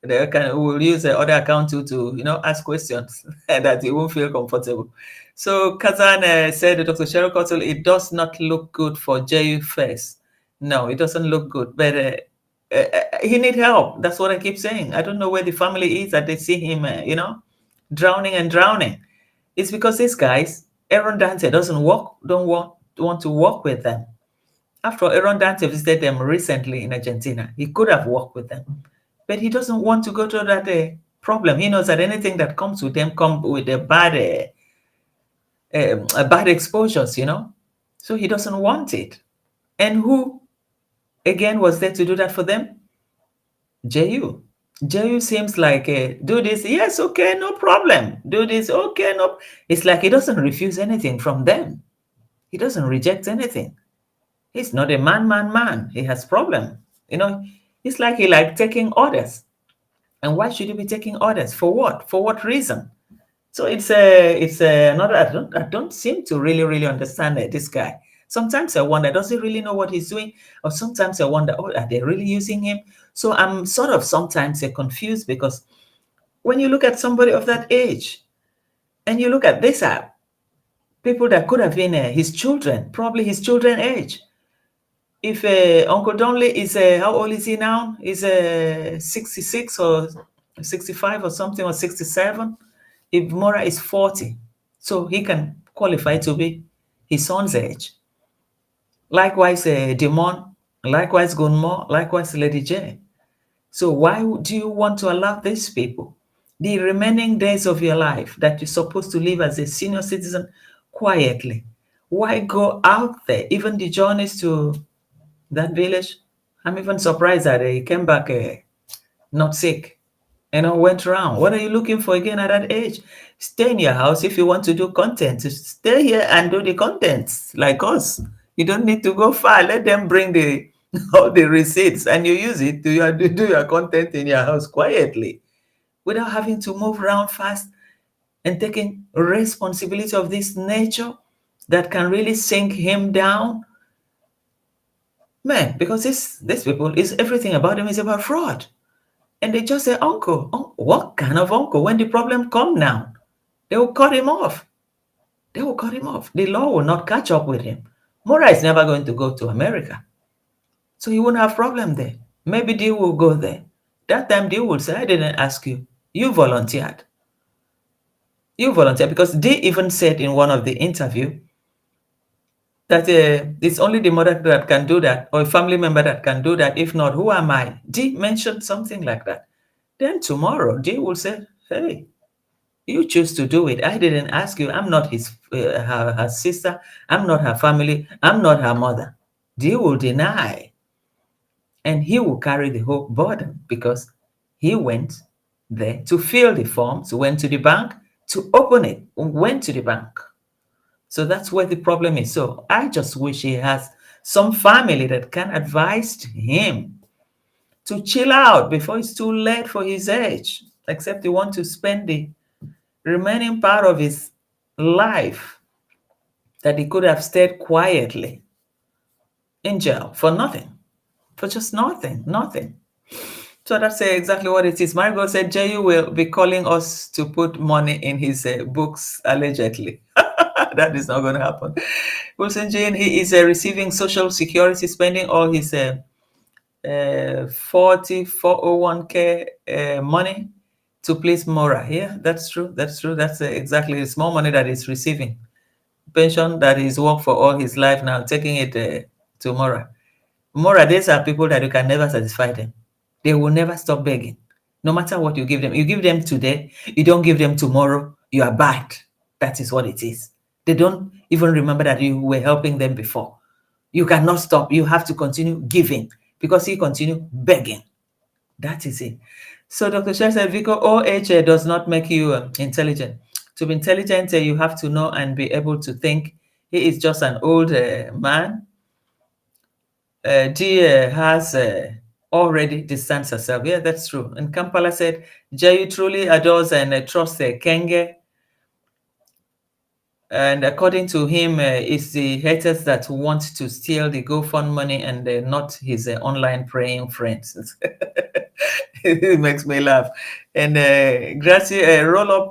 will use the other account to ask questions that he won't feel comfortable. So Kazan said, Dr. Cheryl Cottle, it does not look good for JU face. No, it doesn't look good, but he need help. That's what I keep saying. I don't know where the family is that they see him, drowning. It's because these guys, Aaron Dante don't want to work with them. After all, Aaron Dante visited them recently in Argentina. He could have worked with them, but he doesn't want to go through that problem. He knows that anything that comes with them comes with a bad exposures, So he doesn't want it. And who, again, was there to do that for them? JU. JU seems like, do this, yes, okay, no problem. Do this, okay, no. It's like he doesn't refuse anything from them. He doesn't reject anything. He's not a man. He has problem. You know, it's like he like taking orders. And why should he be taking orders? For what? For what reason? So it's another. I don't seem to really understand this guy. Sometimes I wonder, does he really know what he's doing? Or sometimes I wonder, oh, are they really using him? So I'm sort of sometimes confused, because when you look at somebody of that age, and you look at this app, people that could have been his children, probably his children age. If Uncle Donley is, how old is he now? Is 66 or 65 or something, or 67? If Mora is 40, so he can qualify to be his son's age. Likewise, Demon, likewise Gunmo, likewise Lady J. So why do you want to allow these people, the remaining days of your life that you're supposed to live as a senior citizen quietly, why go out there? Even the journeys to that village, I'm even surprised that he came back not sick. Went around. What are you looking for again at that age? Stay in your house if you want to do content. Stay here and do the content like us. You don't need to go far. Let them bring the all the receipts and you use it to do your content in your house quietly, without having to move around fast and taking responsibility of this nature that can really sink him down. Man, because these people, is everything about them is about fraud. And they just say, uncle, what kind of uncle? When the problem come now, they will cut him off. They will cut him off. The law will not catch up with him. Mora is never going to go to America. So he won't have problem there. Maybe Dee will go there. That time Dee will say, I didn't ask you. You volunteered. You volunteered, because Dee even said in one of the interview that it's only the mother that can do that, or a family member that can do that. If not, who am I? Dee mentioned something like that. Then tomorrow, Dee will say, hey, you choose to do it. I didn't ask you. I'm not her sister. I'm not her family. I'm not her mother. Dee will deny. And he will carry the whole burden, because he went there to fill the forms, went to the bank to open it, went to the bank. So that's where the problem is. So I just wish he has some family that can advise him to chill out before it's too late for his age, except he wants to spend the remaining part of his life that he could have stayed quietly in jail for nothing, for just nothing. So that's exactly what it is. Margot said Jayu will be calling us to put money in his books, allegedly. That is not going to happen. Wilson Jane, he is receiving Social Security, spending all his 401k money to please Mora. Yeah, that's true. That's exactly the small money that he's receiving. Pension that he's worked for all his life now, taking it to Mora. Mora, these are people that you can never satisfy them. They will never stop begging. No matter what you give them. You give them today, you don't give them tomorrow, you are bad. That is what it is. They don't even remember that you were helping them before. You cannot stop. You have to continue giving, because you continue begging. That is it. So Dr. Shah said, Vico, OH does not make you intelligent. To be intelligent, you have to know and be able to think. He is just an old man. G has already distanced herself. Yeah, that's true. And Kampala said, Jayu truly adores and trusts Kenge. And according to him, it's the haters that want to steal the GoFund money, and not his online praying friends. It makes me laugh. And Gracie, roll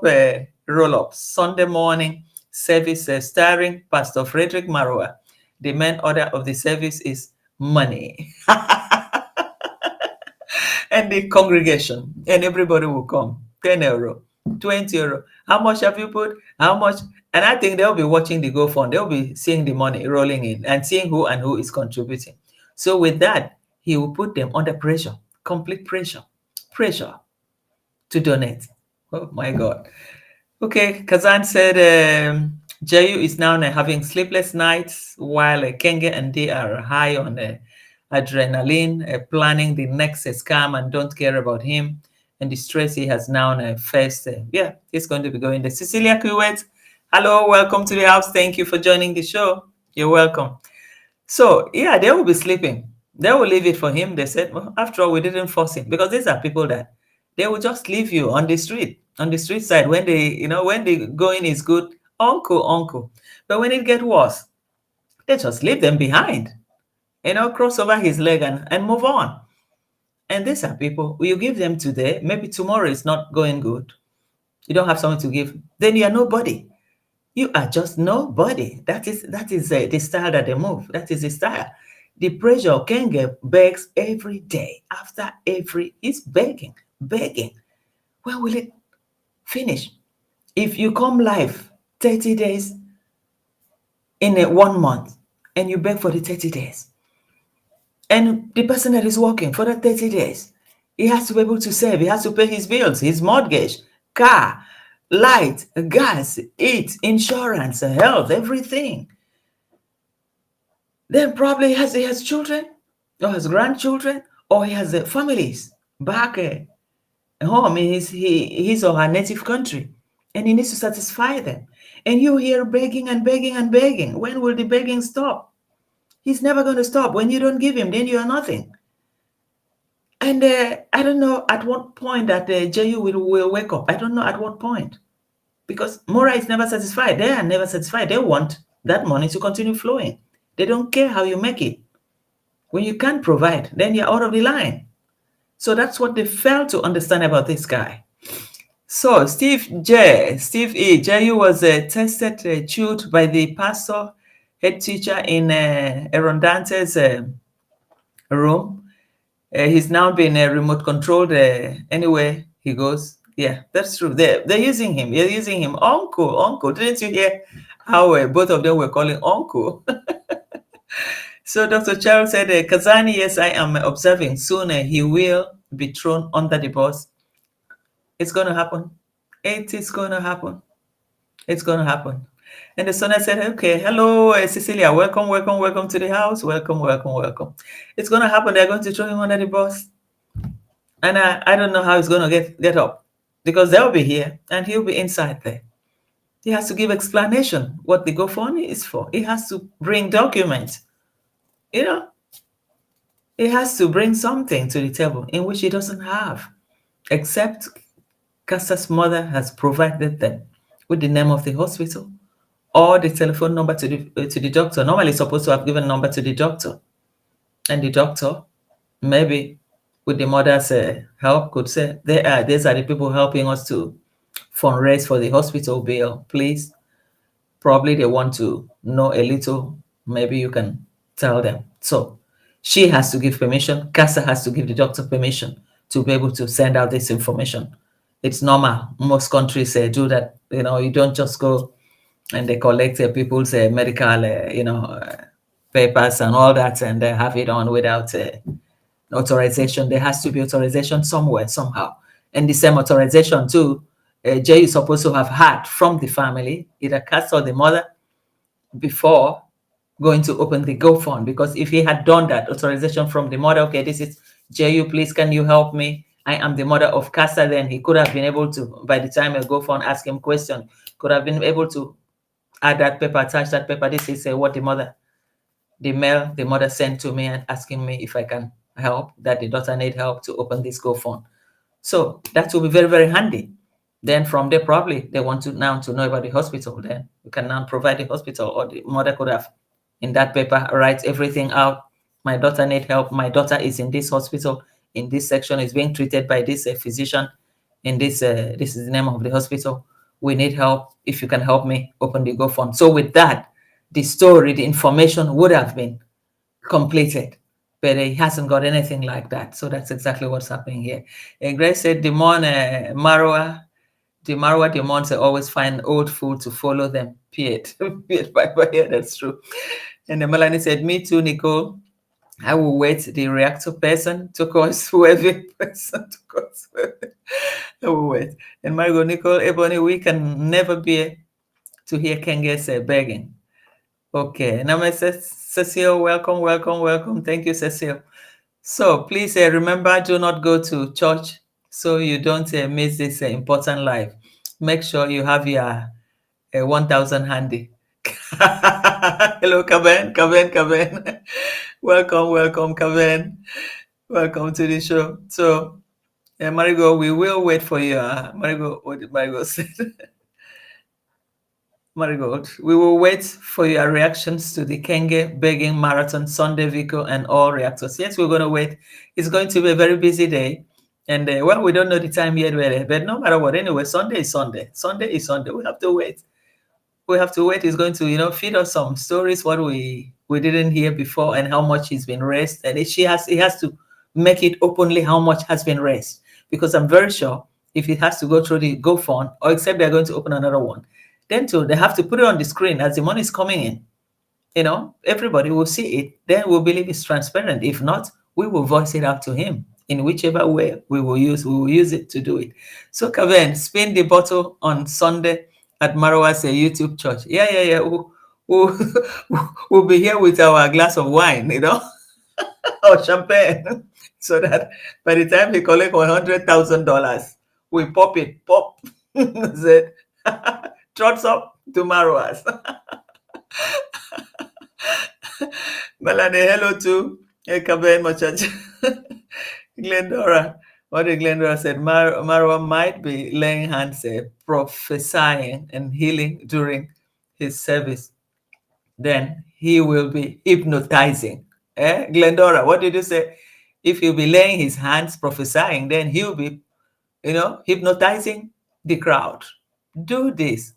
up. Sunday morning service starring Pastor Frederick Maroa. The main order of the service is money. And the congregation, and everybody will come. 10 euro, 20 euro. How much have you put? How much? And I think they'll be watching the GoFund. They'll be seeing the money rolling in and seeing who is contributing. So with that, he will put them under pressure, complete pressure to donate. Oh my God. Okay, Kazan said Jayu is now having sleepless nights while Kenge and they are high on adrenaline, planning the next scam and don't care about him and the stress he has now faced. Yeah, he's going to be going there. Cecilia Kuwait, hello, welcome to the house. Thank you for joining the show. You're welcome. So, yeah, they will be sleeping. They will leave it for him. They said, well, after all, we didn't force him, because these are people that they will just leave you on the street side when when the going is good, uncle. But when it get worse, they just leave them behind, cross over his leg and move on. And these are people, you give them today, maybe tomorrow is not going good. You don't have someone to give, then you are nobody. You are just nobody. That is the style that they move. That is the style. The pressure Kenge begs every day after he's begging. When will it finish? If you come live 30 days in 1 month and you beg for the 30 days, and the person that is working for the 30 days, he has to be able to save. He has to pay his bills, his mortgage, car, light, gas, eat, insurance, health, everything. Then probably he has children, or has grandchildren, or he has families back home in his or her native country, and he needs to satisfy them. And you here begging and begging and begging. When will the begging stop? He's never going to stop. When you don't give him, then you are nothing. And I don't know at what point that JU will wake up. I don't know at what point. Because Mora is never satisfied. They are never satisfied. They want that money to continue flowing. They don't care how you make it. When you can't provide, then you're out of the line. So that's what they failed to understand about this guy. So Steve E. JU was tested, chewed by the pastor, head teacher in Aaron Dante's room. He's now been remote controlled anywhere he goes. Yeah, that's true. They're using him. They're using him. Uncle. Didn't you hear how both of them were calling uncle? So Dr. Charles said, Kazani, yes, I am observing. Soon he will be thrown under the bus. It's going to happen. It is going to happen. It's going to happen. And the son said, okay, hello, Cecilia, welcome to the house. Welcome. It's going to happen. They're going to throw him under the bus. And I don't know how he's going to get up, because they'll be here and he'll be inside there. He has to give explanation what the GoFundMe is for. He has to bring documents. He has to bring something to the table in which he doesn't have, except Casa's mother has provided them with the name of the hospital or the telephone number to the doctor. Normally, it's supposed to have given number to the doctor, and the doctor, maybe with the mother's help, could say, these are the people helping us to fundraise for the hospital bill. Please, probably they want to know a little. Maybe you can tell them. So she has to give permission. Casa has to give the doctor permission to be able to send out this information. It's normal. Most countries do that. You don't just go and they collect people's medical, papers and all that, and they have it on without authorization. There has to be authorization somewhere, somehow. And the same authorization too, Jay is supposed to have had from the family, either Casa or the mother, before going to open the GoFund. Because if he had done that, authorization from the mother, okay, this is J.U., please, can you help me? I am the mother of Casa. Then he could have been able to, by the time I GoFund ask him question, could have been able to add that paper, attach that paper. This is what the mail the mother sent to me and asking me if I can help, that the daughter need help to open this GoFund. So that will be very, very handy. Then from there, probably they want to now to know about the hospital. Then we can now provide the hospital, or the mother could have in that paper write everything out. My daughter need help. My daughter is in this hospital, in this section, is being treated by this physician. In this is the name of the hospital. We need help. If you can help me, open the GoFund. So with that, the story, the information would have been completed, but he hasn't got anything like that. So that's exactly what's happening here. And Grace said, Demon demons always find old food to follow them. Period. Yeah, that's true. And then Melanie said, me too, Nicole. I will wait the reactor person to cause whoever person to cause whoever. I will wait. And Margot, Nicole, Ebony, we can never be to hear Kenge's begging. Okay. Now, Cecile, welcome. Thank you, Cecile. So please remember, do not go to church so you don't miss this important life. Make sure you have your 1,000 handy. Hello, Kaven. Welcome, Kaven. Welcome to the show. So, Marigo, we will wait for you. Marigo, what did Marigo say? Marigold, we will wait for your reactions to the Kenge begging marathon, Sunday Vico, and all reactors. Yes, we're going to wait. It's going to be a very busy day. And well, we don't know the time yet, really, but no matter what, anyway, Sunday is Sunday. Sunday is Sunday. We have to wait. We have to wait. He's going to, feed us some stories, what we didn't hear before, and how much he's been raised. And he has to make it openly how much has been raised, because I'm very sure if he has to go through the GoFund, or except they're going to open another one, then too they have to put it on the screen as the money is coming in. Everybody will see it. Then we'll believe it's transparent. If not, we will voice it out to him in whichever way we will use it to do it. So Kaven, spin the bottle on Sunday at Marwa's YouTube church. Yeah. We'll be here with our glass of wine, or champagne, so that by the time we collect $100,000, we pop it. Said, trots up to Marwa's. Melanie, hello to Kaben Machach. Glendora. What did Glendora said? Marwa might be laying hands, prophesying and healing during his service. Then he will be hypnotizing. Glendora, what did you say? If he'll be laying his hands, prophesying, then he'll be, hypnotizing the crowd. Do this.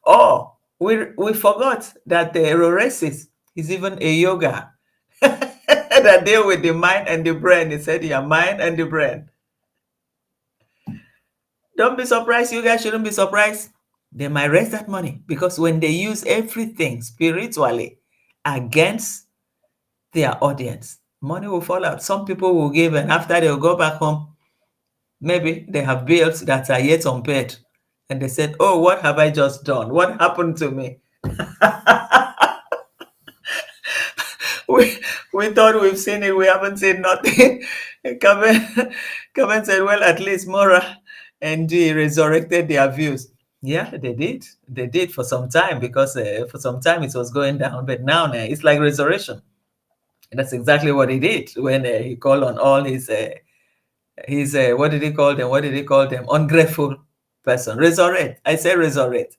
Oh, we forgot that the Roresis is even a yoga that deal with the mind and the brain. He said your mind and the brain. Don't be surprised. You guys shouldn't be surprised. They might raise that money, because when they use everything spiritually against their audience, money will fall out. Some people will give, and after they'll go back home, maybe they have bills that are yet unpaid. And they said, oh, what have I just done? What happened to me? we thought we've seen it. We haven't seen nothing. Kamen said, well, at least Mora and G resurrected their views. Yeah, they did. They did for some time, because for some time it was going down. But now it's like resurrection. And that's exactly what he did when he called on all his what did he call them? Ungrateful person. Resurrect. I say resurrect.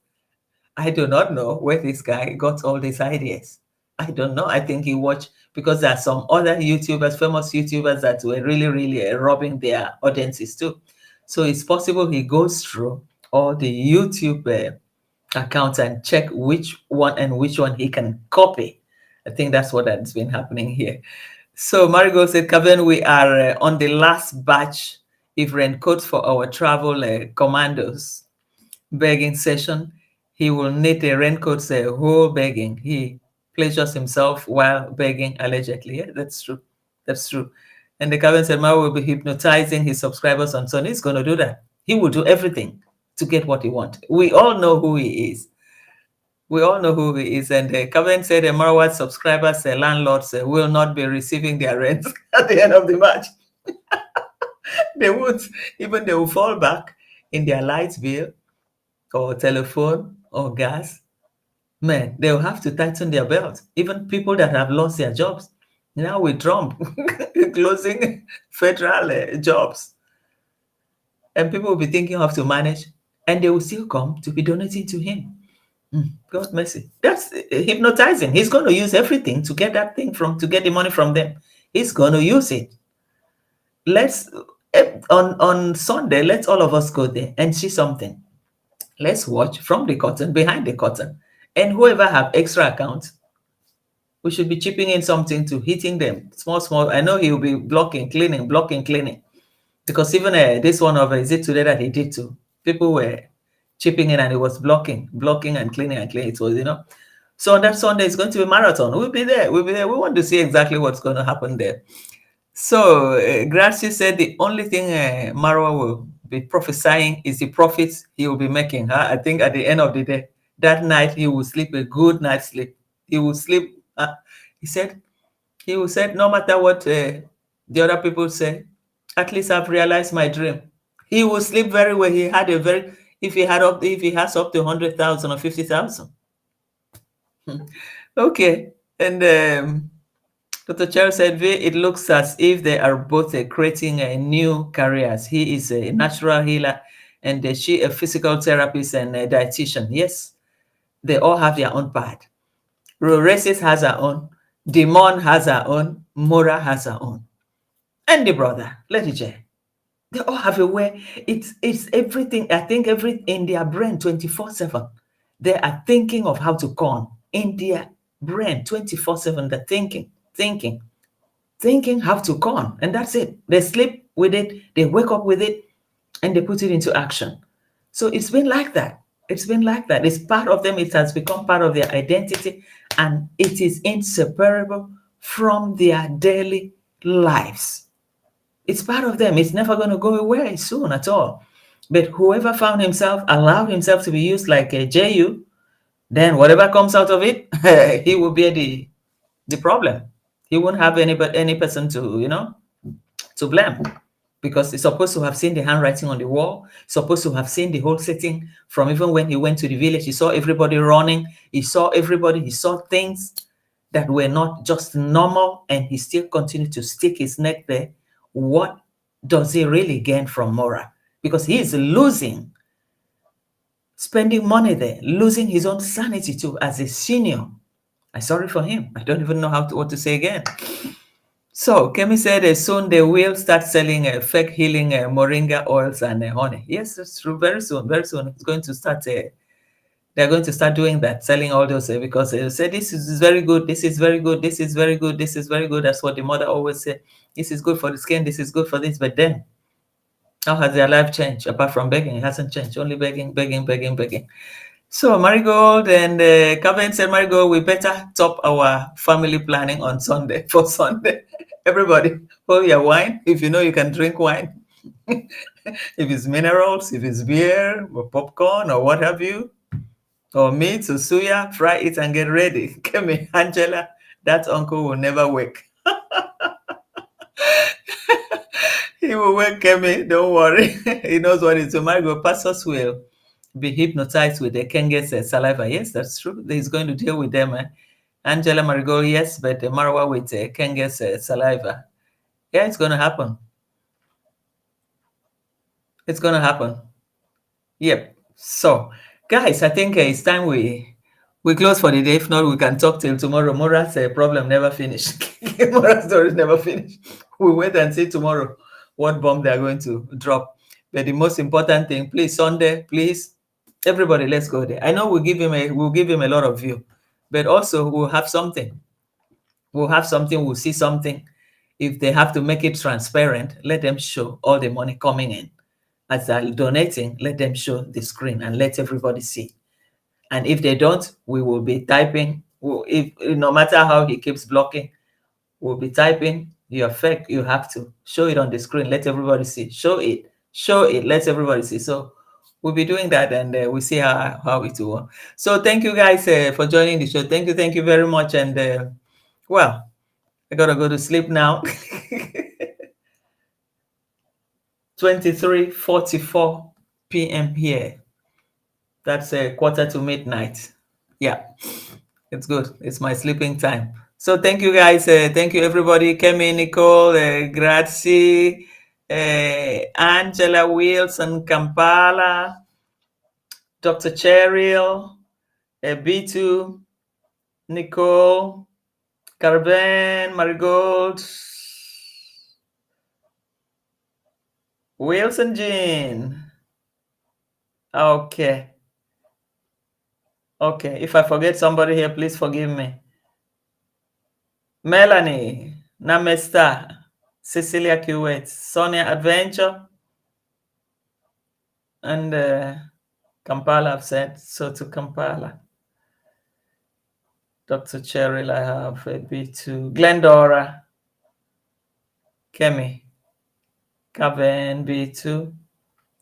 I do not know where this guy got all these ideas. I don't know. I think he watched, because there are some other YouTubers, famous YouTubers, that were really, really robbing their audiences too. So it's possible he goes through all the YouTube accounts and check which one he can copy. I think that's what has been happening here. So Marigold said, Kevin, we are on the last batch of raincoats for our travel commandos begging session. He will need a raincoat, whole begging. He pleasures himself while begging, allegedly. Yeah, that's true. And the Kevin said, Maro will be hypnotizing his subscribers on Sunday. He's going to do that. He will do everything to get what he wants. We all know who he is. And Kevin said the Marwa subscribers, landlords will not be receiving their rent at the end of the match. They won't. Even they will fall back in their light bill or telephone or gas. Man, they'll have to tighten their belt. Even people that have lost their jobs. Now with Trump closing federal jobs. And people will be thinking of to manage, and they will still come to be donating to him. God mercy. That's hypnotizing. He's going to use everything to get that thing to get the money from them. He's going to use it. Let's on Sunday, let's all of us go there and see something. Let's watch from the curtain, behind the curtain. And whoever have extra accounts, we should be chipping in something to hitting them. Small. I know he'll be blocking, cleaning. Because even this one of is it today that he did too. People were chipping in and it was blocking and cleaning. It was, So on that Sunday, it's going to be a marathon. We'll be there. We want to see exactly what's going to happen there. So Gracie said the only thing Marwa will be prophesying is the profits he will be making. I think at the end of the day, that night he will sleep a good night's sleep. He will sleep. He said, no matter what the other people say, at least I've realized my dream. He will sleep very well. If he has up to 100,000 or 50,000. Okay. And Dr. Charles said, it looks as if they are both creating new careers. He is a natural healer and she a physical therapist and a dietitian. Yes, they all have their own path. Roresis has her own. Demon has her own. Mora has her own. And the brother, Lady J. They all have a way. It's everything. I think every in their brain 24/7. They are thinking of how to con in their brain 24/7. They're thinking how to con, and that's it. They sleep with it, they wake up with it, and they put it into action. So it's been like that. It's been like that. It's part of them. It has become part of their identity, and it is inseparable from their daily lives. It's part of them. It's never going to go away soon at all. But whoever found himself, allowed himself to be used like a JU, then whatever comes out of it, he will be the problem. He won't have any person to blame, because he's supposed to have seen the handwriting on the wall, supposed to have seen the whole setting from even when he went to the village. He saw everybody running. He saw things that were not just normal, and he still continued to stick his neck there. What does he really gain from Mora? Because he is losing, spending money there, losing his own sanity too as a senior. I'm sorry for him. I don't even know what to say again. So Kemi said soon they will start selling fake healing moringa oils and honey. Yes, that's true. Very soon, it's going to start. They're going to start doing that, selling all those because they say this is very good, this is very good, this is very good, this is very good. That's what the mother always said. This is good for the skin, this is good for this. But then, how has their life changed? Apart from begging, it hasn't changed. Only begging. So Marigold and Kevin said, Marigold, we better top our family planning on Sunday for Sunday. Everybody, hold your wine if you know you can drink wine. If it's minerals, if it's beer or popcorn or what have you, or meat or suya, fry it and get ready. Kemi, Angela, that uncle will never wake. He will wake Kemi, don't worry. He knows what it's. So Marigold, pastors will be hypnotized with the Kenge's saliva. Yes, that's true. He's going to deal with them. Angela Marigold, yes, but Marwa with Kenge's saliva. Yeah, it's going to happen. It's going to happen. Yep. So, guys, I think it's time we close for the day. If not, we can talk till tomorrow. Mora's problem never finished. Mora's story never finished. We wait and see tomorrow what bomb they're going to drop. But the most important thing, please, Sunday, please, everybody, let's go there. I know we'll give him a lot of view, but also we'll have something. We'll see something. If they have to make it transparent, let them show all the money coming in. As they're donating, let them show the screen and let everybody see. And if they don't, we will be typing. If no matter how he keeps blocking, we'll be typing. You're fake. You have to show it on the screen. Let everybody see. Show it. Let everybody see. So we'll be doing that, and we'll see how it will work. So thank you guys for joining the show. Thank you very much. And well, I gotta go to sleep now. 23:44 p.m. here. That's a quarter to midnight. Yeah, it's good. It's my sleeping time. So thank you guys. Thank you everybody. Kemi, Nicole, Grazie, Angela Wilson, Kampala, Dr. Cheryl, B2, Nicole, Carben, Marigold, Wilson Jean. Okay. Okay, if I forget somebody here, please forgive me. Melanie, Namesta, Cecilia Kuwait, Sonia Adventure, and Kampala, I've said. So to Kampala. Dr. Cheryl, I have a B2. Glendora, Kemi, Kaven, B2. I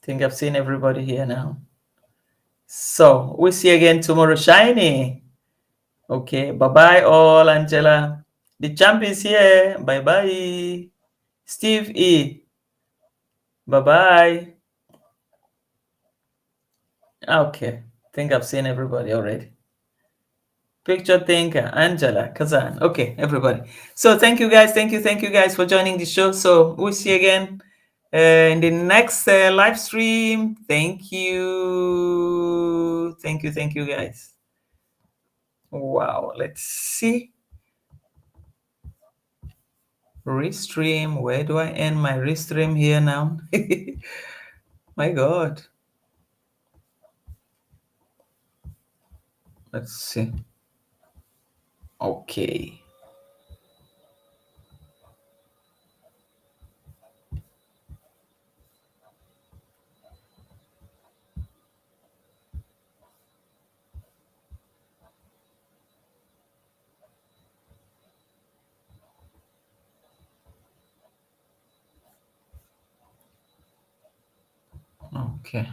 think I've seen everybody here now. So we'll see you again tomorrow. Shiny. Okay, bye-bye all, Angela. The champ is here. Bye-bye. Steve E. Bye-bye. Okay, I think I've seen everybody already. Picture thinker, Angela, Kazan. Okay, everybody. So thank you guys. Thank you guys for joining the show. So we'll see you again in the next live stream. Thank you guys. Wow, let's see. Restream. Where do I end my restream here now? My God. Let's see. Okay. Okay.